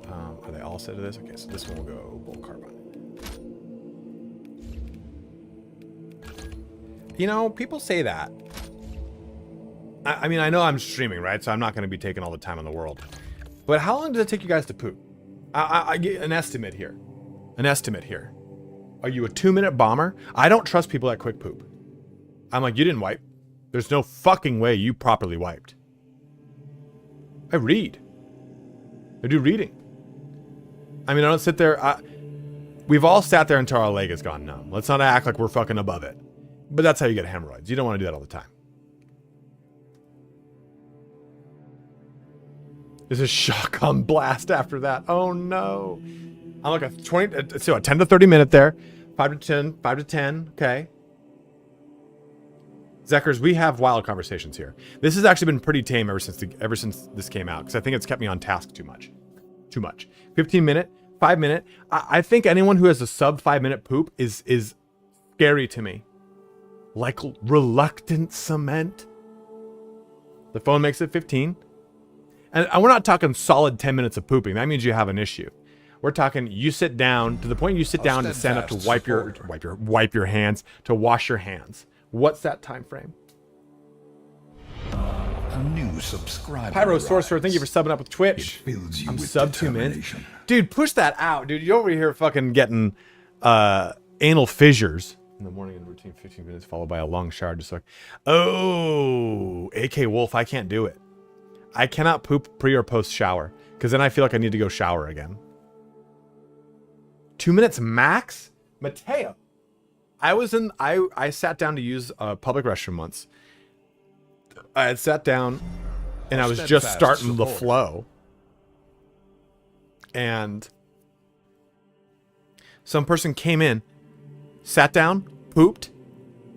Are they all set to this? Okay, so this one will go bolt carbine. You know, people say that. I mean, I know I'm streaming, right? So I'm not going to be taking all the time in the world. But how long does it take you guys to poop? I get an estimate here. An estimate here. Are you a 2-minute bomber? I don't trust people that quick poop. I'm like, you didn't wipe. There's no fucking way you properly wiped. I read. I do reading. I mean, I don't sit there. We've all sat there until our leg has gone numb. Let's not act like we're fucking above it. But that's how you get hemorrhoids. You don't want to do that all the time. There's a shotgun blast after that. Oh no. I'm like a 10 to 30 minute there. 5 to 10. Okay. Zekers, we have wild conversations here. This has actually been pretty tame ever since this came out, because I think it's kept me on task too much. 15 minute, 5 minute. I think anyone who has a sub 5 minute poop is scary to me. Like reluctant cement. The phone makes it 15. And we're not talking solid 10 minutes of pooping. That means you have an issue. We're talking you sit down to the point you sit down to stand up to wipe your hands, to wash your hands. What's that time frame? A new subscriber. Pyro Sorcerer, thank you for subbing up with Twitch. I'm sub 2 minutes. Dude, push that out, dude. You're over here fucking getting anal fissures. In the morning and routine, 15 minutes followed by a long shower. Just like, oh, AK Wolf, I can't do it. I cannot poop pre or post shower because then I feel like I need to go shower again. 2 minutes max? Mateo. I sat down to use a public restroom once. I had sat down and I was just starting the flow. And some person came in, sat down, pooped.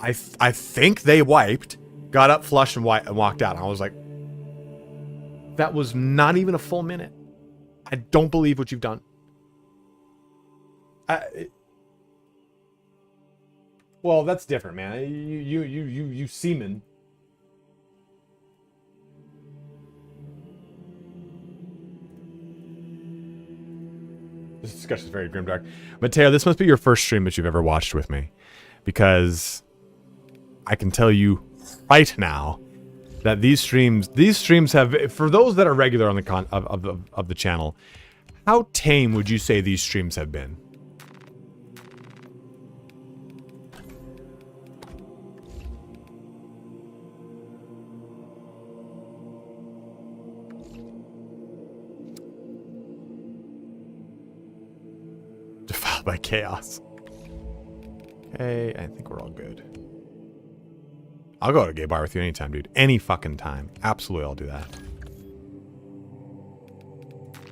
I think they wiped, got up, flushed, and walked out. And I was like, that was not even a full minute. I don't believe what you've done. Well, that's different, man. You semen. This discussion is very grimdark. Mateo, this must be your first stream that you've ever watched with me, because I can tell you right now that these streams have, for those that are regular on the of the channel, how tame would you say these streams have been? Defiled by chaos. Okay, I think we're all good. I'll go to a gay bar with you anytime, dude. Any fucking time. Absolutely, I'll do that.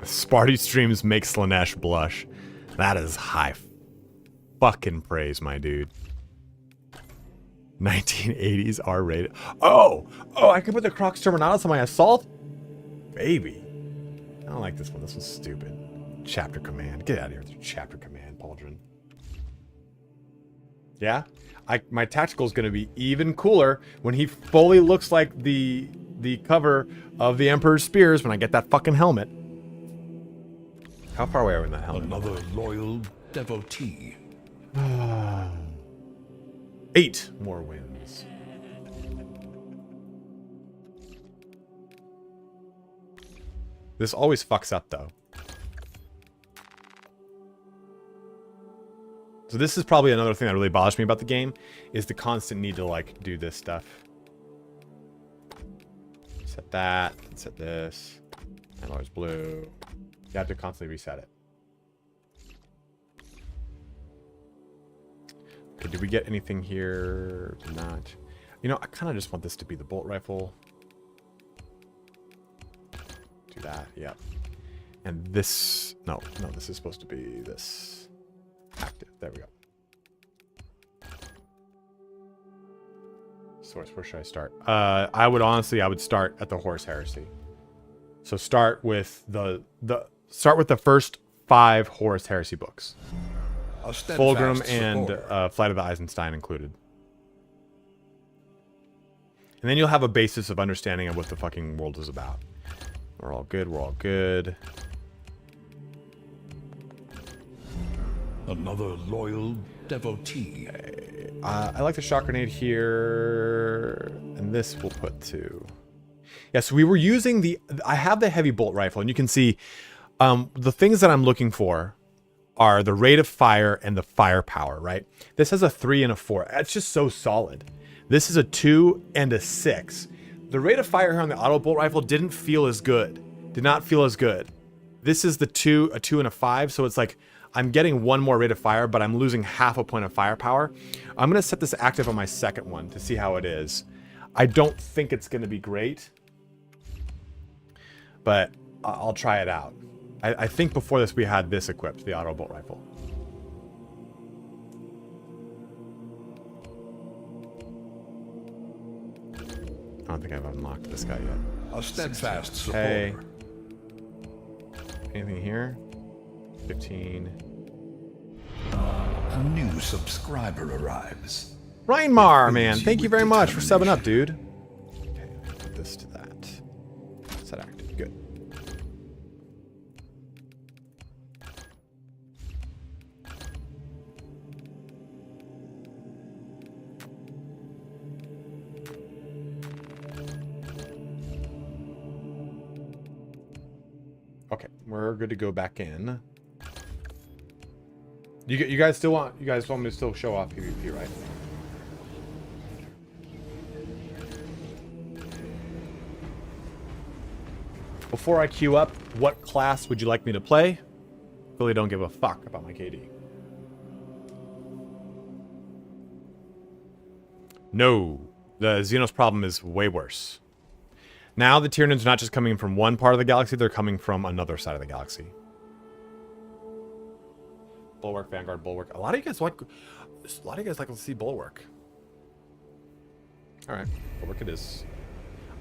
Sparty streams make Slanesh blush. That is high fucking praise, my dude. 1980s R-rated. Oh, I can put the Crocs Terminatus on my assault? Baby. I don't like this one. This one's stupid. Chapter command. Get out of here with your chapter command, Pauldron. Yeah? My tactical is going to be even cooler when he fully looks like the cover of the Emperor's Spears when I get that fucking helmet. How far away are we in that helmet? Another loyal devotee. 8 more wins. This always fucks up, though. So this is probably another thing that really bothers me about the game, is the constant need to, like, do this stuff. Set that, set this. Alloys blue. You have to constantly reset it. Okay, did we get anything here? Did not. You know, I kind of just want this to be the bolt rifle. Do that, yep. And this, no, this is supposed to be this. Active, there we go. Source, where should I start? I would start at the Horus Heresy. So start with the first 5 Horus Heresy books. Fulgrim and Flight of the Eisenstein included. And then you'll have a basis of understanding of what the fucking world is about. We're all good, we're all good. Another loyal devotee. I like the shock grenade here, and this we'll put to. Yeah, so we were using I have the heavy bolt rifle, and you can see the things that I'm looking for are the rate of fire and the firepower, right? This has a 3 and a 4. That's just so solid. This is a 2 and a 6. The rate of fire here on the auto bolt rifle didn't feel as good. Did not feel as good. This is a 2 and a 5, so it's like I'm getting 1 more rate of fire, but I'm losing half a point of firepower. I'm going to set this active on my second one to see how it is. I don't think it's going to be great, but I'll try it out. I think before this we had this equipped, the auto bolt rifle. I don't think I've unlocked this guy yet. A steadfast supporter. Hey. Anything here? 15. A new subscriber arrives. Reinmar, man, thank you very much for subbing up, dude. Okay, put this to that. Set active, good. Okay, we're good to go back in. You guys want me to still show off PvP, right? Before I queue up, what class would you like me to play? Really don't give a fuck about my KD. No, the Xenos problem is way worse. Now the Tyranids are not just coming from one part of the galaxy, they're coming from another side of the galaxy. Bulwark, Vanguard, Bulwark. A lot of you guys like to see Bulwark. Alright, Bulwark it is.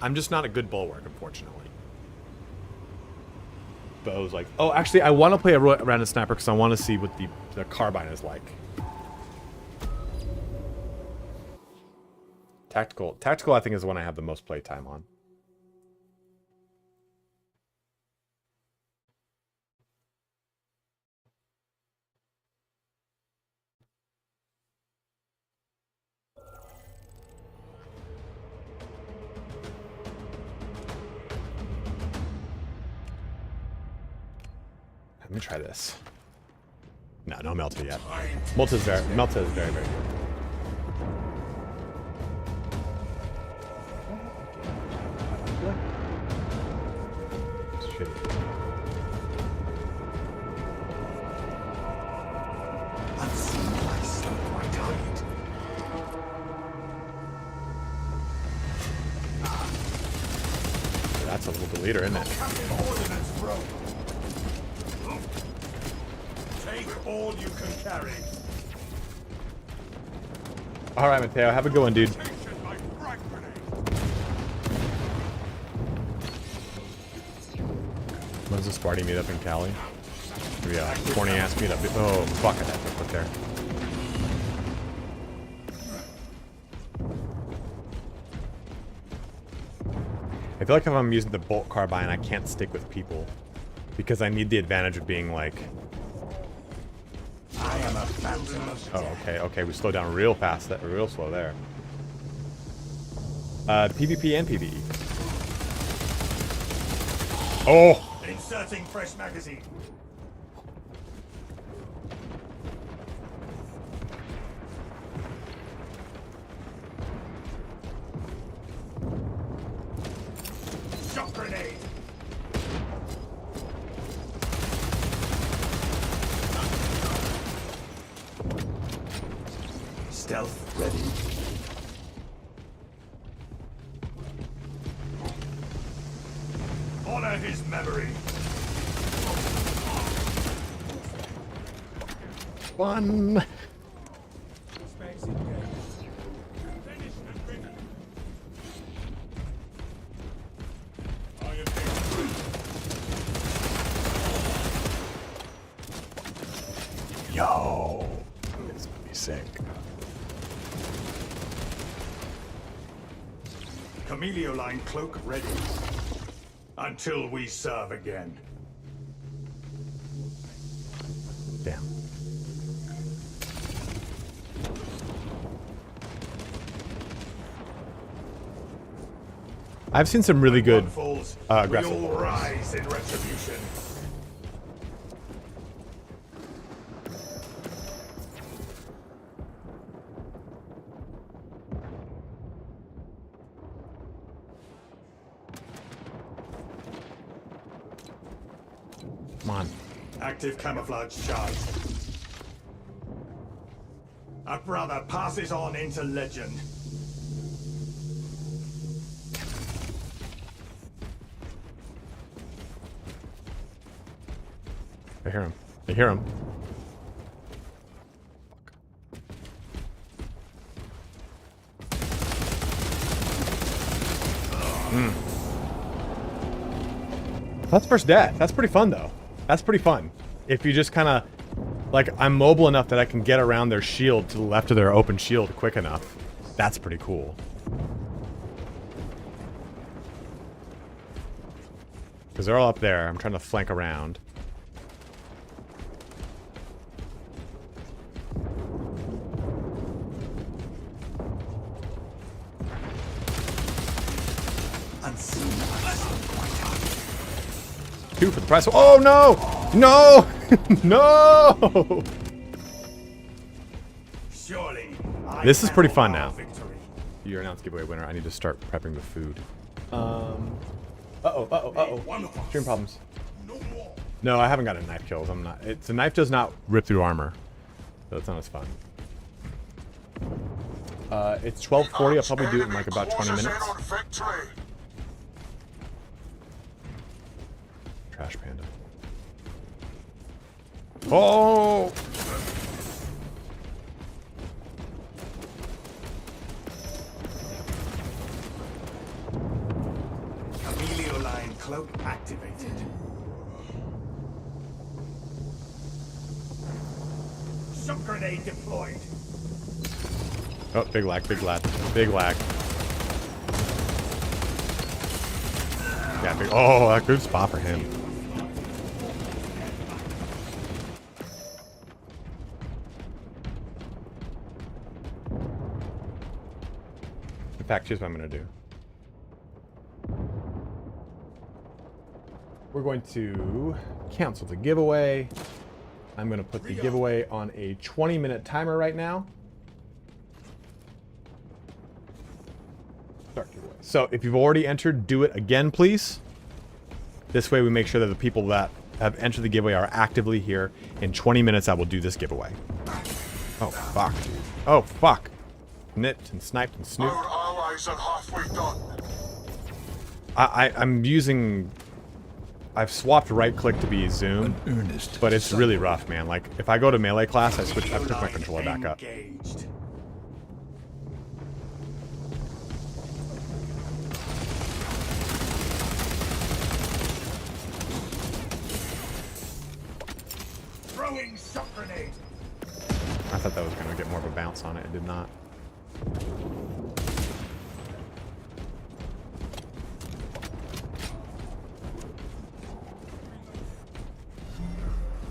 I'm just not a good Bulwark, unfortunately. Bo's like, oh, actually, I want to play a random sniper because I want to see what the carbine is like. Tactical, I think, is the one I have the most play time on. Let me try this. No Melta yet. Melta is very, very good. Shit. I've seen myself, my target. That's a little deleter, isn't it? Ordnance throw. Take all you can carry. All right, Mateo, have a good one, dude. When's the Sparty meetup in Cali? Maybe a corny ass meetup. Oh fuck! I have to put there. I feel like if I'm using the bolt carbine, I can't stick with people because I need the advantage of being like. I am a phantom of Oh, okay, we slow down real fast, real slow there. PvP and PvE. Oh! Inserting fresh magazine. Shock grenade. Stealth ready. Honor his memory. Fun. Yo, this would be sick. Camelio line cloak ready. Until we serve again. Damn. I've seen some really good aggressive We all horrors. rise in retribution. Come on. Active camouflage charge. Our brother passes on into legend. I hear him. I hear him. That's first death. That's pretty fun, though. That's pretty fun. If you just kind of... Like, I'm mobile enough that I can get around their shield to the left of their open shield quick enough. That's pretty cool. Because they're all up there. I'm trying to flank around. Unseen. Two for the price. Oh no! No! No! Surely. This is pretty fun now. Your announced giveaway winner. I need to start prepping the food. Stream problems. No, I haven't gotten knife kills. I'm not. The knife does not rip through armor, so it's not as fun. It's 12:40. I'll probably do it in like about 20 minutes. Trash panda. Oh! Camelio line cloak activated. Shock grenade deployed. Oh, big lag, big lag, big lag. Yeah, big. Oh, a good spot for him. In fact, here's what I'm gonna do. We're going to cancel the giveaway. I'm gonna put the giveaway on a 20-minute timer right now. Start giveaway. So if you've already entered, do it again, please. This way we make sure that the people that have entered the giveaway are actively here. In 20 minutes, I will do this giveaway. Oh, fuck. Oh, fuck. Nipped and sniped and snooped. Our allies are halfway done. I'm using... I've swapped right-click to be zoom, but it's really rough, man. Like, if I go to melee class, I put my controller back up. Engaged. Throwing shock grenade. I thought that was going to get more of a bounce on it. It did not.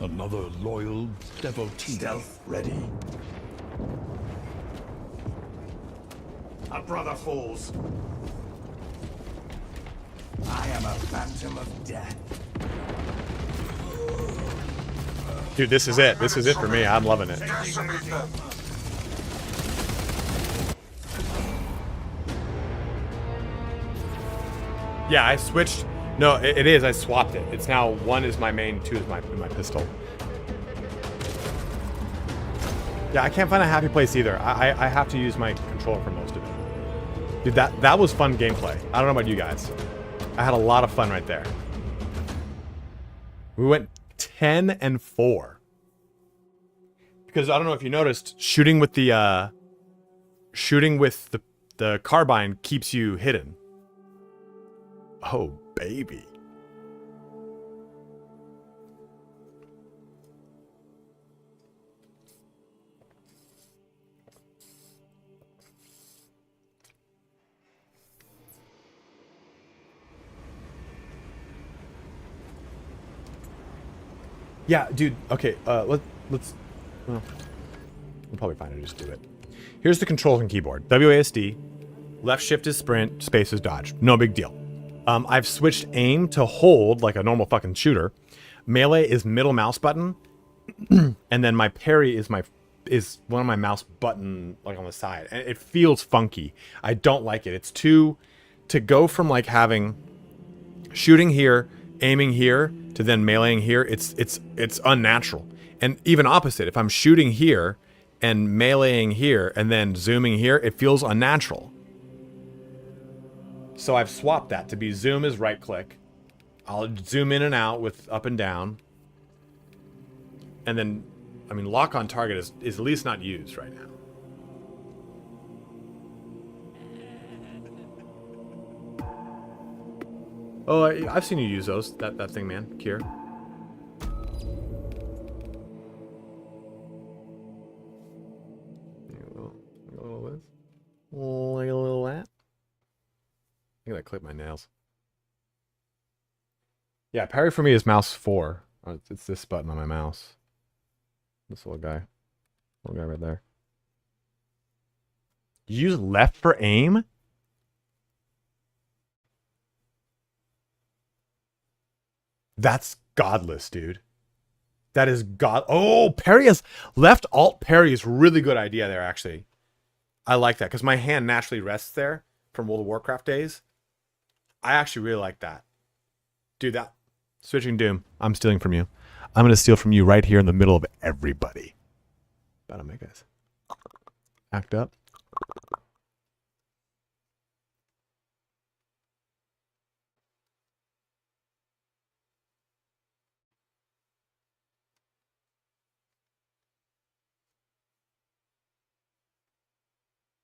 Another loyal devotee. Stealth ready. A brother falls. I am a phantom of death. Dude, this is it. This is it for me. I'm loving it. Decimate them. Yeah, I switched. No, it is. I swapped it. It's now 1 is my main, 2 is my pistol. Yeah, I can't find a happy place either. I have to use my controller for most of it. Dude, that was fun gameplay. I don't know about you guys. I had a lot of fun right there. We went 10-4. Because I don't know if you noticed, shooting with the carbine keeps you hidden. Oh, baby. Yeah, dude. Okay, let's. Well, we'll probably find it. Just do it. Here's the controls and keyboard. WASD. Left shift is sprint. Space is dodge. No big deal. I've switched aim to hold like a normal fucking shooter. Melee is middle mouse button, and then my parry is one of my mouse button like on the side, and it feels funky. I don't like it. It's to go from like having shooting here, aiming here, to then meleeing here. It's unnatural. And even opposite, if I'm shooting here and meleeing here and then zooming here, it feels unnatural. So I've swapped that to be zoom is right click. I'll zoom in and out with up and down. And then, I mean, lock on target is at least not used right now. Oh, I've seen you use those. That thing, man. Kier. Like a little that. I gotta clip my nails. Yeah, parry for me is mouse 4. It's this button on my mouse. This little guy right there. You use left for aim? That's godless, dude. That is god. Oh, parry is left alt parry is really good idea there, actually. I like that because my hand naturally rests there from World of Warcraft days. I actually really like that. Dude, that switching Doom, I'm stealing from you. I'm gonna steal from you right here in the middle of everybody. About to make us act up.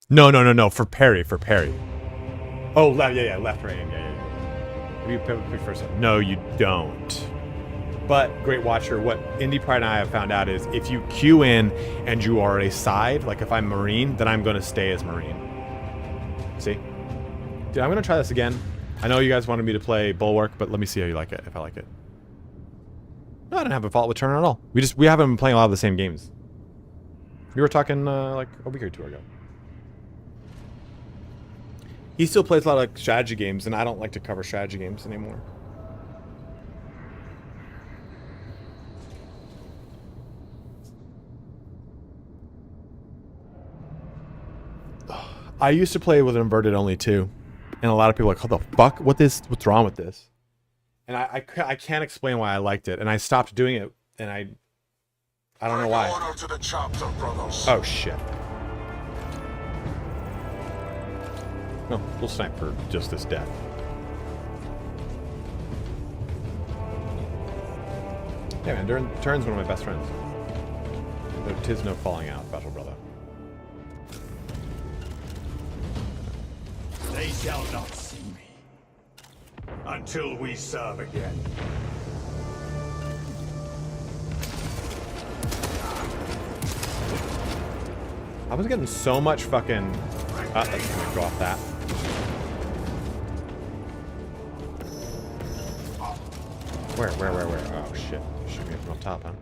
No. For parry. Oh, left. Yeah. Left, right. Yeah. You pick first. No, you don't. But Great Watcher, what Indie Pride and I have found out is if you queue in and you are a side, like if I'm Marine, then I'm going to stay as Marine. See? Dude, I'm going to try this again. I know you guys wanted me to play Bulwark, but let me see how you like it. If I like it. No, I don't have a fault with Turner at all. We haven't been playing a lot of the same games. We were talking like a week or two ago. He still plays a lot of strategy games, and I don't like to cover strategy games anymore. I used to play with an inverted only too, and a lot of people are like, "What the fuck? What's wrong with this?" And I can't explain why I liked it, and I stopped doing it, and I don't know why. Order to the chapter, brothers. Oh shit. No, we'll snipe for just this death. Yeah, man, Turn's one of my best friends. There 'tis no falling out, battle brother. They shall not see me until we serve again. I was getting so much fucking... let's go off that. Where? Oh shit. Shoot me from up top, huh?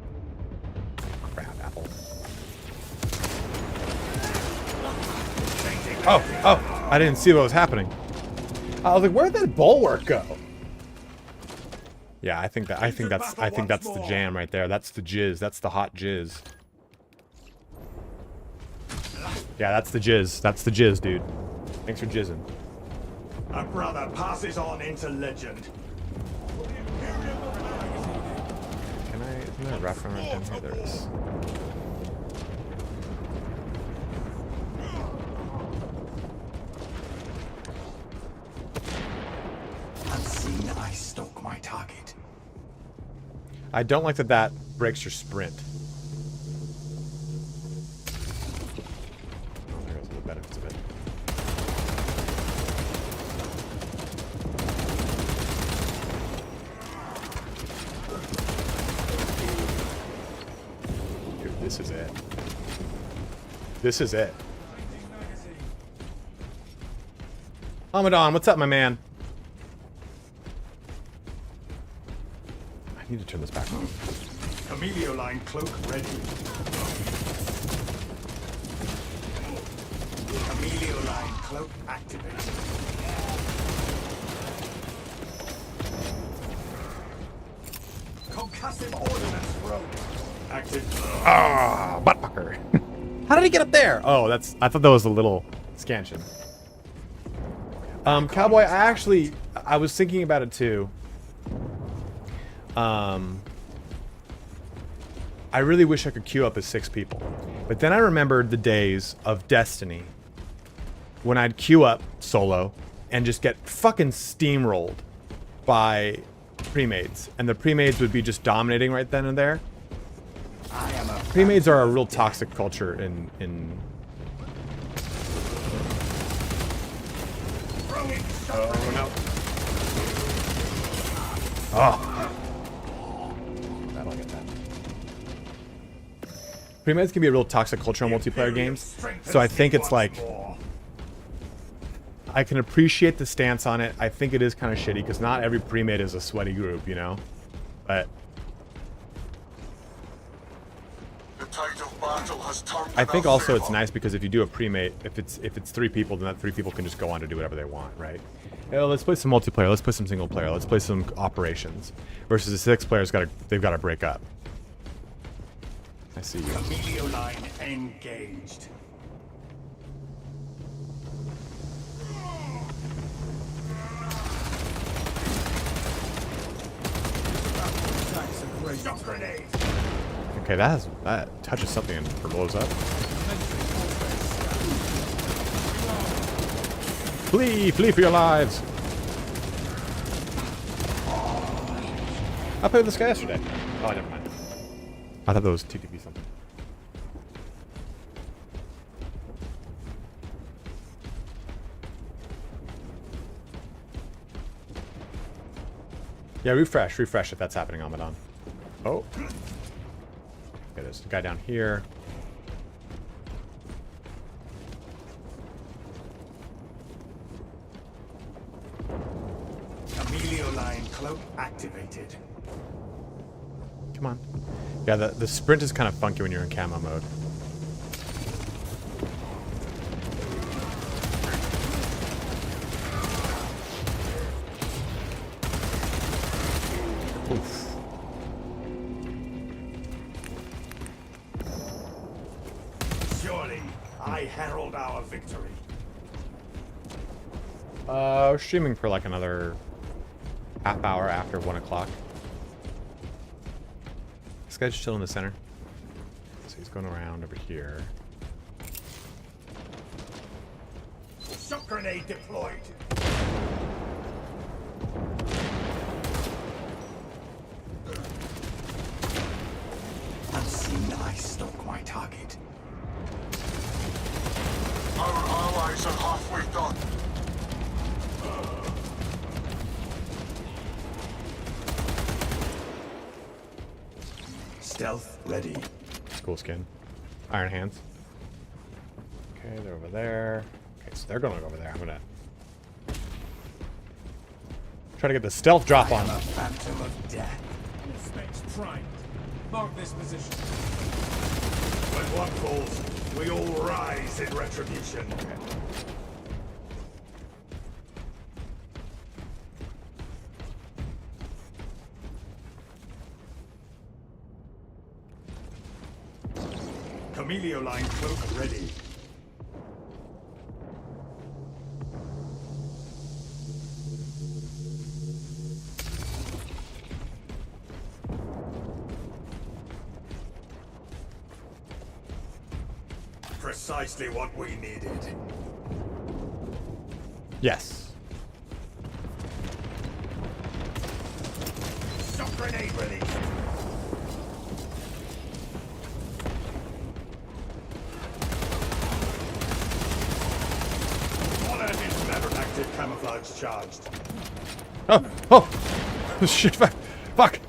Crap, apple. Oh! I didn't see what was happening. I was like, where'd that bulwark go? Yeah, I think that's the jam right there. That's the jizz. That's the hot jizz. Yeah, that's the jizz. That's the jizz, dude. Thanks for jizzing. A brother passes on into legend. Isn't there a ref around down here? There is. I don't like that that breaks your sprint. Oh, there goes the benefits of it. Dude, this is it. This is it. Amadon, what's up, my man? I need to turn this back on. Camelio line cloak ready. Camelio line cloak activated. Concussive ordnance thrown. Active. Ah, buttfucker. How did he get up there? Oh, that's. I thought that was a little scansion. Cowboy, I was thinking about it too. I really wish I could queue up as 6 people. But then I remembered the days of Destiny when I'd queue up solo and just get fucking steamrolled by pre-mades. And the pre-mades would be just dominating right then and there. Pre-mades are a real toxic culture in Oh, no. Oh. That'll get that. Pre-meds can be a real toxic culture in multiplayer games. So I think it's like... I can appreciate the stance on it. I think it is kind of shitty because not every pre-made is a sweaty group, you know? But... The tide of battle has turned I think in our also it's favor. nice because if you do a pre-mate, if it's 3 people, then that 3 people can just go on to do whatever they want, right? Oh, let's play some multiplayer. Let's play some single player. Let's play some operations. Versus the 6 players they've got to break up. I see you. Camelio line engaged. Shock grenade. Okay, that touches something and blows up. Flee for your lives. I played with this guy yesterday. Oh, never mind. I thought that was TTP something. Yeah, refresh if that's happening, Amadon. Oh. Okay, there's a guy down here. Camelio line cloak activated. Come on. Yeah, the sprint is kind of funky when you're in camo mode. Oof. Surely, I herald our victory. We're streaming for like another half hour after 1 o'clock. This guy's still in the center. So he's going around over here. Shock grenade deployed. Unseen, I stalk my target. Our allies are halfway done. Stealth ready. Cool skin. Iron hands. Okay, they're over there. Okay, so they're going over there. I'm gonna try to get the stealth drop on. A phantom of death. Specs primed. Mark this position. When one falls, we all rise in retribution. Camelio line cloak ready. Precisely what we needed. Yes. Shock grenade released. Defensive camouflage charged. Oh! Shit, fuck!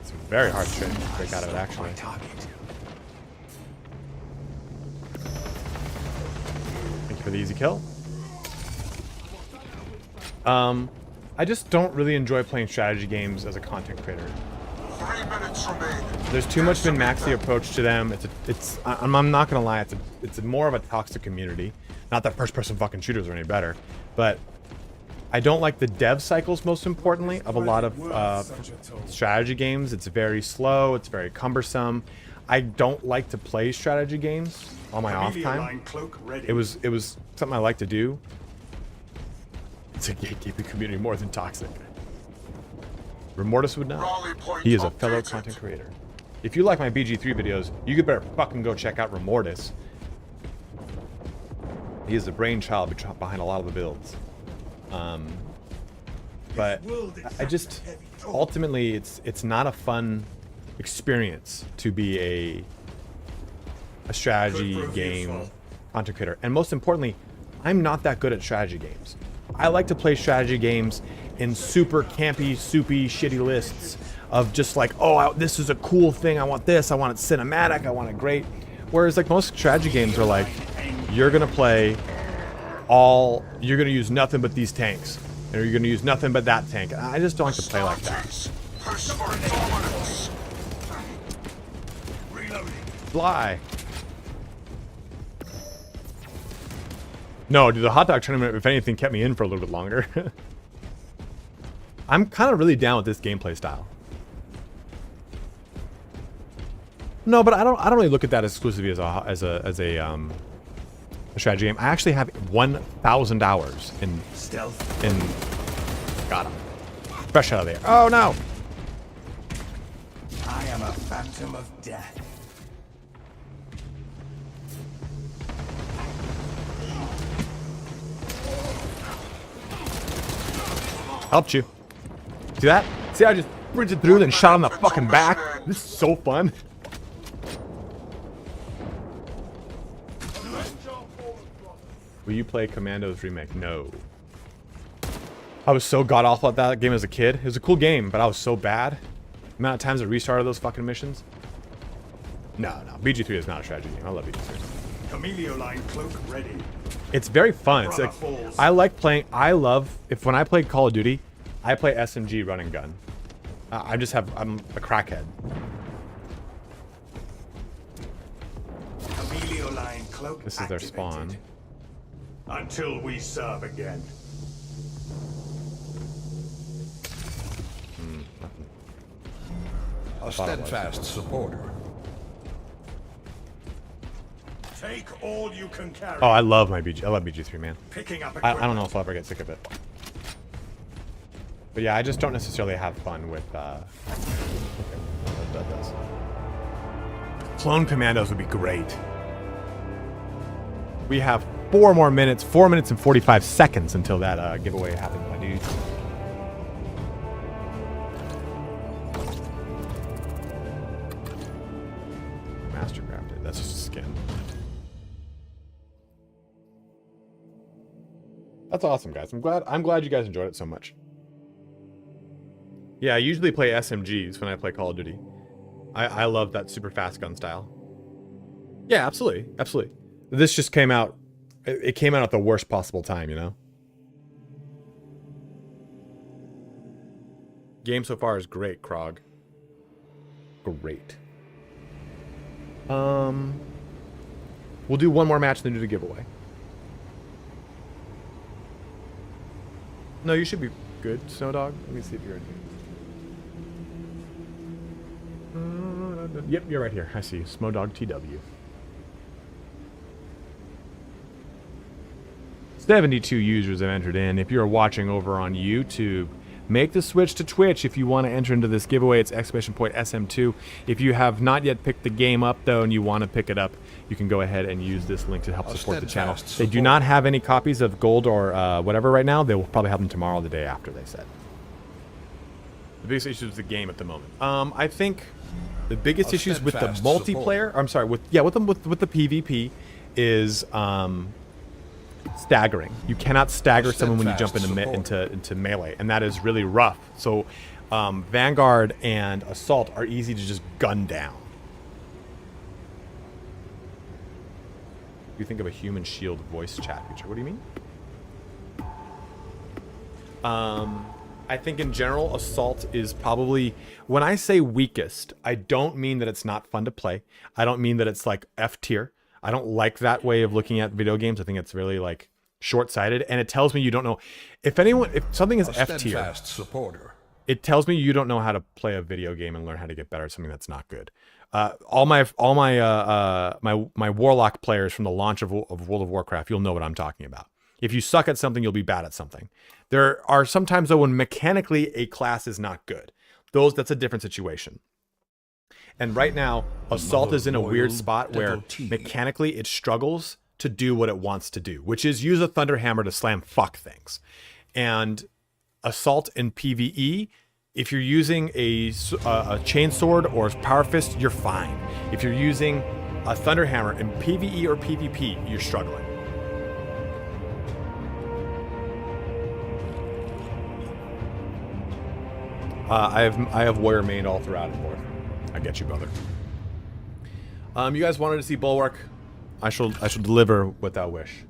It's very hard to break out of it, actually. Thank you for the easy kill. I just don't really enjoy playing strategy games as a content creator. 3 minutes remain. There's too much min-maxy approach to them. I'm not gonna lie, it's more of a toxic community. Not that first-person fucking shooters are any better, but I don't like the dev cycles, most importantly, of a lot of strategy games. It's very slow, it's very cumbersome. I don't like to play strategy games on my off time. It was something I like to do. It's a gatekeeping community more than toxic. Remortis would know. He is a fellow content creator. If you like my BG3 videos, you could better fucking go check out Remortis. He is the brainchild behind a lot of the builds. But I just ultimately it's not a fun experience to be a strategy game content creator. And most importantly, I'm not that good at strategy games. I like to play strategy games in super campy, soupy, shitty lists of just like, oh, this is a cool thing. I want this. I want it cinematic. I want it great. Whereas like most strategy games are like, you're gonna play you're gonna use nothing but these tanks, or you're gonna use nothing but that tank. I just don't like to play like that. Fly. No, dude, the hot dog tournament, if anything, kept me in for a little bit longer. I'm kind of really down with this gameplay style. No, but I don't really look at that exclusively as a strategy game. I actually have 1,000 hours in stealth. Got him. Fresh out of there. Oh no! I am a phantom of death. Helped you. See that? See how I just bridged it through, then shot on the fucking back? This is so fun. Will you play Commandos Remake? No. I was so god-awful at that game as a kid. It was a cool game, but I was so bad. The amount of times I restarted those fucking missions. No. BG3 is not a strategy game. I love BG3. Camellia line cloak ready. It's very fun. It's like, I like playing. When I play Call of Duty, I play SMG run and gun. I'm a crackhead. Camellia line cloak This is their spawn. Until we serve again. A steadfast supporter. Take all you can carry. Oh, I love my BG. I love BG3, man. Picking up I don't know if I'll ever get sick of it. But yeah, I just don't necessarily have fun with. Okay, that does. Clone Commandos would be great. We have 4 more minutes. 4 minutes and 45 seconds until that giveaway happens, my dudes. Mastercrafted. That's just a skin. That's awesome, guys. I'm glad you guys enjoyed it so much. Yeah, I usually play SMGs when I play Call of Duty. I love that super fast gun style. Yeah, absolutely. Absolutely. This just came out. It came out at the worst possible time, you know? Game so far is great, Krog. Great. We'll do one more match and then do the giveaway. No, you should be good, Snowdog. Let me see if you're in here. Yep, you're right here. I see you. Smodog TW. 72 users have entered in. If you're watching over on YouTube, make the switch to Twitch if you want to enter into this giveaway. It's !SM2. If you have not yet picked the game up, though, and you want to pick it up, you can go ahead and use this link to help support the channel. They do not have any copies of gold or whatever right now. They will probably have them tomorrow or the day after, they said. The biggest issue is the game at the moment. I think the biggest issues with the multiplayer. I'm sorry, with the PvP is staggering. You cannot stagger someone when you jump into melee, and that is really rough. So Vanguard and Assault are easy to just gun down. You think of a human shield voice chat feature. What do you mean? I think in general, Assault is probably, when I say weakest, I don't mean that it's not fun to play. I don't mean that it's like F tier. I don't like that way of looking at video games. I think it's really like short-sighted, and it tells me you don't know. If something is F tier, it tells me you don't know how to play a video game and learn how to get better at something that's not good. All my Warlock players from the launch of World of Warcraft, you'll know what I'm talking about. If you suck at something, you'll be bad at something. There are sometimes, though, when mechanically a class is not good. That's a different situation. And right now, Assault is in a weird spot where mechanically it struggles to do what it wants to do, which is use a Thunder Hammer to slam fuck things. And Assault in PvE, if you're using a Chainsword or Power Fist, you're fine. If you're using a Thunder Hammer in PvE or PvP, you're struggling. I have Warrior mained all throughout it, Lord. I get you, brother. You guys wanted to see Bulwark. I shall deliver what thou wish.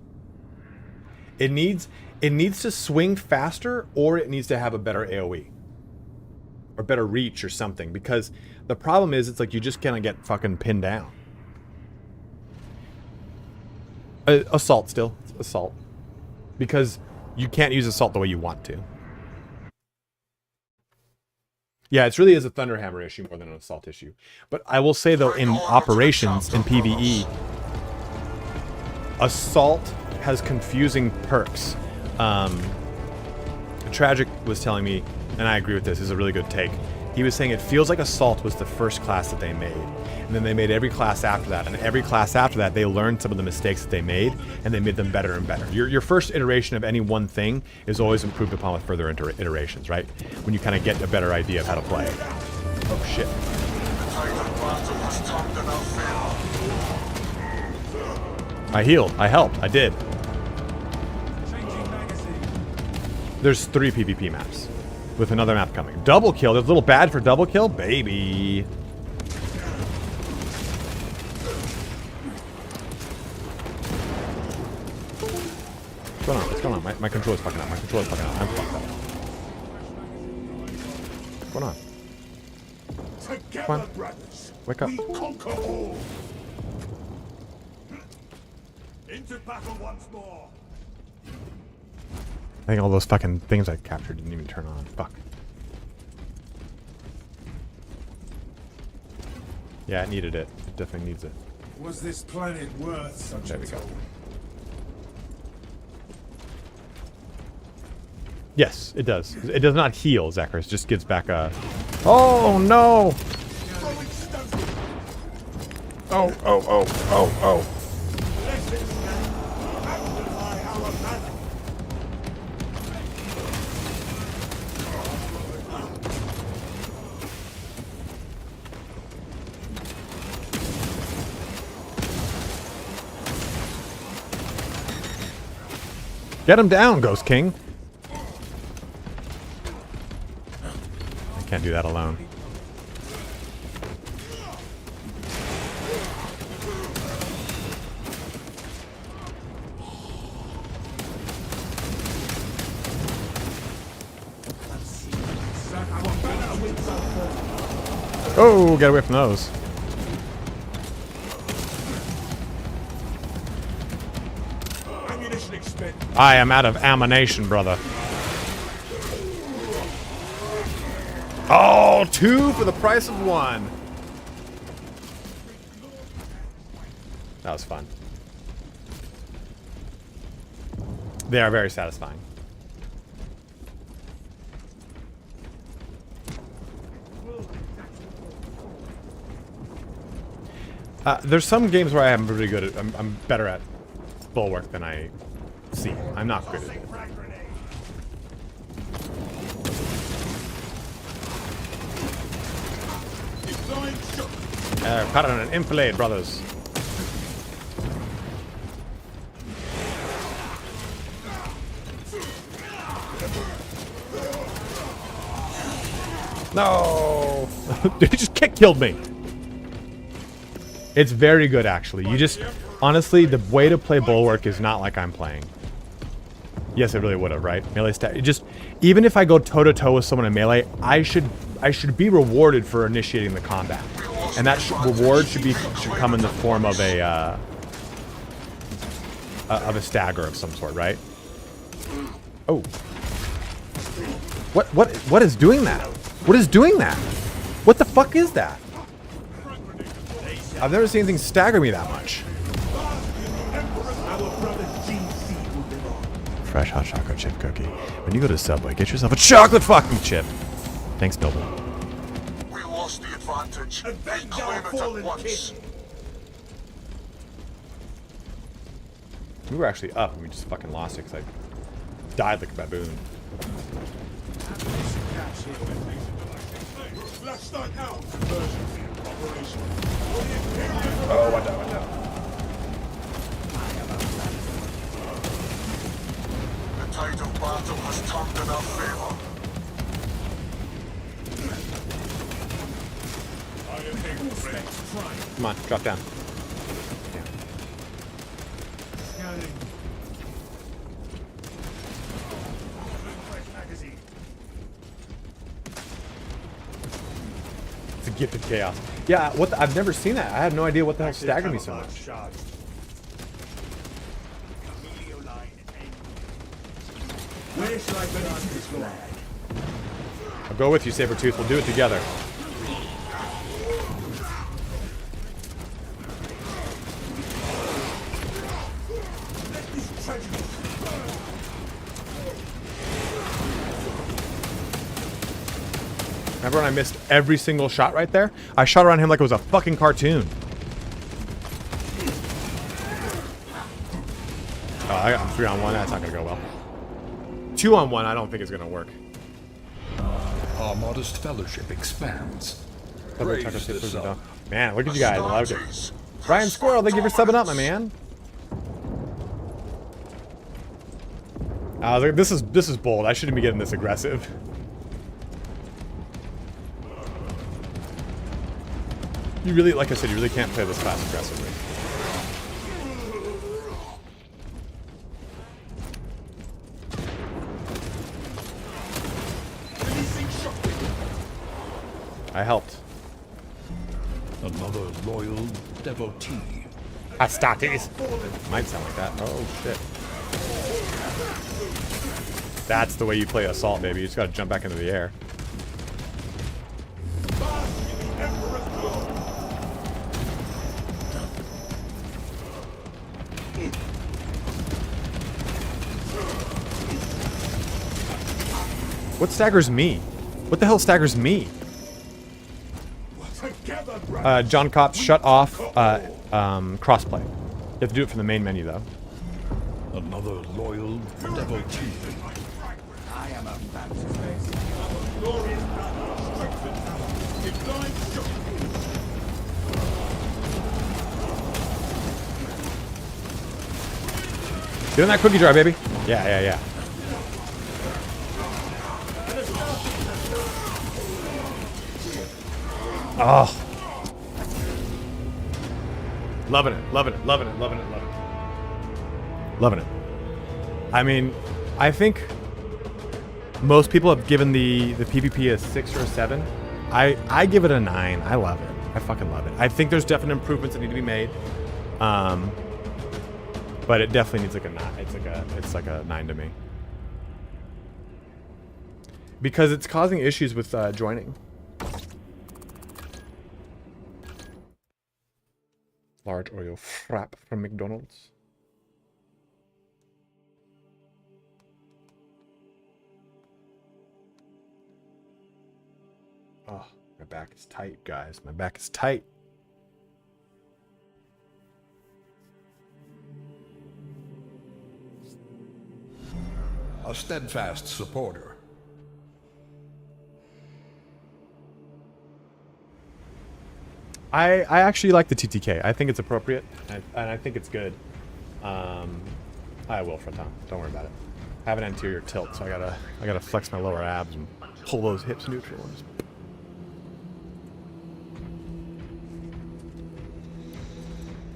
It needs to swing faster, or it needs to have a better AoE. Or better reach or something. Because the problem is, it's like you just cannot get fucking pinned down. Assault still. Assault. Because you can't use Assault the way you want to. Yeah, it really is a Thunder Hammer issue more than an Assault issue. But I will say, though, in operations, in PvE, Assault has confusing perks. Tragic was telling me, and I agree with this, is a really good take. He was saying it feels like Assault was the first class that they made. And then they made every class after that. And every class after that, they learned some of the mistakes that they made, and they made them better and better. Your first iteration of any one thing is always improved upon with further iterations, right? When you kind of get a better idea of how to play. Oh, shit. I healed. I helped. I did. There's 3 PvP maps with another map coming. Double kill. There's a little bad for double kill, baby. What's going on? What's going on? My controller's fucking up. My controller's fucking up. I'm fucked up. What's going on? Together, Come on. brothers, Wake up. we conquer all. Into battle once more. I think all those fucking things I captured didn't even turn on. Fuck. Yeah, it needed it. It definitely needs it. Was this planet worth such There a we go. toll? Yes, it does. It does not heal, Zacharias. It just gives back a... Oh, no! Oh. Get him down, Ghost King. I can't do that alone. Oh, get away from those. I am out of ammunition, brother. Oh, 2 for the price of 1. That was fun. They are very satisfying. There's some games where I am really good at. I'm better at Bulwark than I seem. I'm not good at it. Caught on an enfilade, brothers. No! Dude, he just killed me. It's very good, actually. You just... Honestly, the way to play Bulwark is not like I'm playing. Yes, it really would have, right? Melee stat. Just... Even if I go toe-to-toe with someone in melee, I should be rewarded for initiating the combat. And that reward should come in the form of a stagger of some sort, right? Oh. What is doing that? What is doing that? What the fuck is that? I've never seen anything stagger me that much. Fresh hot chocolate chip cookie. When you go to Subway, get yourself a chocolate fucking chip. Thanks, Milton. We lost the advantage. Reclaim it at once. We were actually up and we just fucking lost it because I died like a baboon. Oh, watch out, watch out. The tide of battle has turned in our favor. Come on, drop down. It's a gift of chaos. Yeah, I've never seen that. I had no idea what the hell staggered me so much. Where shall I put on this flag? I'll go with you, Sabretooth. We'll do it together. Remember when I missed every single shot right there? I shot around him like it was a fucking cartoon. Oh, I got 3-on-1. That's not gonna go well. 2-on-1, I don't think it's gonna work. Our modest fellowship expands. Praise this up. Man, look at you guys. I love it. Brian Squirrel, thank you for subbing up, my man. I was like, this is bold. I shouldn't be getting this aggressive. You really, like I said, you really can't play this class aggressively. I helped. Another loyal devotee. Astartes. Might sound like that. Oh shit. That's the way you play assault, baby. You just gotta jump back into the air. What staggers me? What the hell staggers me? John Kopp, shut off crossplay. You have to do it from the main menu, though. Another loyal devotee. I am a fantasy. Glorious battle. Doing that cookie jar, baby. Yeah. Oh. Loving it. Loving it. I mean, I think most people have given the PvP a 6 or a 7. I give it a 9. I love it. I fucking love it. I think there's definite improvements that need to be made. But it definitely needs like a 9. It's like a 9 to me. Because it's causing issues with joining. Large Oreo frap from McDonald's. Oh, my back is tight, guys. My back is tight. A steadfast supporter. I actually like the TTK. I think it's appropriate, and I think it's good. I will, Fraton. Don't worry about it. I have an anterior tilt, so I gotta flex my lower abs and pull those hips neutral. And just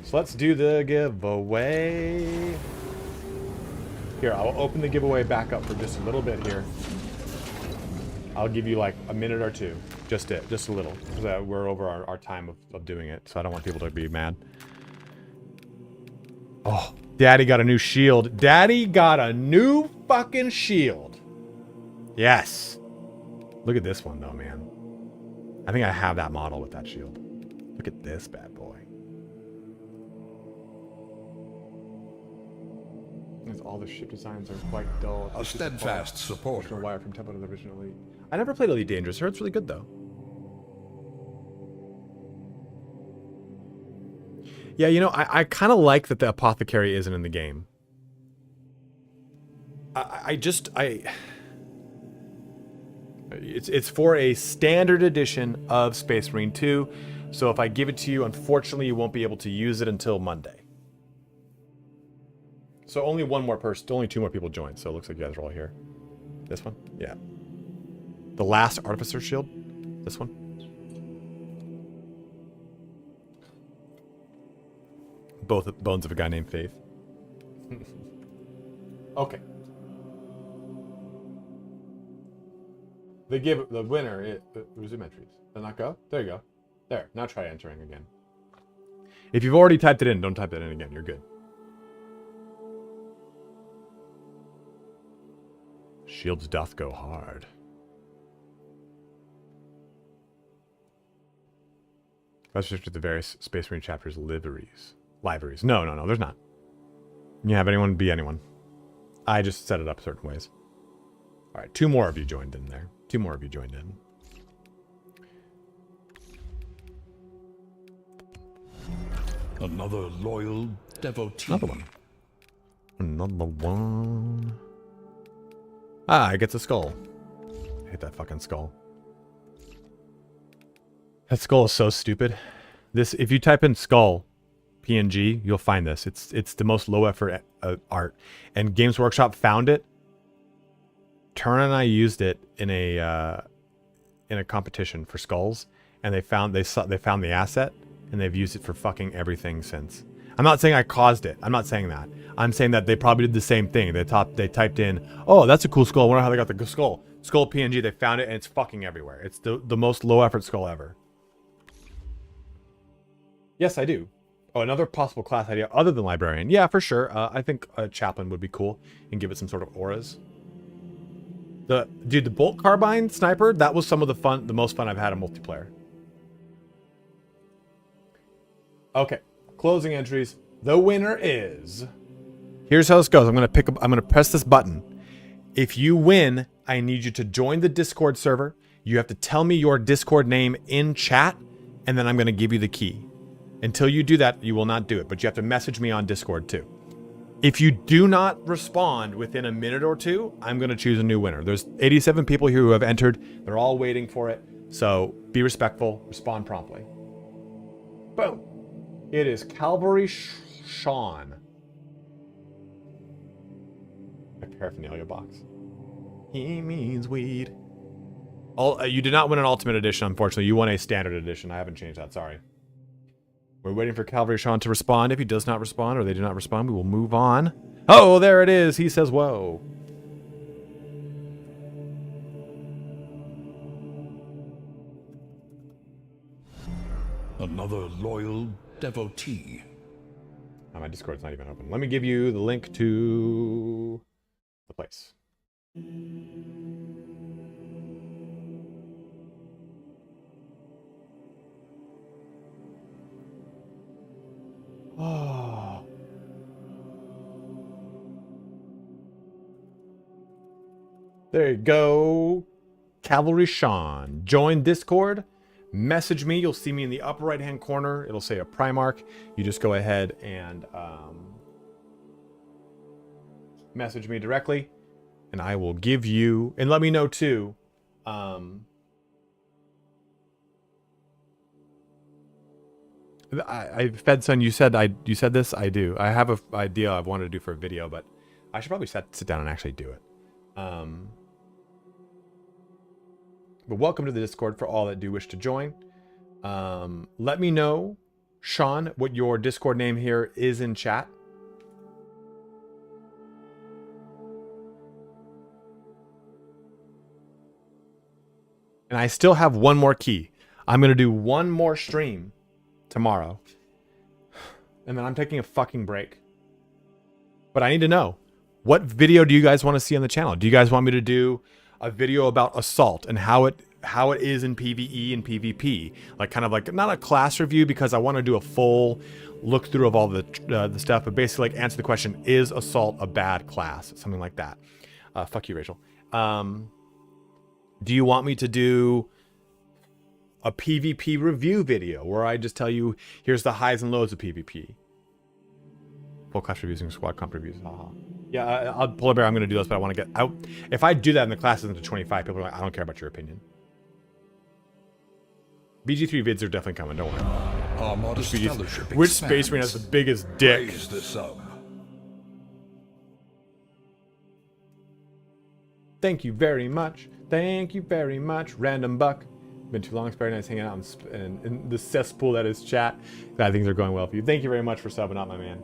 So let's do the giveaway. Here, I'll open the giveaway back up for just a little bit here. I'll give you like a minute or two. Just a little. Because we're over our time of doing it, so I don't want people to be mad. Oh, Daddy got a new shield. Daddy got a new fucking shield. Yes. Look at this one though, man. I think I have that model with that shield. Look at this bad boy. All the ship designs are quite dull. A steadfast supporter. Wire from tempo to the original Elite. I never played Elite Dangerous. I heard it's really good though. Yeah, you know, I kind of like that the apothecary isn't in the game. It's for a standard edition of Space Marine 2. So if I give it to you, unfortunately, you won't be able to use it until Monday. So only one more person, only 2 more people joined. So it looks like you guys are all here. This one? Yeah. The last Artificer shield? This one? Both bones of a guy named Faith. Okay. The winner, resume entries. Did not go? There you go. There. Now try entering again. If you've already typed it in, don't type it in again. You're good. Shields doth go hard. Let's restrict the various Space Marine chapters liveries. No, there's not. You have anyone be anyone. I just set it up certain ways. All right, 2 more of you joined in there. 2 more of you joined in. Another loyal devotee. Another one. Another one. Ah, it gets a skull. I hate that fucking skull. That skull is so stupid. This, if you type in skull PNG, you'll find this. It's the most low effort art, and Games Workshop found it. Turn and I used it in a competition for skulls, and they found the asset, and they've used it for fucking everything since. I'm not saying I caused it. I'm not saying that. I'm saying that they probably did the same thing. They typed in, oh, that's a cool skull. I wonder how they got the skull. Skull PNG, they found it, and it's fucking everywhere. It's the most low effort skull ever. Yes, I do. Oh, another possible class idea other than librarian. Yeah, for sure. I think a chaplain would be cool and give it some sort of auras. Dude, the bolt carbine sniper, that was some of the most fun I've had in multiplayer. Okay, closing entries. The winner is. Here's how this goes. I'm gonna press this button. If you win, I need you to join the Discord server. You have to tell me your Discord name in chat, and then I'm gonna give you the key. Until you do that, you will not do it, but you have to message me on Discord too. If you do not respond within a minute or 2, I'm going to choose a new winner. There's 87 people here who have entered. They're all waiting for it. So be respectful. Respond promptly. Boom. It is Calvary Sean. A paraphernalia box. He means weed. You did not win an Ultimate Edition, unfortunately. You won a Standard Edition. I haven't changed that. Sorry. We're waiting for Calvary Sean to respond. If he does not respond or they do not respond, we will move on. Oh, there it is. He says, whoa. Another loyal devotee. Oh, my Discord's not even open. Let me give you the link to the place. Oh. There you go. Cavalry Sean. Join Discord. Message me. You'll see me in the upper right hand corner. It'll say a Primarch. You just go ahead and message me directly. And I will give you, and let me know too. Fedson, you said this. I do. I have an idea I wanted to do for a video, but I should probably sit down and actually do it. But welcome to the Discord for all that do wish to join. Let me know Sean, what your Discord name here is in chat. And I still have one more key. I'm going to do one more stream tomorrow. And then I'm taking a fucking break. But I need to know, what video do you guys want to see on the channel? Do you guys want me to do a video about Assault and how it is in PvE and PvP? Like kind of like, not a class review because I want to do a full look through of all the stuff, but basically like answer the question, is Assault a bad class? Something like that. Fuck you, Rachel. Do you want me to do a PvP review video where I just tell you, here's the highs and lows of PvP? Full class reviews and squad comp reviews. Haha. Yeah, I'll Polar Bear, I'm going to do this, but I want to get out. If I do that in the classes into 25, people are like, I don't care about your opinion. BG3 vids are definitely coming, don't worry. Our modest fellowship Which Space Marine has the biggest dick? Raise the sum. Thank you very much. Thank you very much, Random Buck. Been too long. It's very nice hanging out in the cesspool that is chat. Glad things are going well for you. Thank you very much for subbing up, my man.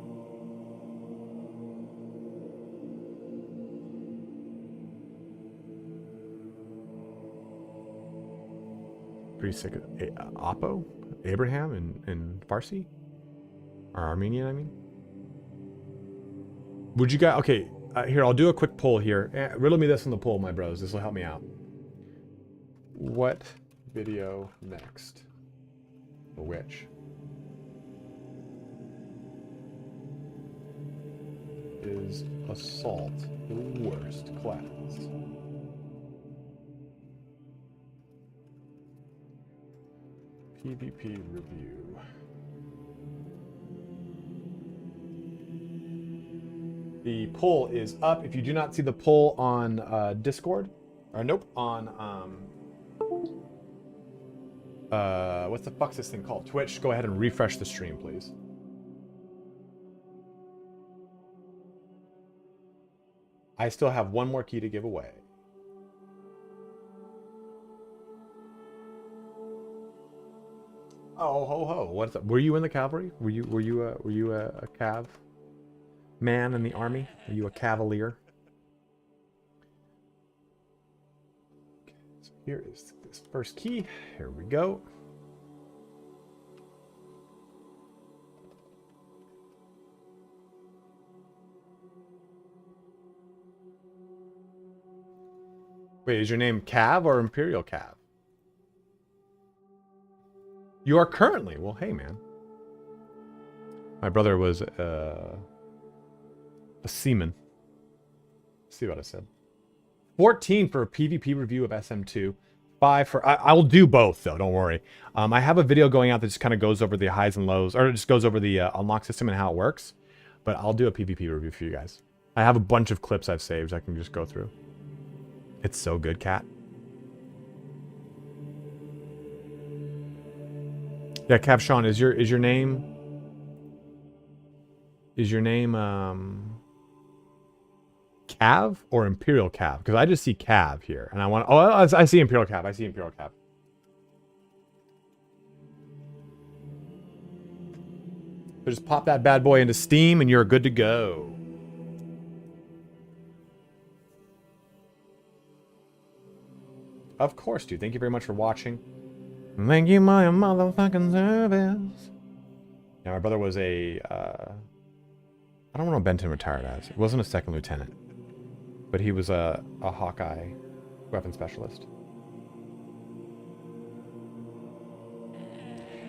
Pretty sick of Apo? Abraham in Farsi? Or Armenian, I mean? Would you guys... Okay, here, I'll do a quick poll here. Riddle me this in the poll, my bros. This will help me out. What video next? For which? Is Assault the worst class? PvP review. The poll is up. If you do not see the poll on Discord, or nope, on what's the fuck's this thing called? Twitch. Go ahead and refresh the stream, please. I still have one more key to give away. Oh ho ho! What's up? Were you in the cavalry? Were you a cav man in the army? Are you a cavalier? Okay, so here is this first key. Here we go. Wait, is your name Cav or Imperial Cav? You are currently. Well, hey, man. My brother was a seaman. See what I said. 14 for a PvP review of SM2. 5 for... I'll do both, though. Don't worry. I have a video going out that just kind of goes over the highs and lows. Or it just goes over the unlock system and how it works. But I'll do a PvP review for you guys. I have a bunch of clips I've saved I can just go through. It's so good, Cat. Yeah, Cav Sean, is your name Cav or Imperial Cav? Because I just see Cav here, and I want. Oh, I see Imperial Cav. I see Imperial Cav. So just pop that bad boy into Steam, and you're good to go. Of course, dude. Thank you very much for watching. Thank you, my motherfucking service. Yeah, my brother was a... I don't know what Benton retired as. He wasn't a second lieutenant. But he was a Hawkeye weapon specialist.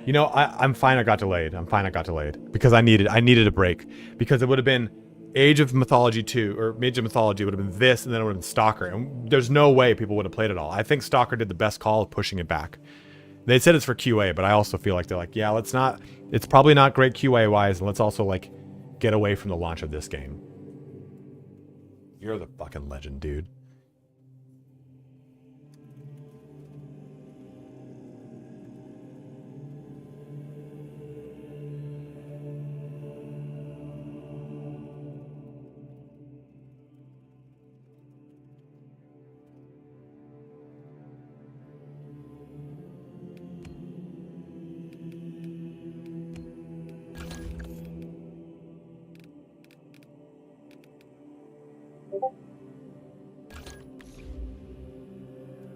You know, I'm fine I got delayed. I'm fine I got delayed. Because I needed a break. Because it would have been Age of Mythology 2, or Age of Mythology would have been this, and then it would have been Stalker. And there's no way people would have played it all. I think Stalker did the best call of pushing it back. They said it's for QA, but I also feel like they're like, yeah, let's not... It's probably not great QA-wise, and let's also, like, get away from the launch of this game. You're the fucking legend, dude.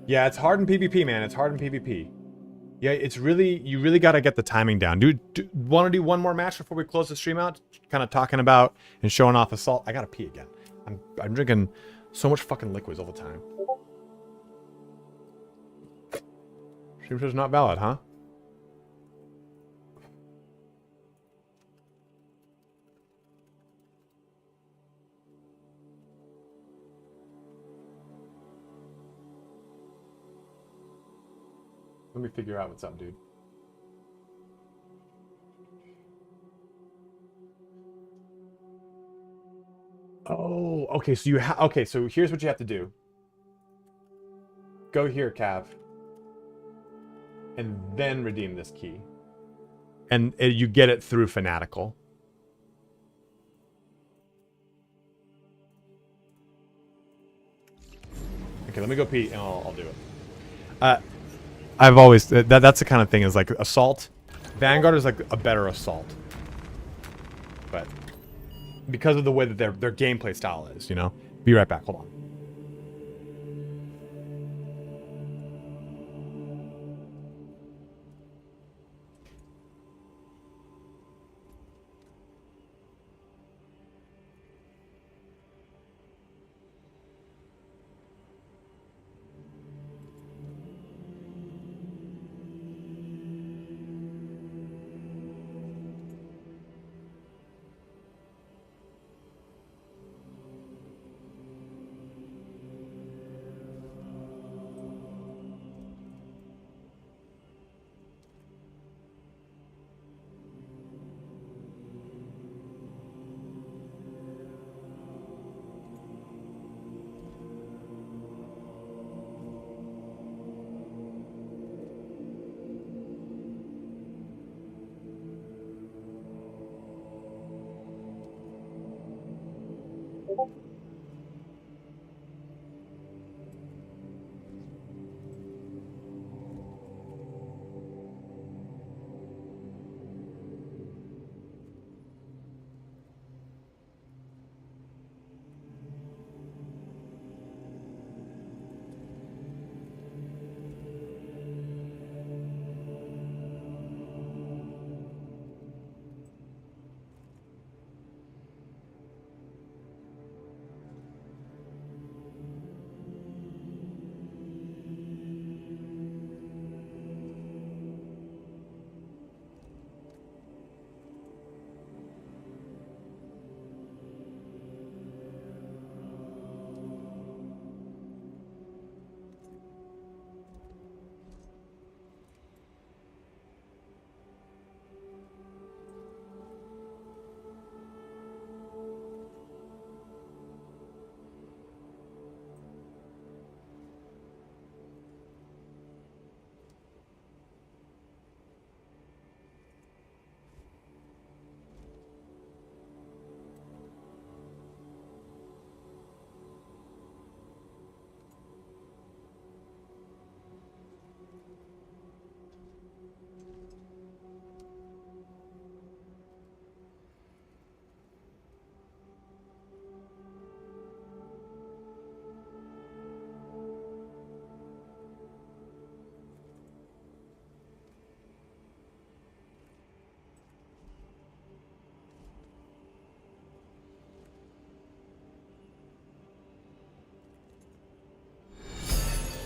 Yeah, it's hard in PvP, man. It's hard in PvP. Yeah, it's really, you really got to get the timing down. Want to do one more match before we close the stream out? Kind of talking about and showing off Assault. I got to pee again. I'm drinking so much fucking liquids all the time. Stream is not valid, huh? Let me figure out what's up, dude. Oh, okay. So you okay. So here's what you have to do. Go here, Cav, and then redeem this key, and you get it through Fanatical. Okay, let me go pee, and I'll do it. I've always that's the kind of thing is like Assault. Vanguard is like a better Assault, but because of the way that their gameplay style is, you know. Be right back. Hold on.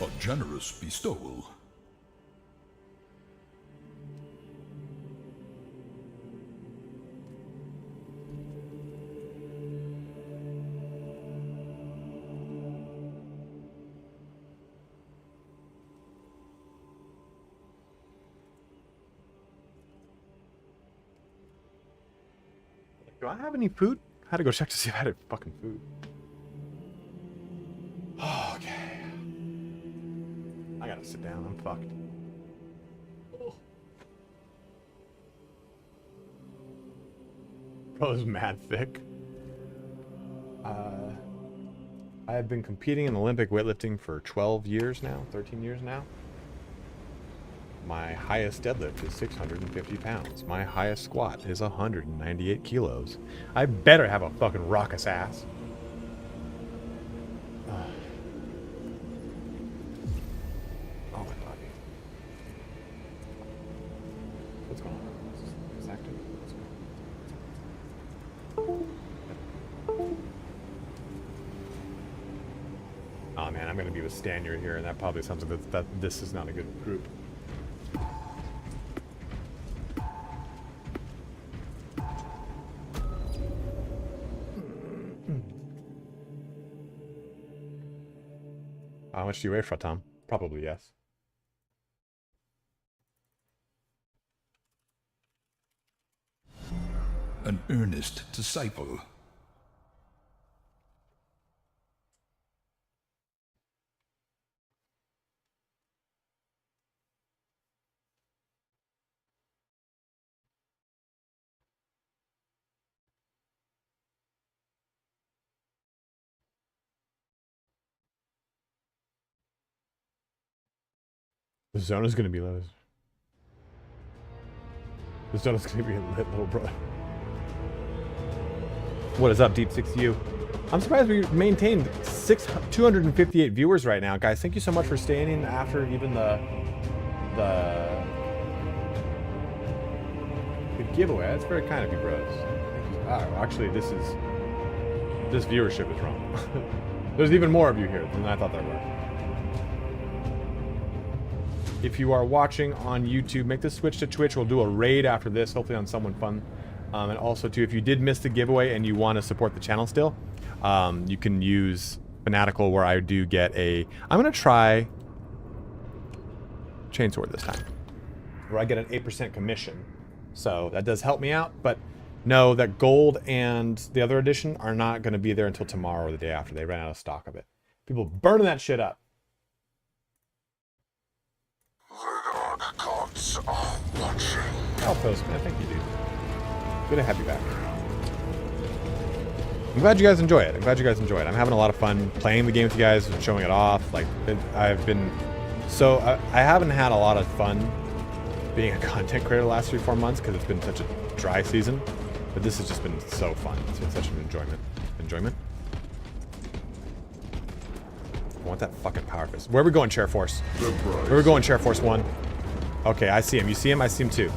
A generous bestowal. Do I have any food? I had to go check to see if I had any fucking food. Oh, okay. I gotta sit down. I'm fucked. Bro's mad thick. I have been competing in Olympic weightlifting for 12 years now, 13 years now. My highest deadlift is 650 pounds. My highest squat is 198 kilos. I better have a fucking raucous ass. Oh man, I'm gonna be with Stanier here, and that probably sounds like that this is not a good group. How much do you weigh for Tom? Probably yes. An earnest disciple. The zone is gonna be low. The zone is gonna be a lit, little brother. What is up, Deep 6U? I'm surprised we maintained 258 viewers right now, guys. Thank you so much for staying in after even the giveaway. That's very kind of you, bros. Actually, this viewership is wrong. There's even more of you here than I thought there were. If you are watching on YouTube, make the switch to Twitch. We'll do a raid after this, hopefully on someone fun. And also, too, if you did miss the giveaway and you want to support the channel still, you can use Fanatical, where I do get a... I'm going to try Chainsword this time, where I get an 8% commission. So that does help me out, but know that Gold and the other edition are not going to be there until tomorrow or the day after. They ran out of stock of it. People burning that shit up. The dark gods are watching. Oh, Postman, thank you, dude. Good to have you back. I'm glad you guys enjoy it. I'm having a lot of fun playing the game with you guys and showing it off. Like, I've been... So, I haven't had a lot of fun being a content creator the last 3-4 months because it's been such a dry season. But this has just been so fun. It's been such an enjoyment. I want that fucking power fist. Where are we going, Chair Force? Where are we going, Chair Force 1? Okay, I see him. You see him? I see him too.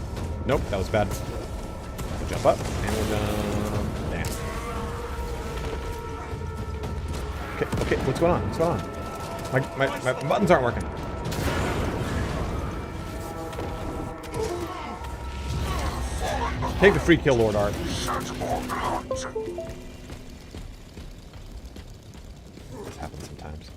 Nope, that was bad. We'll jump up, and we'll jump down. Okay, what's going on? My buttons aren't working. Take the free kill, Lord Art. This happens sometimes.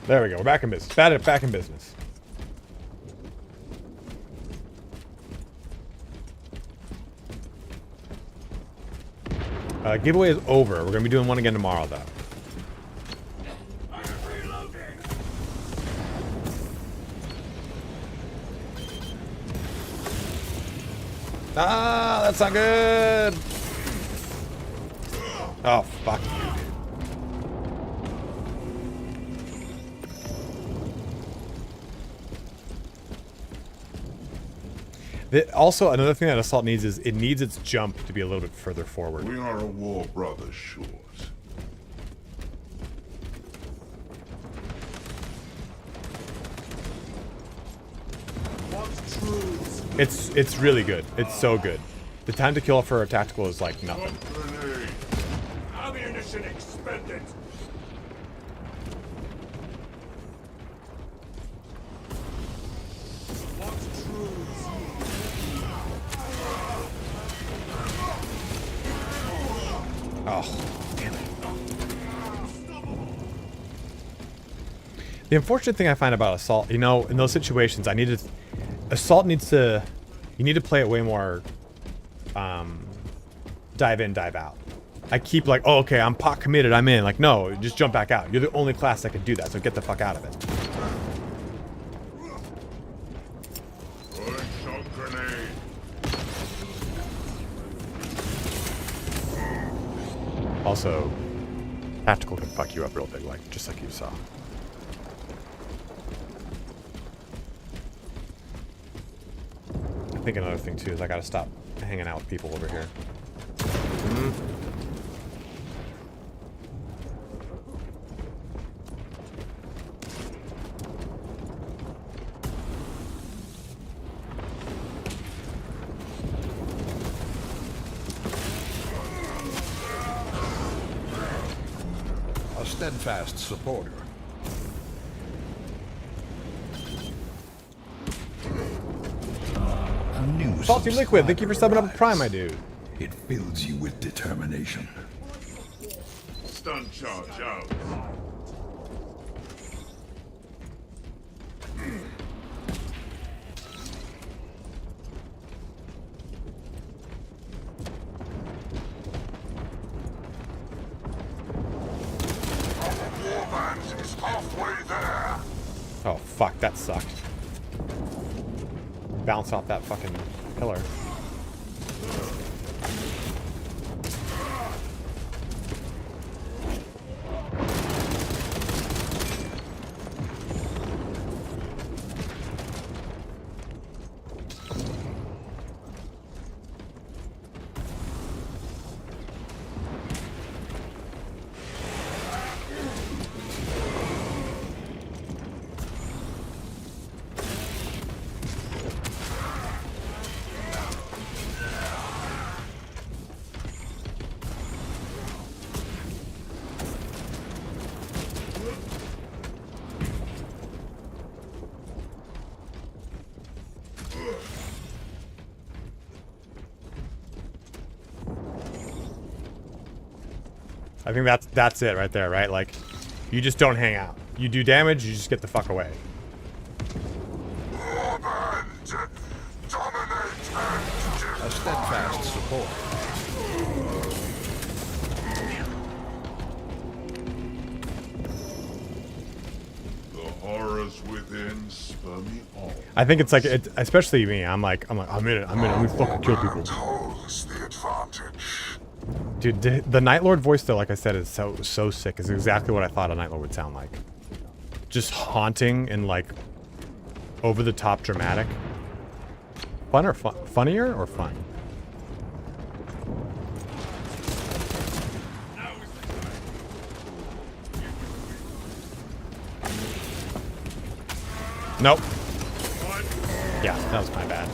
There we go. We're back in business. Back in business. Giveaway is over. We're going to be doing one again tomorrow, though. Ah, that's not good. Oh, fuck you, dude. Also, another thing that Assault needs is it needs its jump to be a little bit further forward. We are a war brother, short. It's really good. It's so good. The time to kill for a tactical is like nothing. Ammunition expended. Oh, damn it. The unfortunate thing I find about Assault, you know, in those situations, Assault needs to, you need to play it way more, dive in, dive out. I keep like, oh, okay, I'm pot committed, I'm in. Like, no, just jump back out. You're the only class that can do that, so get the fuck out of it. Also, tactical can fuck you up real big, like just like you saw. think another thing too is I gotta stop hanging out with people over here. A steadfast supporter. A new Salty Liquid, thank you for subbing up with Prime, my dude. It fills you with determination. Stun charge out. Warband is halfway there. Oh fuck, that sucked. Bounce off that fucking pillar. I think that's it right there, right? Like, you just don't hang out. You do damage, you just get the fuck away. Warband, dominate and A steadfast support. The horrors within spur me on. I think it's like, especially me. I'm in it. I'm in it. We fucking kill people. holds the advantage. Dude, the Night Lord voice, though, like I said, is so sick. It's exactly what I thought a Night Lord would sound like. Just haunting and like over the top dramatic. Fun or fun? Funnier or fun? Nope. Yeah, that was my bad.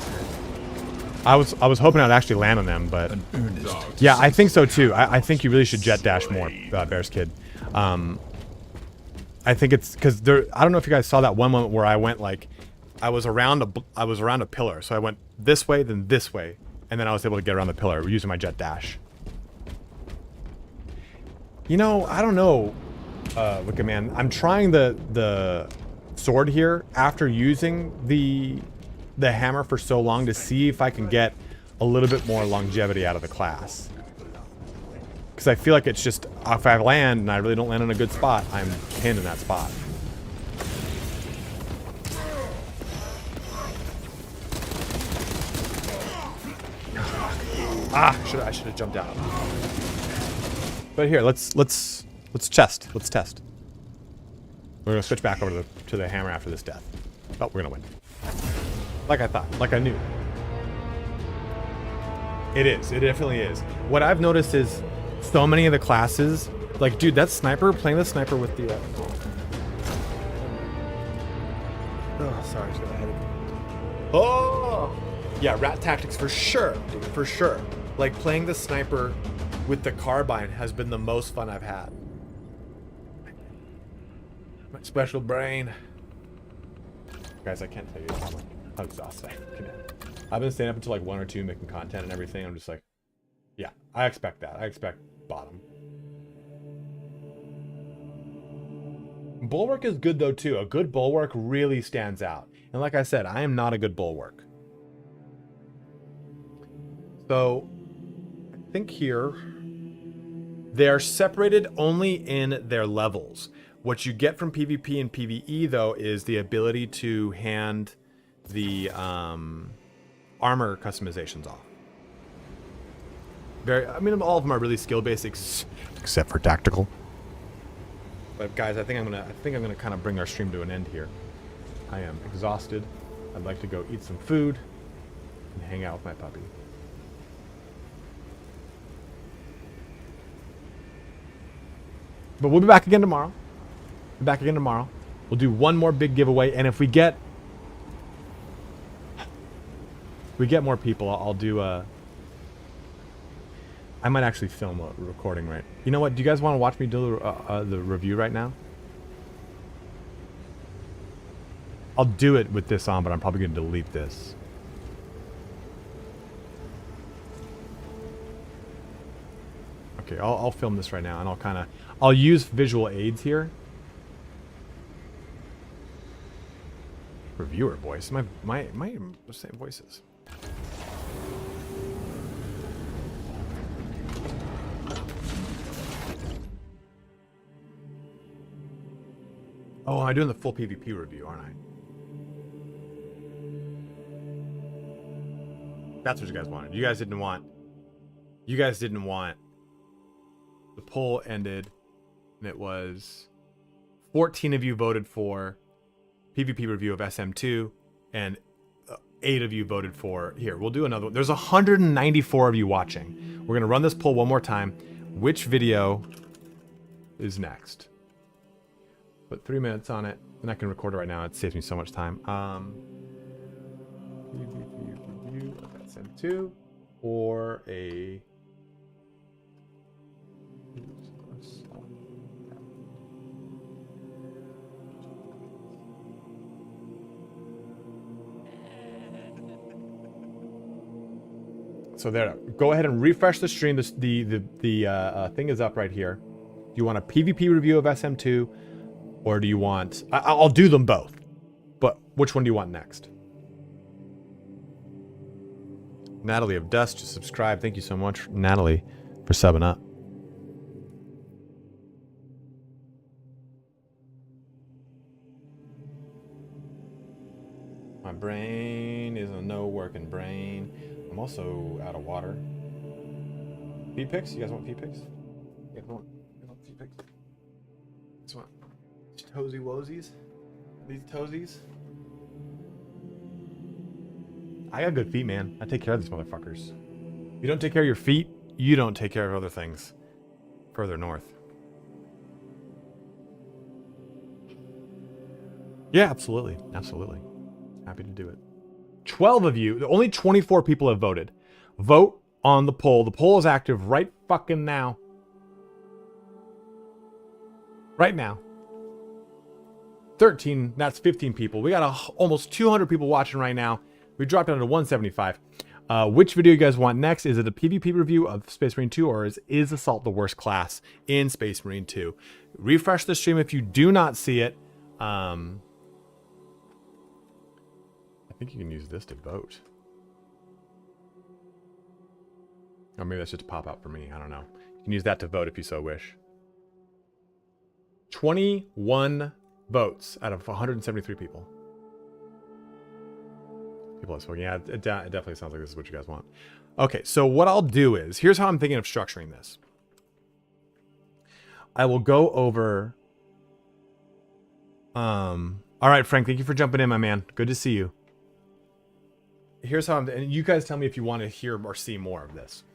I was hoping I'd actually land on them, but An earnest. yeah, I think so too. I think you really should jet dash more, Bears Kid. I think it's because there. I don't know if you guys saw that one moment where I went like, I was around a pillar, so I went this way, then this way, and then I was able to get around the pillar using my jet dash. You know, I don't know, Wicked Man. I'm trying the sword here after using the hammer for so long to see if I can get a little bit more longevity out of the class. Because I feel like it's just, if I land and I really don't land in a good spot, I'm pinned in that spot. Ah, I should have jumped out. But here, let's test. Let's test. We're gonna switch back over to the hammer after this death. Oh, we're gonna win. Like I thought. Like I knew. It is. It definitely is. What I've noticed is so many of the classes, like, dude, that sniper, playing the sniper with the... Oh, sorry. Just got a headache. Oh! Yeah, rat tactics for sure, dude, for sure. Like, playing the sniper with the carbine has been the most fun I've had. My special brain. Guys, I can't tell you how exhausted I am. I've been staying up until like 1 or 2 making content and everything. I'm just like, yeah, I expect that. I expect bottom. Bulwark is good though too. A good bulwark really stands out. And like I said, I am not a good bulwark. So I think here they're separated only in their levels. What you get from PvP and PvE though is the ability to hand the armor customizations off. I mean, all of them are really skill based, except for tactical. But guys, I think I'm gonna kind of bring our stream to an end here. I am exhausted. I'd like to go eat some food. and hang out with my puppy. But we'll be back again tomorrow. We'll do one more big giveaway, and if we get more people, I'll do a. I might actually film a recording, right? You know what? Do you guys want to watch me do the review right now? I'll do it with this on, but I'm probably going to delete this. Okay, I'll film this right now, and I'll use visual aids here. Reviewer voice. My same voices. Oh, I'm doing the full PvP review, aren't I? That's what you guys wanted. You guys didn't want. The poll ended, and it was 14 of you voted for PvP review of SM2, and 8 of you voted for. Here, we'll do another one. There's 194 of you watching. We're gonna run this poll one more time. Which video is next? Put 3 minutes on it, and I can record it right now. It saves me so much time. PvP review of SM2 or a. So there, go ahead and refresh the stream. The thing is up right here. Do you want a PvP review of SM2, or do you want? I'll do them both, but which one do you want next? Natalie of Dust just subscribed. Thank you so much, Natalie, for subbing up. My brain is a no working brain. I'm also out of water. Feed pics? You guys want feed pics? You guys want feed pics? Just want toesy woesies? These toesies? I got good feet, man. I take care of these motherfuckers. If you don't take care of your feet, you don't take care of other things further north. Yeah, absolutely. Absolutely. Happy to do it. 12 of you, only 24 people have voted. Vote on the poll. The poll is active right fucking now. Right now. 13, that's 15 people. We got almost 200 people watching right now. We dropped down to 175. Which video you guys want next? Is it a PvP review of Space Marine 2, or is Assault the worst class in Space Marine 2? Refresh the stream if you do not see it. I think you can use this to vote. Or maybe that's just a pop-out for me. I don't know. You can use that to vote if you so wish. 21 votes out of 173 people. People are spoken. Yeah, it definitely sounds like this is what you guys want. Okay, so what I'll do is, here's how I'm thinking of structuring this. I will go over... All right, Frank, thank you for jumping in, my man. Good to see you. Here's how and you guys tell me if you want to hear or see more of this.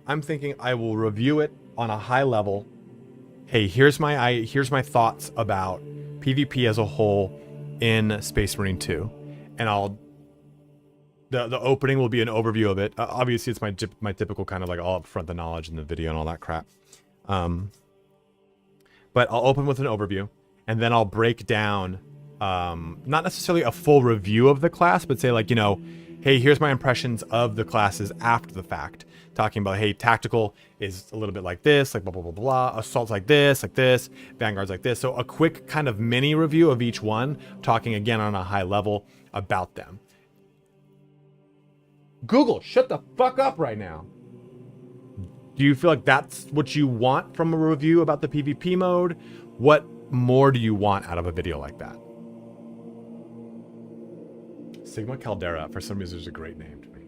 I'm thinking I will review it on a high level. Hey, here's my thoughts about PvP as a whole in Space Marine 2, and the opening will be an overview of it. Obviously, it's my typical kind of like all up front the knowledge in the video and all that crap. But I'll open with an overview, and then I'll break down not necessarily a full review of the class, but say like, you know, hey, here's my impressions of the classes after the fact. Talking about, hey, tactical is a little bit like this, like blah, blah, blah, blah. Assault's like this, Vanguard's like this. So a quick kind of mini review of each one, talking again on a high level about them. Google, shut the fuck up right now. Do you feel like that's what you want from a review about the PvP mode? What more do you want out of a video like that? Sigma Caldera, for some reason, is a great name to me.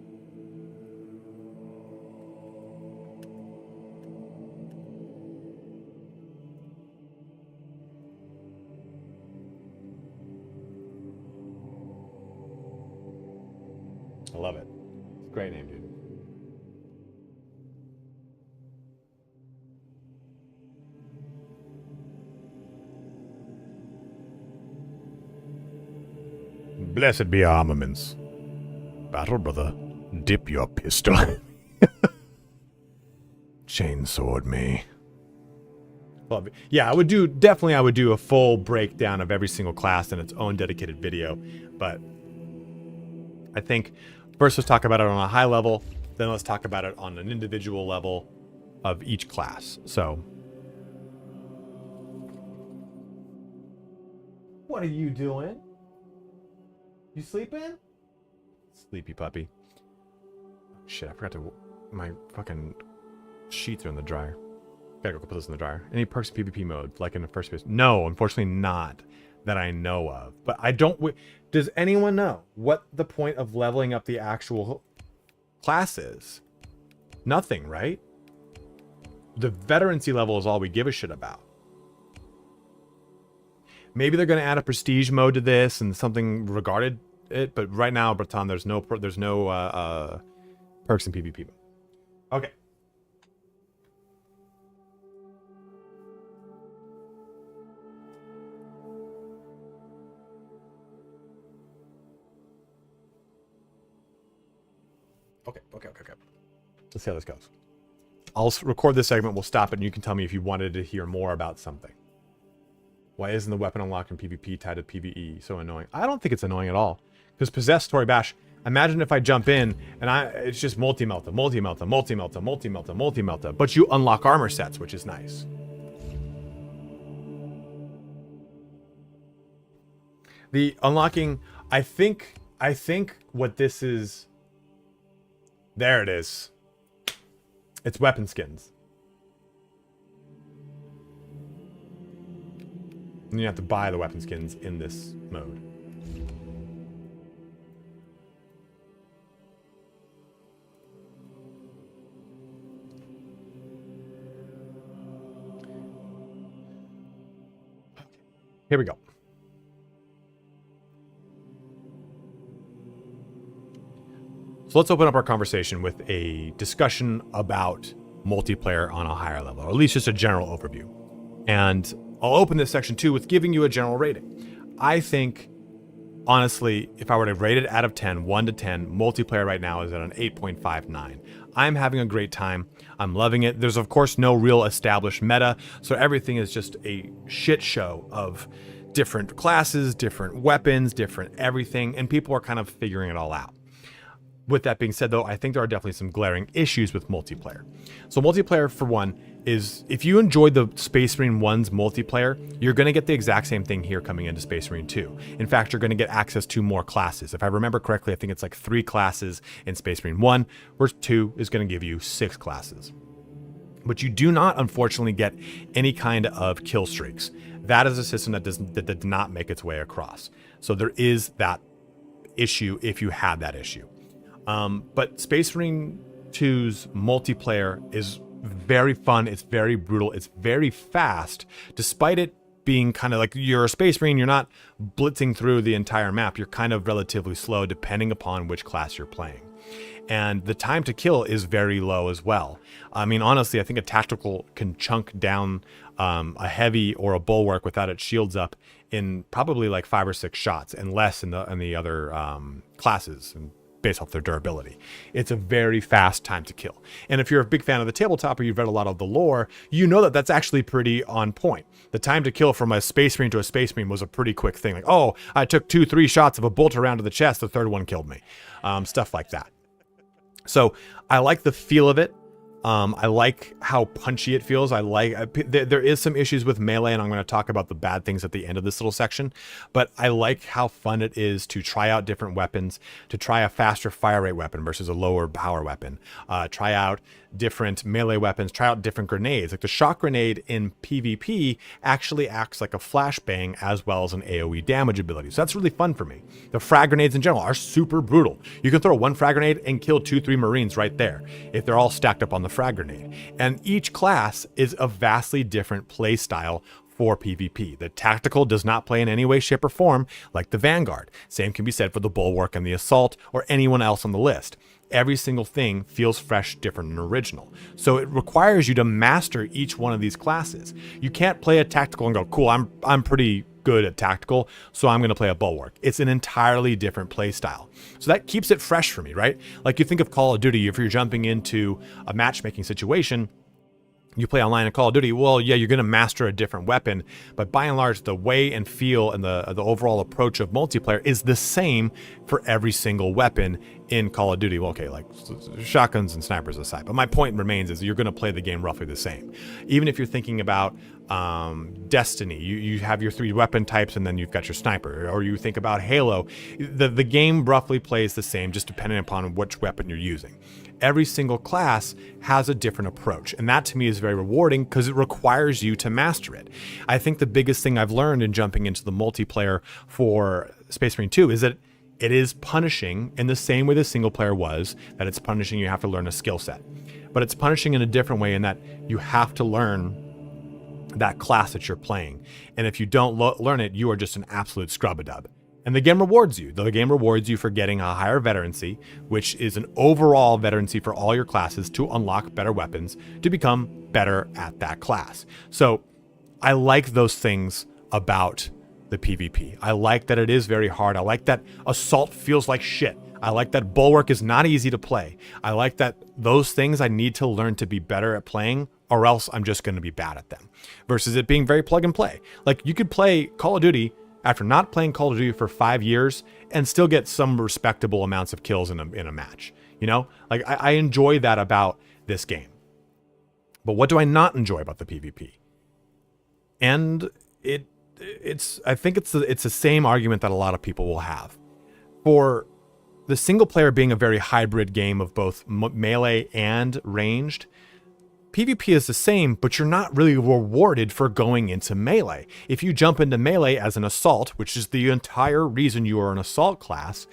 I love it. Great name, dude. Blessed be armaments. Battle, brother. Dip your pistol. Chainsword me. Well, yeah, I would do a full breakdown of every single class in its own dedicated video. But I think first let's talk about it on a high level, then let's talk about it on an individual level of each class. So, what are you doing? You sleeping? Sleepy puppy. Shit, I forgot to... My fucking sheets are in the dryer. Gotta go put this in the dryer. Any perks in PvP mode, like in the first place? No, unfortunately not that I know of. But I don't... Does anyone know what the point of leveling up the actual class is? Nothing, right? The veterancy level is all we give a shit about. Maybe they're going to add a prestige mode to this and something regarded it, but right now, Breton, there's no perks in PvP mode. Okay. Okay. Let's see how this goes. I'll record this segment. We'll stop it, and you can tell me if you wanted to hear more about something. Why isn't the weapon unlocked in PvP tied to PvE so annoying? I don't think it's annoying at all. Because Possessed Story Bash, imagine if I jump in and it's just multi-melta. But you unlock armor sets, which is nice. The unlocking, I think what this is... There it is. It's weapon skins. And you have to buy the weapon skins in this mode. Here we go. So let's open up our conversation with a discussion about multiplayer on a higher level, or at least just a general overview. And I'll open this section too with giving you a general rating. I think, honestly, if I were to rate it out of 10, 1 to 10, multiplayer right now is at an 8.59. I'm having a great time. I'm loving it. There's, of course, no real established meta, so everything is just a shit show of different classes, different weapons, different everything, and people are kind of figuring it all out. With that being said, though, I think there are definitely some glaring issues with multiplayer. So multiplayer, for one, is if you enjoyed the Space Marine 1's multiplayer, you're going to get the exact same thing here coming into Space Marine 2. In fact, you're going to get access to more classes. If I remember correctly, I think it's like 3 classes in Space Marine 1, whereas 2 is going to give you 6 classes. But you do not, unfortunately, get any kind of kill streaks. That is a system that did not make its way across. So there is that issue if you had that issue. But Space Marine 2's multiplayer is very fun. It's very brutal. It's very fast, despite it being kind of like you're a Space Marine. You're not blitzing through the entire map. You're kind of relatively slow depending upon which class you're playing. And the time to kill is very low as well. I mean, honestly, I think a tactical can chunk down a heavy or a bulwark without its shields up in probably like 5 or 6 shots, and less in the other classes, and based off their durability. It's a very fast time to kill. And if you're a big fan of the tabletop or you've read a lot of the lore, you know that that's actually pretty on point. The time to kill from a Space Marine to a Space Marine was a pretty quick thing. Like, oh, I took 2-3 shots of a bolt around to the chest, the third one killed me. Stuff like that. So I like the feel of it. I like how punchy it feels. There is some issues with melee, and I'm going to talk about the bad things at the end of this little section, but I like how fun it is to try out different weapons, to try a faster fire rate weapon versus a lower power weapon, try out different melee weapons, try out different grenades. Like the shock grenade in PvP actually acts like a flashbang as well as an AoE damage ability. So that's really fun for me. The frag grenades in general are super brutal. You can throw one frag grenade and kill 2-3 Marines right there if they're all stacked up on the frag grenade. And each class is a vastly different play style for PvP. The tactical does not play in any way, shape, or form like the Vanguard. Same can be said for the Bulwark and the Assault or anyone else on the list. every single thing feels fresh, different, and original. So it requires you to master each one of these classes. You can't play a tactical and go, cool, I'm pretty good at tactical, so I'm going to play a bulwark. It's an entirely different play style. So that keeps it fresh for me, right? Like you think of Call of Duty, if you're jumping into a matchmaking situation, you play online in Call of Duty, well, yeah, you're going to master a different weapon, but by and large, the way and feel and the overall approach of multiplayer is the same for every single weapon in Call of Duty. Well, okay, like shotguns and snipers aside, but my point remains is you're going to play the game roughly the same. Even if you're thinking about Destiny, you have your 3 weapon types and then you've got your sniper, or you think about Halo, the game roughly plays the same, just depending upon which weapon you're using. Every single class has a different approach, and that to me is very rewarding because it requires you to master it. I think the biggest thing I've learned in jumping into the multiplayer for Space Marine 2 is that it is punishing in the same way the single player was, that it's punishing, you have to learn a skill set. But it's punishing in a different way in that you have to learn that class that you're playing. And if you don't learn it, you are just an absolute scrub-a-dub. And the game rewards you. The game rewards you for getting a higher veterancy, which is an overall veterancy for all your classes to unlock better weapons to become better at that class. So I like those things about the PvP. I like that it is very hard. I like that Assault feels like shit. I like that Bulwark is not easy to play. I like that those things I need to learn to be better at playing, or else I'm just going to be bad at them. Versus it being very plug and play. Like you could play Call of Duty after not playing Call of Duty for 5 years and still get some respectable amounts of kills in a match. You know, like I enjoy that about this game. But what do I not enjoy about the PvP? And I think it's the same argument that a lot of people will have. For the single player being a very hybrid game of both melee and ranged, PvP is the same, but you're not really rewarded for going into melee. If you jump into melee as an assault, which is the entire reason you are an assault class,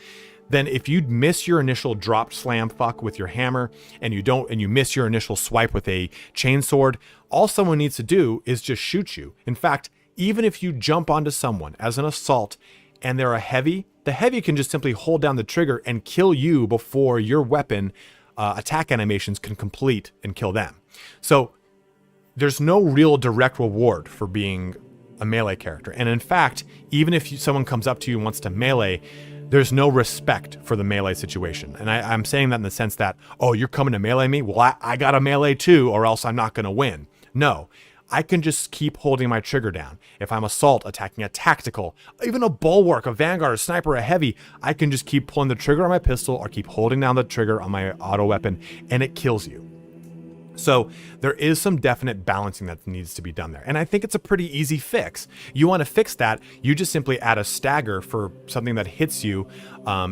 then if you miss your initial drop slam fuck with your hammer and you miss your initial swipe with a chainsword, all someone needs to do is just shoot you. In fact, even if you jump onto someone as an assault and they're a heavy, the heavy can just simply hold down the trigger and kill you before your weapon attack animations can complete and kill them. So there's no real direct reward for being a melee character. And in fact, even if someone comes up to you and wants to melee, there's no respect for the melee situation. And I'm saying that in the sense that, oh, you're coming to melee me? Well, I got a melee too, or else I'm not going to win. No, I can just keep holding my trigger down. If I'm assault, attacking a tactical, even a bulwark, a vanguard, a sniper, a heavy, I can just keep pulling the trigger on my pistol or keep holding down the trigger on my auto weapon, and it kills you. So there is some definite balancing that needs to be done there. And I think it's a pretty easy fix. You want to fix that, you just simply add a stagger for something that hits you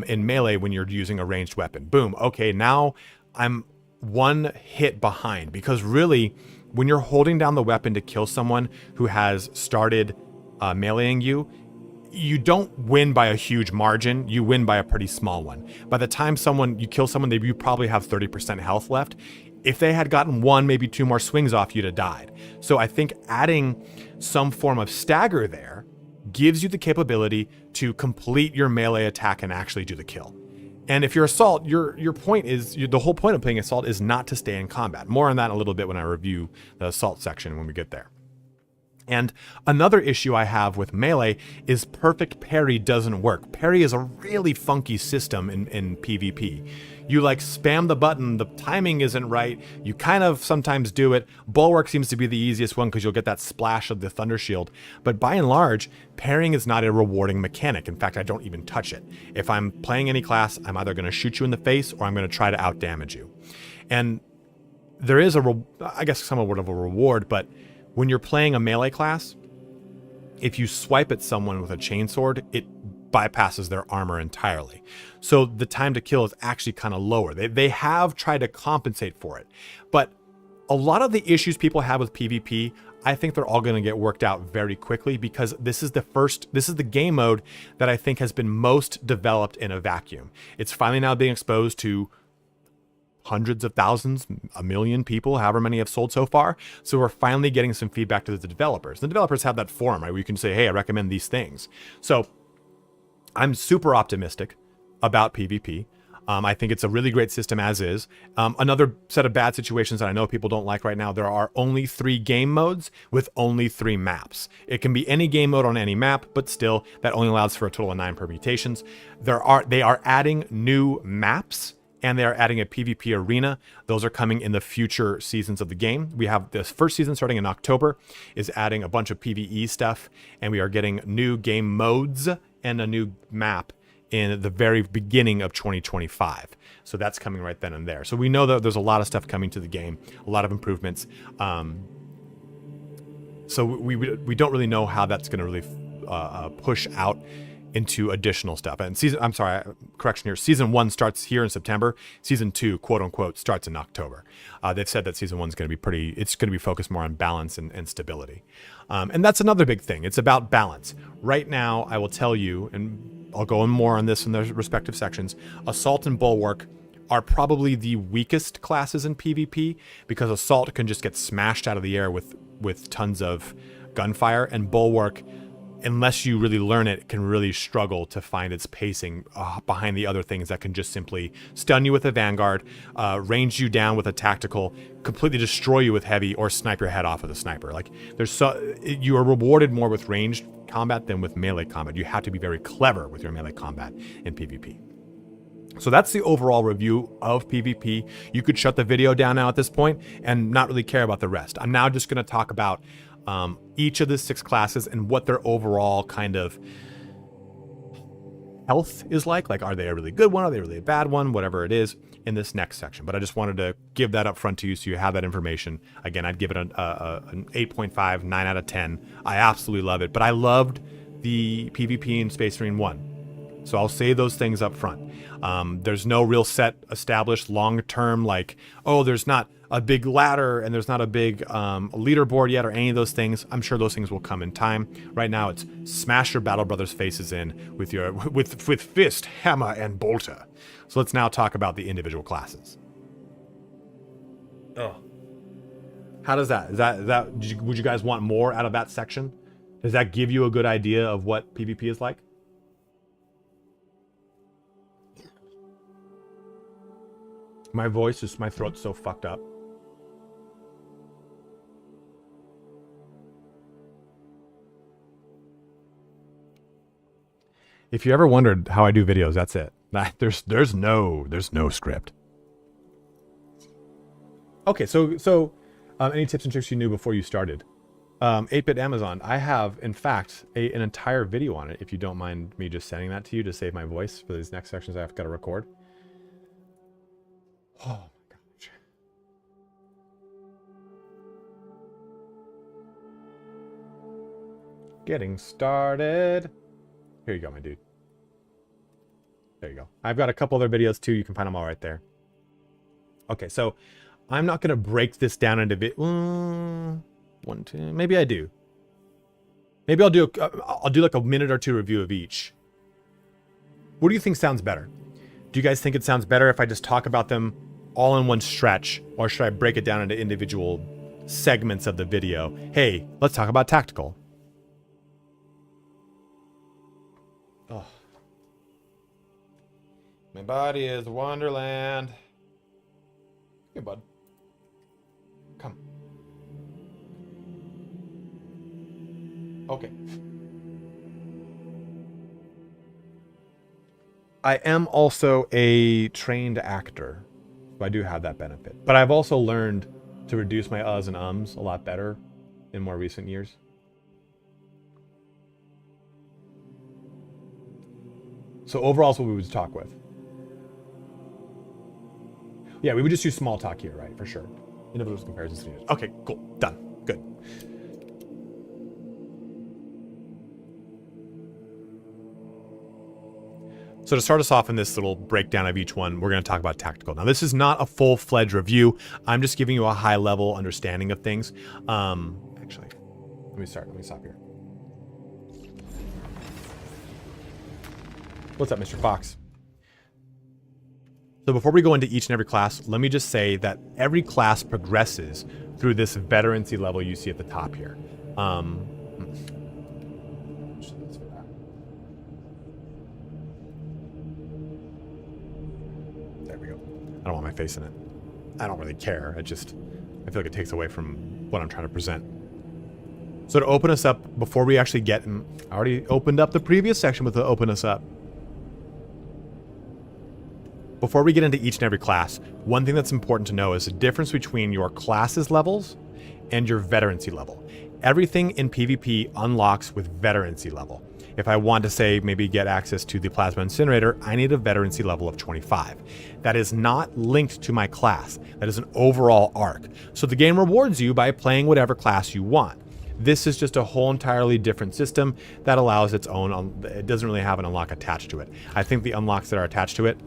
in melee when you're using a ranged weapon. Boom. Okay, now I'm one hit behind, because really, when you're holding down the weapon to kill someone who has started meleeing you, you don't win by a huge margin, you win by a pretty small one. By the time you kill someone, you probably have 30% health left. If they had gotten 1, maybe 2 more swings off, you'd have died. So I think adding some form of stagger there gives you the capability to complete your melee attack and actually do the kill. And if you're assault, your point is, the whole point of playing assault is not to stay in combat. More on that in a little bit when I review the assault section when we get there. And another issue I have with melee is perfect parry doesn't work. Parry is a really funky system in PvP. You like spam the button, the timing isn't right, you kind of sometimes do it. Bulwark seems to be the easiest one because you'll get that splash of the Thunder Shield. But by and large, parrying is not a rewarding mechanic. In fact, I don't even touch it. If I'm playing any class, I'm either going to shoot you in the face or I'm going to try to outdamage you. And there is I guess somewhat of a reward, but when you're playing a melee class, if you swipe at someone with a chainsword, it bypasses their armor entirely. So the time to kill is actually kind of lower. They have tried to compensate for it. But a lot of the issues people have with PvP, I think they're all going to get worked out very quickly, because this is the game mode that I think has been most developed in a vacuum. It's finally now being exposed to hundreds of thousands, 1 million people, however many have sold so far. So we're finally getting some feedback to the developers. The developers have that forum, right, where you can say, hey, I recommend these things. So I'm super optimistic about PvP. I think it's a really great system as is. Another set of bad situations that I know people don't like right now, there are only 3 game modes with only 3 maps. It can be any game mode on any map, but still that only allows for a total of 9 permutations. They are adding new maps, and they are adding a PvP arena. Those are coming in the future seasons of the game. We have this first season starting in October, is adding a bunch of PvE stuff, and we are getting new game modes and a new map in the very beginning of 2025. So that's coming right then and there. So we know that there's a lot of stuff coming to the game, a lot of improvements. So we don't really know how that's going to really push out into additional stuff. And correction here, season 1 starts here in September. Season 2, quote unquote, starts in October. They've said that season 1 is going to be it's going to be focused more on balance and stability. And that's another big thing. It's about balance. Right now, I will tell you, and I'll go in more on this in the respective sections, Assault and Bulwark are probably the weakest classes in PvP, because Assault can just get smashed out of the air with tons of gunfire, and Bulwark, unless you really learn it, can really struggle to find its pacing behind the other things that can just simply stun you with a Vanguard, range you down with a tactical, completely destroy you with heavy, or snipe your head off with a sniper. Like, you are rewarded more with ranged combat than with melee combat. You have to be very clever with your melee combat in PvP. So that's the overall review of PvP. You could shut the video down now at this point and not really care about the rest. I'm now just going to talk about each of the 6 classes and what their overall kind of health is like. Like, are they a really good one? Are they really a bad one? Whatever it is in this next section. But I just wanted to give that up front to you so you have that information. Again, I'd give it an 8.5, 9 out of 10. I absolutely love it. But I loved the PvP in Space Marine 1. So I'll say those things up front. There's no real set established long-term, like, oh, there's not a big ladder and there's not a big leaderboard yet, or any of those things. I'm sure those things will come in time. Right now, it's smash your Battle Brothers faces in with fist, hammer, and bolter. So let's now talk about the individual classes. Oh, how does that? Is that? Would you guys want more out of that section? Does that give you a good idea of what PvP is like? My throat's so fucked up. If you ever wondered how I do videos, that's it. There's no script. Okay, so any tips and tricks you knew before you started? 8-bit Amazon. I have, in fact, an entire video on it. If you don't mind me just sending that to you to save my voice for these next sections I've got to record. Oh my gosh. Getting started. Here you go, my dude. There you go. I've got a couple other videos too. You can find them all right there. Okay, so I'm not going to break this down into one, two. Maybe I do. Maybe I'll do like a minute or 2 review of each. What do you think sounds better? Do you guys think it sounds better if I just talk about them all in one stretch, or should I break it down into individual segments of the video? Hey, let's talk about tactical. Oh. My body is Wonderland. Hey, bud. Come. Okay. I am also a trained actor, so I do have that benefit. But I've also learned to reduce my uhs and ums a lot better in more recent years. So overall, is what we would talk with. Yeah, we would just use small talk here, right? For sure. Individual comparisons. Okay, cool. Done. Good. So to start us off in this little breakdown of each one, we're going to talk about tactical. Now, this is not a full-fledged review. I'm just giving you a high-level understanding of things. Actually, let me stop here. What's up, Mr. Fox? So before we go into each and every class, let me just say that every class progresses through this veterancy level you see at the top here. I don't want my face in it. I don't really care. I feel like it takes away from what I'm trying to present. So to open us up, before we actually get in, I already opened up the previous section with the open us up. Before we get into each and every class, one thing that's important to know is the difference between your class's levels and your veterancy level. Everything in PvP unlocks with veterancy level. If I want to say maybe get access to the Plasma Incinerator, I need a veterancy level of 25. That is not linked to my class. That is an overall arc. So the game rewards you by playing whatever class you want. This is just a whole entirely different system that allows its own, it doesn't really have an unlock attached to it. I think the unlocks that are attached to it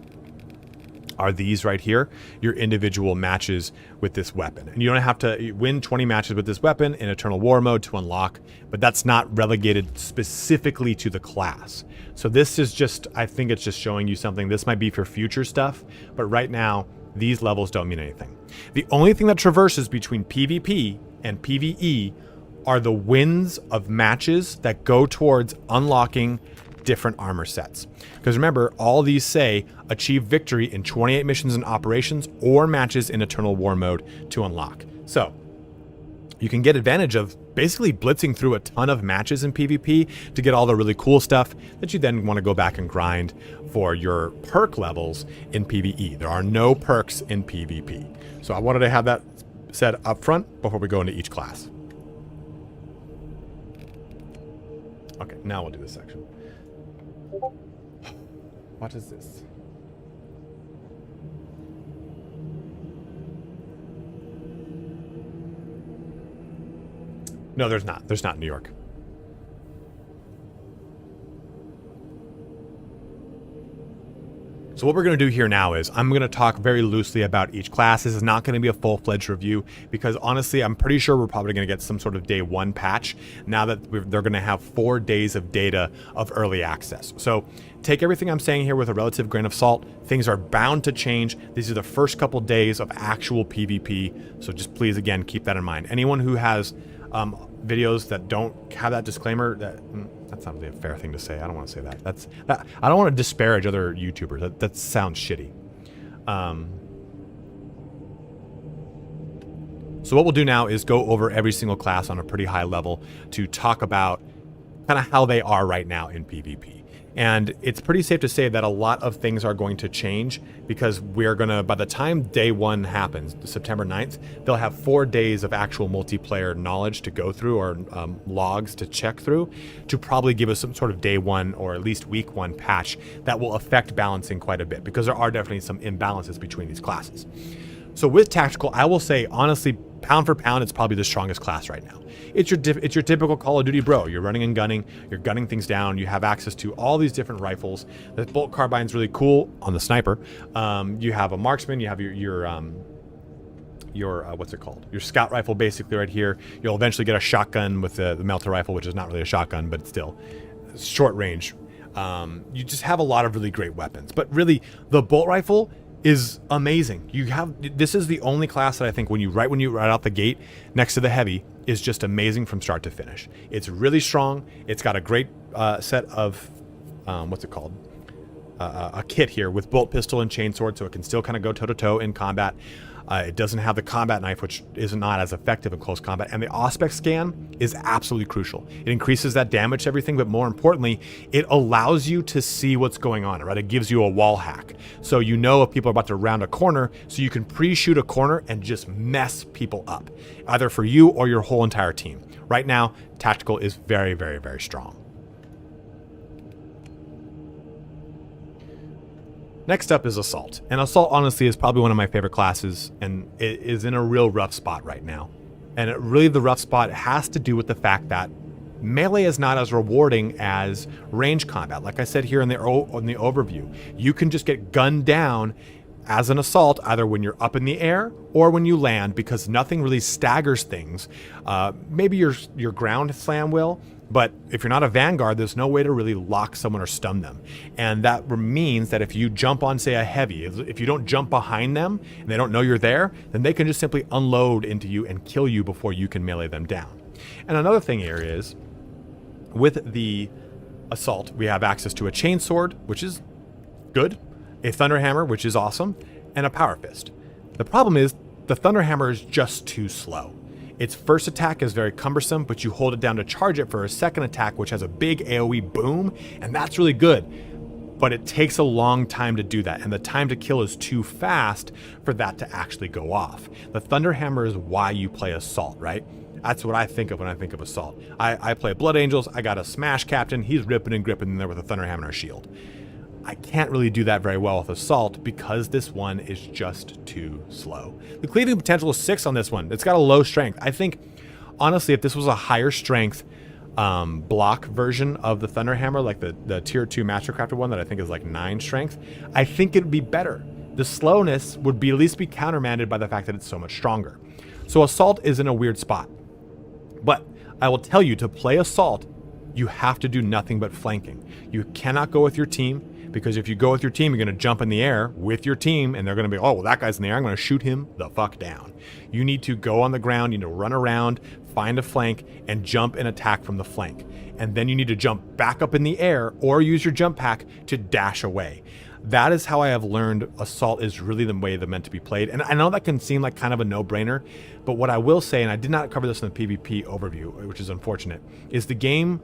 are these right here, your individual matches with this weapon. And you don't have to win 20 matches with this weapon in Eternal War mode to unlock, but that's not relegated specifically to the class. So this is just, I think it's just showing you something. This might be for future stuff, but right now, these levels don't mean anything. The only thing that traverses between PvP and PvE are the wins of matches that go towards unlocking different armor sets. Because remember, all these say achieve victory in 28 missions and operations or matches in Eternal War mode to unlock. So you can get advantage of basically blitzing through a ton of matches in PvP to get all the really cool stuff that you then want to go back and grind for your perk levels in PvE. There are no perks in PvP. So I wanted to have that said up front before we go into each class. Okay, now we'll do this section. What is this? No, there's not. There's not in New York. So what we're going to do here now is I'm going to talk very loosely about each class. This is not going to be a full-fledged review because honestly, I'm pretty sure we're probably going to get some sort of day one patch now that they're going to have 4 days of data of early access. So take everything I'm saying here with a relative grain of salt. Things are bound to change. These are the first couple days of actual PvP. So just please, again, keep that in mind. Anyone who has videos that don't have that disclaimer, that's not really a fair thing to say. I don't want to say that. I don't want to disparage other YouTubers. That sounds shitty. So what we'll do now is go over every single class on a pretty high level to talk about kind of how they are right now in PvP. And it's pretty safe to say that a lot of things are going to change because we're going to, by the time day one happens, September 9th, they'll have 4 days of actual multiplayer knowledge to go through or logs to check through to probably give us some sort of day one or at least week one patch that will affect balancing quite a bit because there are definitely some imbalances between these classes. So with Tactical, I will say, honestly, pound for pound, it's probably the strongest class right now. It's your typical Call of Duty bro. You're running and gunning. You're gunning things down. You have access to all these different rifles. The bolt carbine's really cool on the sniper. You have a marksman. You have your what's it called? Your scout rifle basically right here. You'll eventually get a shotgun with the melter rifle, which is not really a shotgun, but still short range. You just have a lot of really great weapons. But really, the bolt rifle is amazing. This is the only class that I think when you right out the gate next to the heavy is just amazing from start to finish. It's really strong. It's got a great set of what's it called? A kit here with bolt pistol and chainsword, so it can still kind of go toe to toe in combat. It doesn't have the combat knife, which is not as effective in close combat. And the Auspex scan is absolutely crucial. It increases that damage to everything, but more importantly, it allows you to see what's going on, right? It gives you a wall hack. So you know if people are about to round a corner, so you can pre-shoot a corner and just mess people up, either for you or your whole entire team. Right now, Tactical is very, very, very strong. Next up is Assault. And Assault, honestly, is probably one of my favorite classes, and it is in a real rough spot right now. And really, the rough spot has to do with the fact that melee is not as rewarding as range combat. Like I said here in the overview, you can just get gunned down as an Assault, either when you're up in the air or when you land, because nothing really staggers things. Maybe your ground slam will, but if you're not a Vanguard, there's no way to really lock someone or stun them. And that means that if you jump on, say, a heavy, if you don't jump behind them and they don't know you're there, then they can just simply unload into you and kill you before you can melee them down. And another thing here is, with the Assault, we have access to a chainsword, which is good, a Thunderhammer, which is awesome, and a Power Fist. The problem is the Thunderhammer is just too slow. Its first attack is very cumbersome, but you hold it down to charge it for a second attack, which has a big AoE boom, and that's really good. But it takes a long time to do that, and the time to kill is too fast for that to actually go off. The Thunderhammer is why you play Assault, right? That's what I think of when I think of Assault. I play Blood Angels, I got a Smash Captain, he's ripping and gripping in there with a Thunderhammer and a shield. I can't really do that very well with Assault because this one is just too slow. The cleaving potential is 6 on this one. It's got a low strength. I think, honestly, if this was a higher strength block version of the Thunderhammer, like the tier 2 Mastercrafted one that I think is like 9 strength, I think it'd be better. The slowness would be at least be countermanded by the fact that it's so much stronger. So Assault is in a weird spot. But I will tell you, to play Assault, you have to do nothing but flanking. You cannot go with your team, because if you go with your team, you're going to jump in the air with your team, and they're going to be, oh, well, that guy's in the air, I'm going to shoot him the fuck down. You need to go on the ground, you need to run around, find a flank, and jump and attack from the flank. And then you need to jump back up in the air, or use your jump pack to dash away. That is how I have learned Assault is really the way they're meant to be played. And I know that can seem like kind of a no-brainer, but what I will say, and I did not cover this in the PvP overview, which is unfortunate, is the game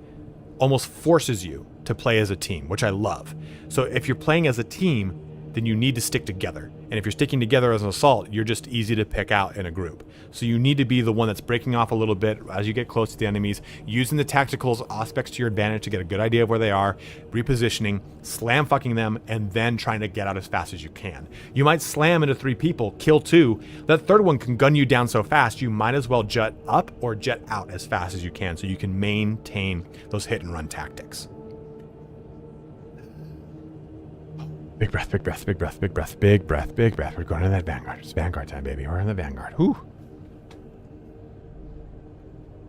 almost forces you to play as a team, which I love. So if you're playing as a team, then you need to stick together. And if you're sticking together as an Assault, you're just easy to pick out in a group. So you need to be the one that's breaking off a little bit as you get close to the enemies, using the tactical aspects to your advantage to get a good idea of where they are, repositioning, slam fucking them, and then trying to get out as fast as you can. You might slam into 3 people, kill 2. That third one can gun you down so fast, you might as well jet up or jet out as fast as you can so you can maintain those hit and run tactics. Big breath, big breath, big breath, big breath, big breath, big breath. We're going to that Vanguard. It's Vanguard time, baby. We're in the Vanguard. Whew.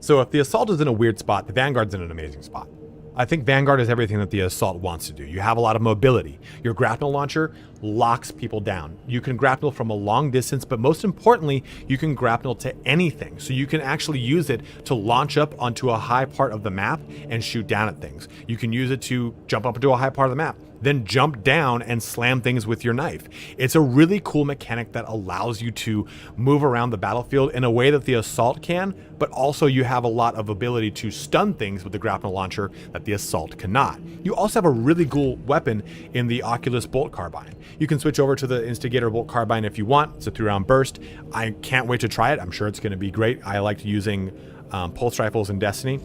So if the Assault is in a weird spot, the Vanguard's in an amazing spot. I think Vanguard is everything that the Assault wants to do. You have a lot of mobility. Your grapnel launcher locks people down. You can grapnel from a long distance, but most importantly, you can grapnel to anything. So you can actually use it to launch up onto a high part of the map and shoot down at things. You can use it to jump up into a high part of the map, then jump down and slam things with your knife. It's a really cool mechanic that allows you to move around the battlefield in a way that the Assault can, but also you have a lot of ability to stun things with the grapnel launcher that the Assault cannot. You also have a really cool weapon in the Oculus Bolt Carbine. You can switch over to the Instigator Bolt Carbine if you want. It's a 3-round burst. I can't wait to try it. I'm sure it's going to be great. I liked using pulse rifles in Destiny.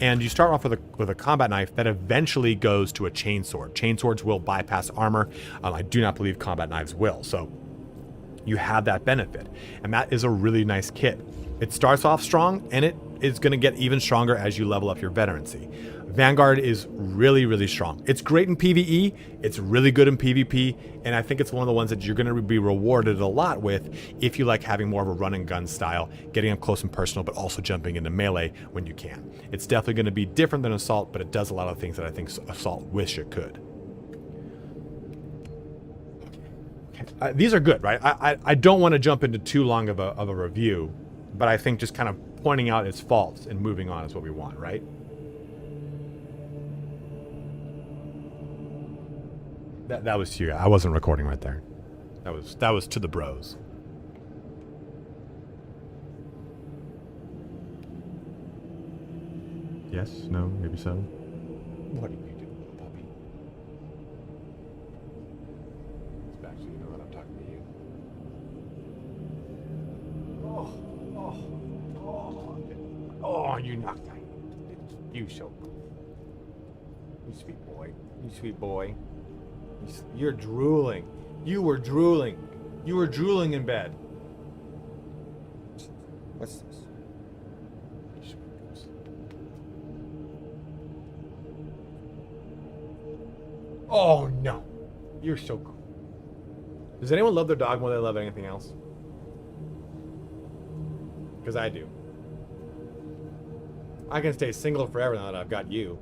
And you start off with a combat knife that eventually goes to a chainsword. Chainswords will bypass armor. I do not believe combat knives will. So you have that benefit. And that is a really nice kit. It starts off strong, and it is going to get even stronger as you level up your veterancy. Vanguard is really, really strong. It's great in PvE, it's really good in PvP, and I think it's one of the ones that you're going to be rewarded a lot with if you like having more of a run and gun style, getting up close and personal, but also jumping into melee when you can. It's definitely going to be different than Assault, but it does a lot of things that I think Assault wish it could. These are good, right? I don't want to jump into too long of a review, but I think just kind of pointing out its faults and moving on is what we want, right? That was to you. I wasn't recording right there. That was to the bros. Yes, no, maybe so. What do you do, little puppy? It's back so you know that I'm talking to you. Oh, you knocked out. You so cool. You sweet boy. You sweet boy. You're drooling. You were drooling. You were drooling in bed. What's this? Oh no. You're so cool. Does anyone love their dog more than they love anything else? Because I do. I can stay single forever now that I've got you.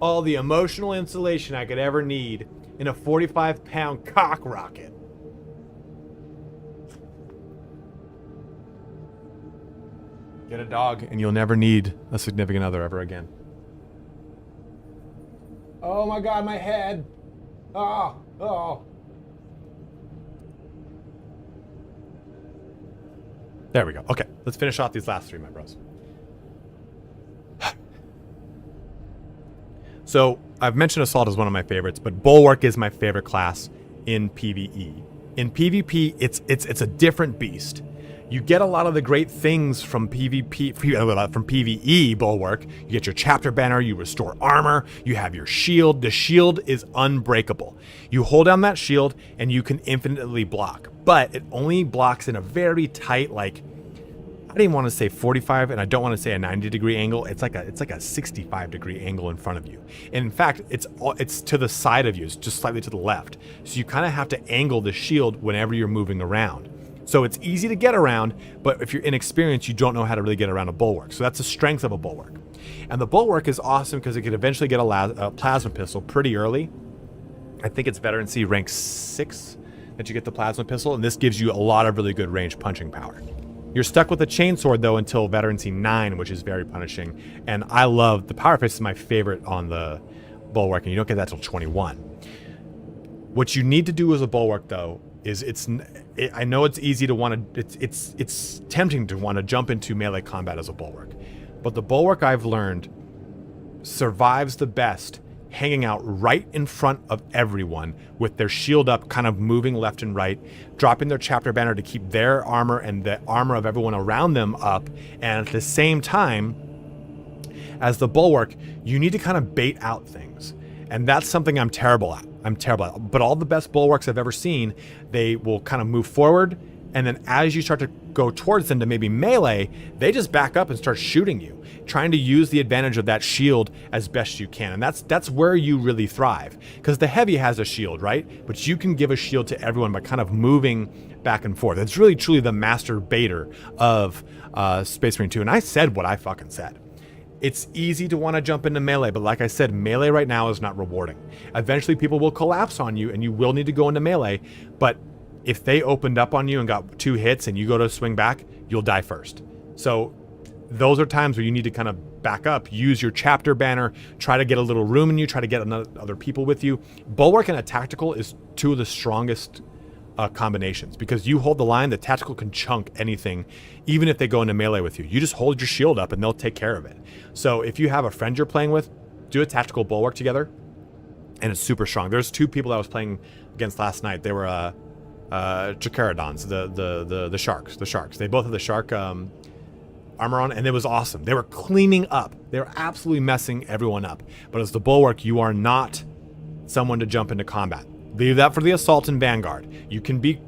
All the emotional insulation I could ever need in a 45-pound cock rocket. Get a dog and you'll never need a significant other ever again. Oh my god, my head. Oh. There we go. Okay, let's finish off these last 3, my bros. So I've mentioned Assault as one of my favorites, but Bulwark is my favorite class in PvE. In PvP, it's a different beast. You get a lot of the great things from from PvE Bulwark. You get your chapter banner, you restore armor, you have your shield. The shield is unbreakable. You hold down that shield and you can infinitely block, but it only blocks in a very tight, like, I didn't want to say 45, and I don't want to say a 90-degree angle. It's like a 65-degree angle in front of you. And in fact, it's to the side of you. It's just slightly to the left. So you kind of have to angle the shield whenever you're moving around. So it's easy to get around, but if you're inexperienced, you don't know how to really get around a Bulwark. So that's the strength of a Bulwark. And the Bulwark is awesome because it can eventually get a plasma pistol pretty early. I think it's Veteran C rank 6 that you get the plasma pistol, and this gives you a lot of really good range punching power. You're stuck with the chainsword though until Veteran C9, which is very punishing. And I love the Power Fist is my favorite on the Bulwark, and you don't get that till 21. What you need to do as a Bulwark though is I know it's easy to want to, it's tempting to want to jump into melee combat as a Bulwark, but the Bulwark I've learned survives the best hanging out right in front of everyone with their shield up, kind of moving left and right, dropping their chapter banner to keep their armor and the armor of everyone around them up. And at the same time, as the Bulwark, you need to kind of bait out things. And that's something I'm terrible at. But all the best Bulwarks I've ever seen, they will kind of move forward, and then as you start to go towards them to maybe melee, they just back up and start shooting you, trying to use the advantage of that shield as best you can. And that's where you really thrive, because the heavy has a shield, right? But you can give a shield to everyone by kind of moving back and forth. It's really truly the master baiter of Space Marine 2. And I said what I fucking said. It's easy to want to jump into melee, but like I said, melee right now is not rewarding. Eventually people will collapse on you and you will need to go into melee, but if they opened up on you and got 2 hits and you go to swing back, you'll die first. So those are times where you need to kind of back up, use your chapter banner, try to get a little room in you, try to get other people with you. Bulwark and a tactical is 2 of the strongest combinations, because you hold the line, the tactical can chunk anything, even if they go into melee with you. You just hold your shield up and they'll take care of it. So if you have a friend you're playing with, do a tactical Bulwark together, and it's super strong. There's 2 people that I was playing against last night. They were Jacaradons, the sharks. They both have the shark armor on, and it was awesome. They were cleaning up. They were absolutely messing everyone up. But as the Bulwark, you are not someone to jump into combat. Leave that for the Assault and Vanguard. You can be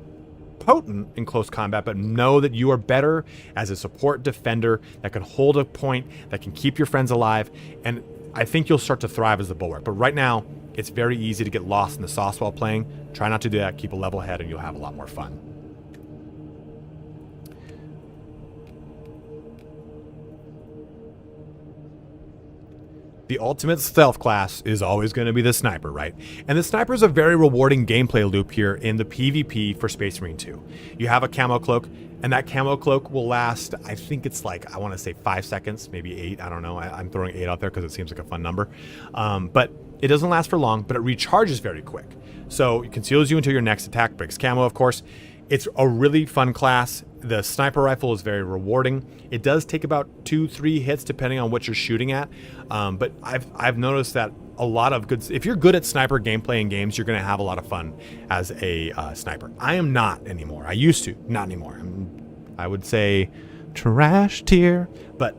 potent in close combat, but know that you are better as a support defender that can hold a point, that can keep your friends alive, and I think you'll start to thrive as a Bulwark. But right now, it's very easy to get lost in the sauce while playing. Try not to do that. Keep a level head and you'll have a lot more fun. The ultimate stealth class is always going to be the sniper, right? And the sniper is a very rewarding gameplay loop here in the PvP for Space Marine 2. You have a camo cloak, and that camo cloak will last, I think it's like, I want to say 5 seconds, maybe 8, I don't know. I'm throwing 8 out there because it seems like a fun number. But it doesn't last for long, but it recharges very quick. So it conceals you until your next attack, breaks camo, of course. It's a really fun class. The sniper rifle is very rewarding. It does take about 2-3 hits depending on what you're shooting at. But I've noticed that a lot of if you're good at sniper gameplay in games, you're going to have a lot of fun as a sniper. I am not anymore. I used to, not anymore. I would say trash tier, but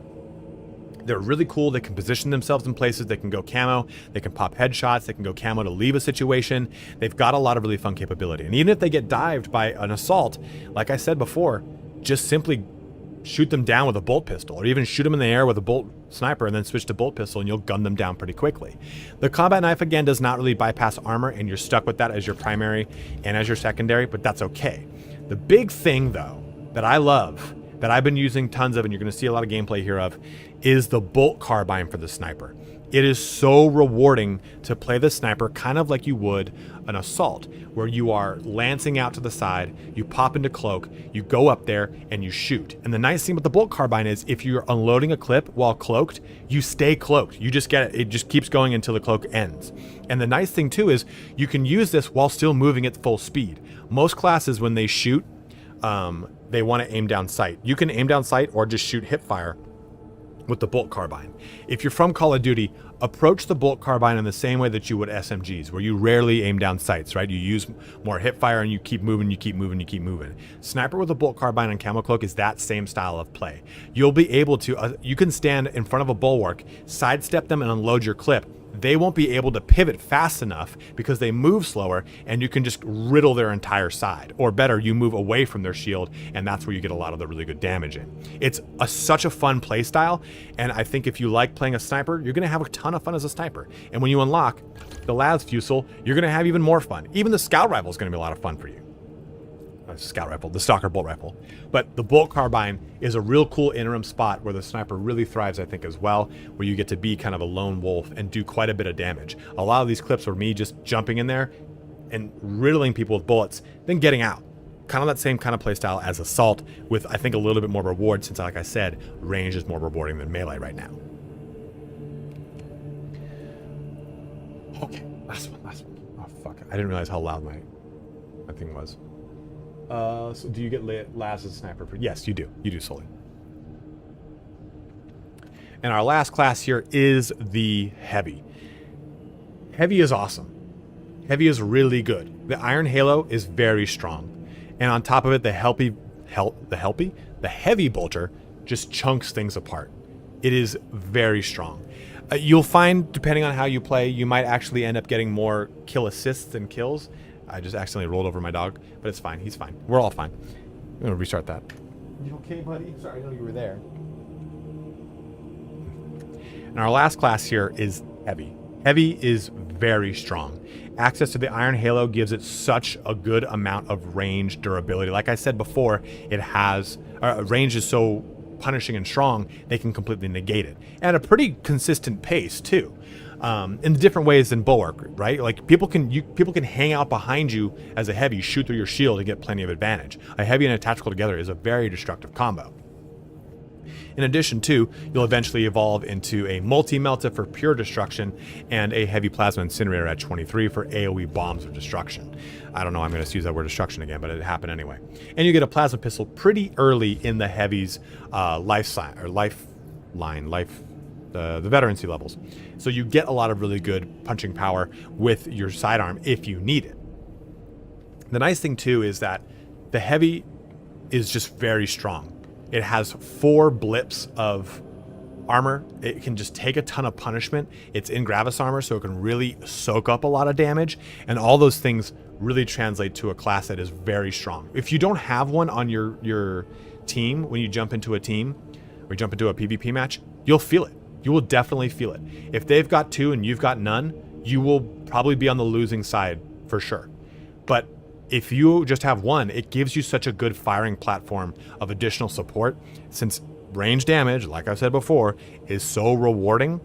they're really cool. They can position themselves in places. They can go camo. They can pop headshots. They can go camo to leave a situation. They've got a lot of really fun capability. And even if they get dived by an assault, like I said before, just simply shoot them down with a bolt pistol, or even shoot them in the air with a bolt sniper and then switch to bolt pistol and you'll gun them down pretty quickly. The combat knife, again, does not really bypass armor, and you're stuck with that as your primary and as your secondary, but that's okay. The big thing, though, that I love, that I've been using tons of, and you're going to see a lot of gameplay here of, is the bolt carbine for the sniper. It is so rewarding to play the sniper kind of like you would an assault, where you are lancing out to the side, you pop into cloak, you go up there, and you shoot. And the nice thing with the bolt carbine is if you're unloading a clip while cloaked, you stay cloaked. You just get it. It just keeps going until the cloak ends. And the nice thing too is you can use this while still moving at full speed. Most classes, when they shoot, they want to aim down sight. You can aim down sight or just shoot hip fire with the bolt carbine. If you're from Call of Duty, approach the bolt carbine in the same way that you would SMGs, where you rarely aim down sights, right? You use more hip fire and you keep moving, you keep moving, you keep moving. Sniper with a bolt carbine and camo cloak is that same style of play. You'll be able to, you can stand in front of a bulwark, sidestep them and unload your clip. They won't be able to pivot fast enough because they move slower, and you can just riddle their entire side. Or better, you move away from their shield, and that's where you get a lot of the really good damage in. It's such a fun play style, and I think if you like playing a sniper, you're going to have a ton of fun as a sniper. And when you unlock the Las Fusel, you're going to have even more fun. Even the Scout Rifle is going to be a lot of fun for you. Scout Rifle, the Stalker Bolt Rifle. But the Bolt Carbine is a real cool interim spot where the sniper really thrives, I think, as well, where you get to be kind of a lone wolf and do quite a bit of damage. A lot of these clips were me just jumping in there and riddling people with bullets, then getting out. Kind of that same kind of play style as Assault, with, I think, a little bit more reward, since, like I said, range is more rewarding than melee right now. Okay, last one. Oh, fuck. I didn't realize how loud my thing was. So do you get Laz as a sniper? Yes, you do. You do, Sully. And our last class here is the Heavy. Heavy is awesome. Heavy is really good. The Iron Halo is very strong. And on top of it, the Heavy Bolter just chunks things apart. It is very strong. You'll find, depending on how you play, you might actually end up getting more kill assists than kills. I just accidentally rolled over my dog, but it's fine. He's fine. We're all fine. I'm going to restart that. You okay, buddy? Sorry, I know you were there. And our last class here is Heavy. Heavy is very strong. Access to the Iron Halo gives it such a good amount of range durability. Like I said before, it has range is so punishing and strong, they can completely negate it. And a pretty consistent pace, too. In different ways than Bulwark, right? Like people can hang out behind you as a Heavy, shoot through your shield and get plenty of advantage. A Heavy and a Tactical together is a very destructive combo. In addition to, you'll eventually evolve into a Multi-Melta for pure destruction and a Heavy Plasma Incinerator at 23 for AoE bombs of destruction. I don't know, I'm going to use that word destruction again, but it happened anyway. And you get a Plasma Pistol pretty early in the Heavy's the veterancy levels. So you get a lot of really good punching power with your sidearm if you need it. The nice thing too is that the Heavy is just very strong. It has 4 blips of armor. It can just take a ton of punishment. It's in Gravis armor, so it can really soak up a lot of damage, and all those things really translate to a class that is very strong. If you don't have one on your team, when you jump into a team or jump into a PvP match, you'll feel it. You will definitely feel it. If they've got 2 and you've got none, you will probably be on the losing side for sure. But if you just have 1, it gives you such a good firing platform of additional support, since range damage, like I said before, is so rewarding.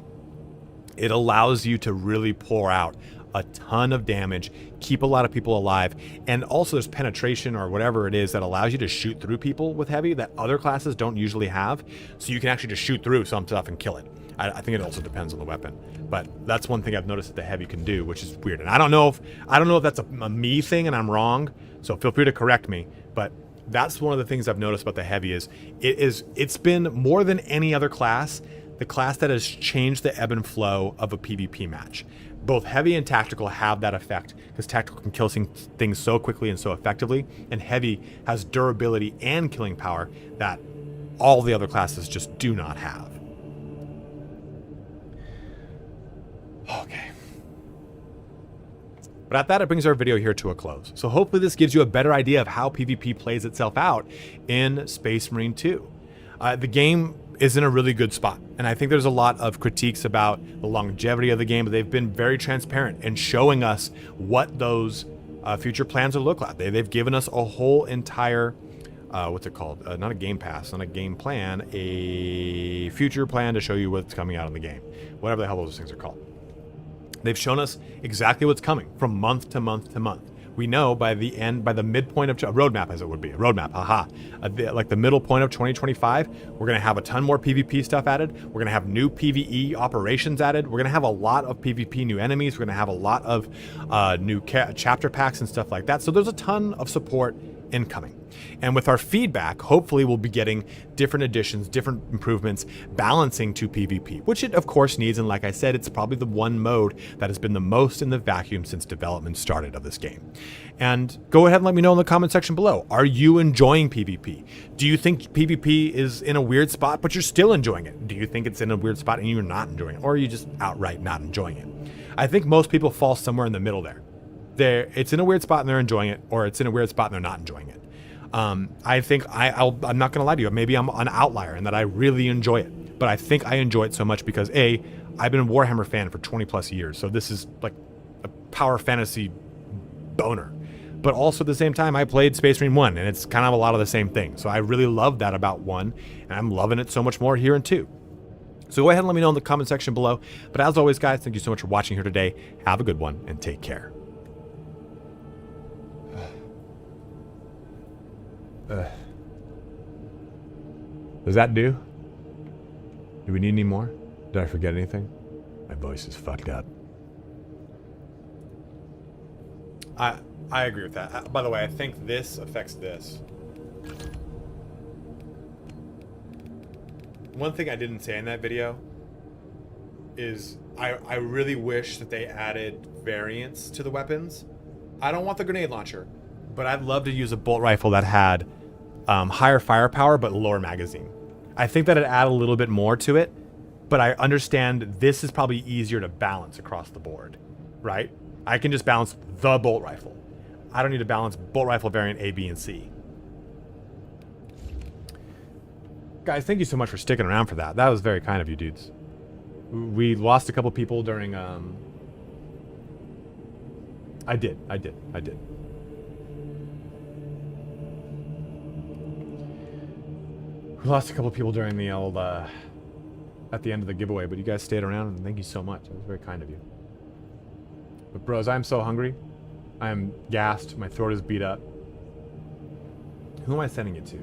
It allows you to really pour out a ton of damage, keep a lot of people alive, and also there's penetration or whatever it is that allows you to shoot through people with Heavy that other classes don't usually have. So you can actually just shoot through some stuff and kill it. I think it also depends on the weapon, but that's one thing I've noticed that the Heavy can do, which is weird. And I don't know if that's a me thing and I'm wrong, so feel free to correct me, but that's one of the things I've noticed about the Heavy is it's been more than any other class, the class that has changed the ebb and flow of a PvP match. Both Heavy and Tactical have that effect, because Tactical can kill things so quickly and so effectively, and Heavy has durability and killing power that all the other classes just do not have. Okay. But at that, it brings our video here to a close. So hopefully this gives you a better idea of how PvP plays itself out in Space Marine 2. The game is in a really good spot, and I think there's a lot of critiques about the longevity of the game, but they've been very transparent in showing us what those future plans will look like. They've given us a whole entire, what's it called? Not a game pass, not a game plan, a future plan to show you what's coming out in the game. Whatever the hell those things are called. They've shown us exactly what's coming from month to month to month. We know by the midpoint of a roadmap, as it would be a roadmap, like the middle point of 2025, we're going to have a ton more PvP stuff added. We're going to have new PvE operations added. We're going to have a lot of PvP new enemies. We're going to have a lot of new chapter packs and stuff like that. So there's a ton of support incoming. And with our feedback, hopefully we'll be getting different additions, different improvements, balancing to PvP, which it of course needs. And like I said, it's probably the one mode that has been the most in the vacuum since development started of this game. And go ahead and let me know in the comment section below. Are you enjoying PvP? Do you think PvP is in a weird spot, but you're still enjoying it? Do you think it's in a weird spot and you're not enjoying it? Or are you just outright not enjoying it? I think most people fall somewhere in the middle there. It's in a weird spot and they're enjoying it, or it's in a weird spot and they're not enjoying it. I think I'm not going to lie to you. Maybe I'm an outlier in that I really enjoy it. But I think I enjoy it so much because A, I've been a Warhammer fan for 20 plus years. So this is like a power fantasy boner. But also at the same time, I played Space Marine 1 and it's kind of a lot of the same thing. So I really love that about 1 and I'm loving it so much more here in 2. So go ahead and let me know in the comment section below. But as always, guys, thank you so much for watching here today. Have a good one and take care. Does that do? Do we need any more? Did I forget anything? My voice is fucked up. I agree with that. By the way, I think this affects this. One thing I didn't say in that video is I really wish that they added variants to the weapons. I don't want the grenade launcher, but I'd love to use a bolt rifle that had higher firepower but lower magazine. I think that it'd add a little bit more to it, but I understand this is probably easier to balance across the board, right? I can just balance the bolt rifle. I don't need to balance bolt rifle variant A, B, and C. Guys, thank you so much for sticking around for that. That was very kind of you dudes. We lost a couple people during I did. We lost a couple people during the old at the end of the giveaway, but you guys stayed around and thank you so much. It was very kind of you. But bros, I'm so hungry. I am gassed. My throat is beat up. Who am I sending it to?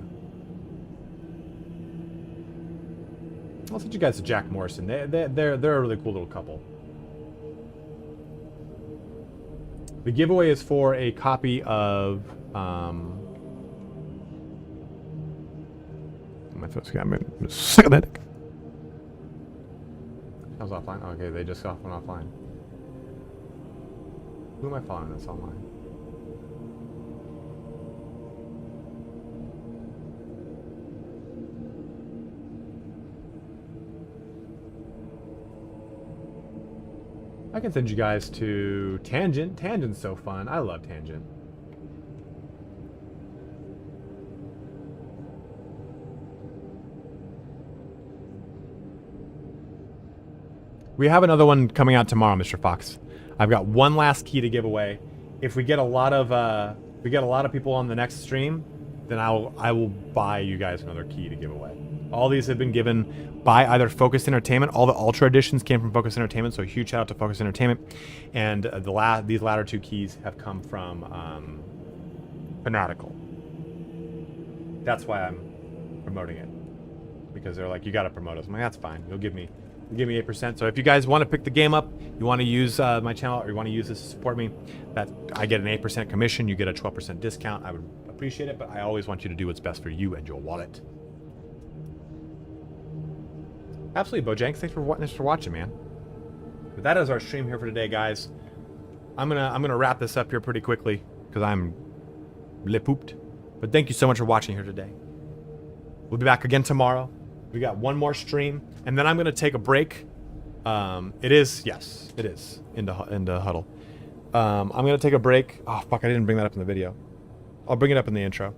I'll send you guys to Jack Morrison. They're a really cool little couple. The giveaway is for a copy of my throat's got me sick of that. I was offline. Okay, they just went offline. Who am I following that's online? I can send you guys to Tangent. Tangent's so fun. I love Tangent. We have another one coming out tomorrow, Mr. Fox. I've got one last key to give away. If we get a lot of people on the next stream, then I will buy you guys another key to give away. All these have been given by either Focus Entertainment. All the Ultra editions came from Focus Entertainment, so a huge shout out to Focus Entertainment. And these latter two keys have come from Fanatical. That's why I'm promoting it, because they're like, you got to promote us. I'm like, that's fine. You'll give me 8%. So if you guys want to pick the game up, you want to use my channel, or you want to use this to support me, that I get an 8% commission. You get a 12% discount. I would appreciate it, but I always want you to do what's best for you and your wallet. Absolutely, Bojanks. Thanks for watching, man. But that is our stream here for today, guys. I'm gonna wrap this up here pretty quickly because I'm le pooped. But thank you so much for watching here today. We'll be back again tomorrow. We got one more stream, and then I'm gonna take a break. It is into huddle. I'm gonna take a break. Oh fuck! I didn't bring that up in the video. I'll bring it up in the intro.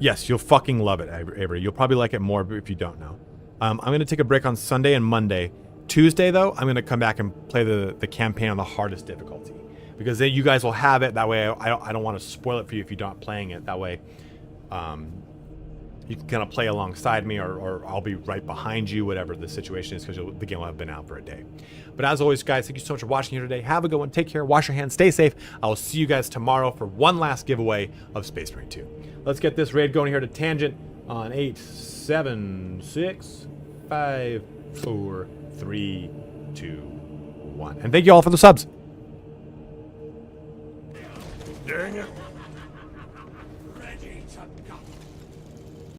Yes, you'll fucking love it, Avery. You'll probably like it more if you don't know. I'm going to take a break on Sunday and Monday. Tuesday, though, I'm going to come back and play the campaign on the hardest difficulty. Because then you guys will have it. That way, I don't want to spoil it for you if you're not playing it. That way, you can kind of play alongside me, or I'll be right behind you, whatever the situation is, because the game will have been out for a day. But as always, guys, thank you so much for watching here today. Have a good one. Take care. Wash your hands. Stay safe. I will see you guys tomorrow for one last giveaway of Space Marine 2. Let's get this raid going here to Tangent on 8, 7, 6, 5, 4, 3, 2, 1. And thank you all for the subs. Dang it. Ready to go.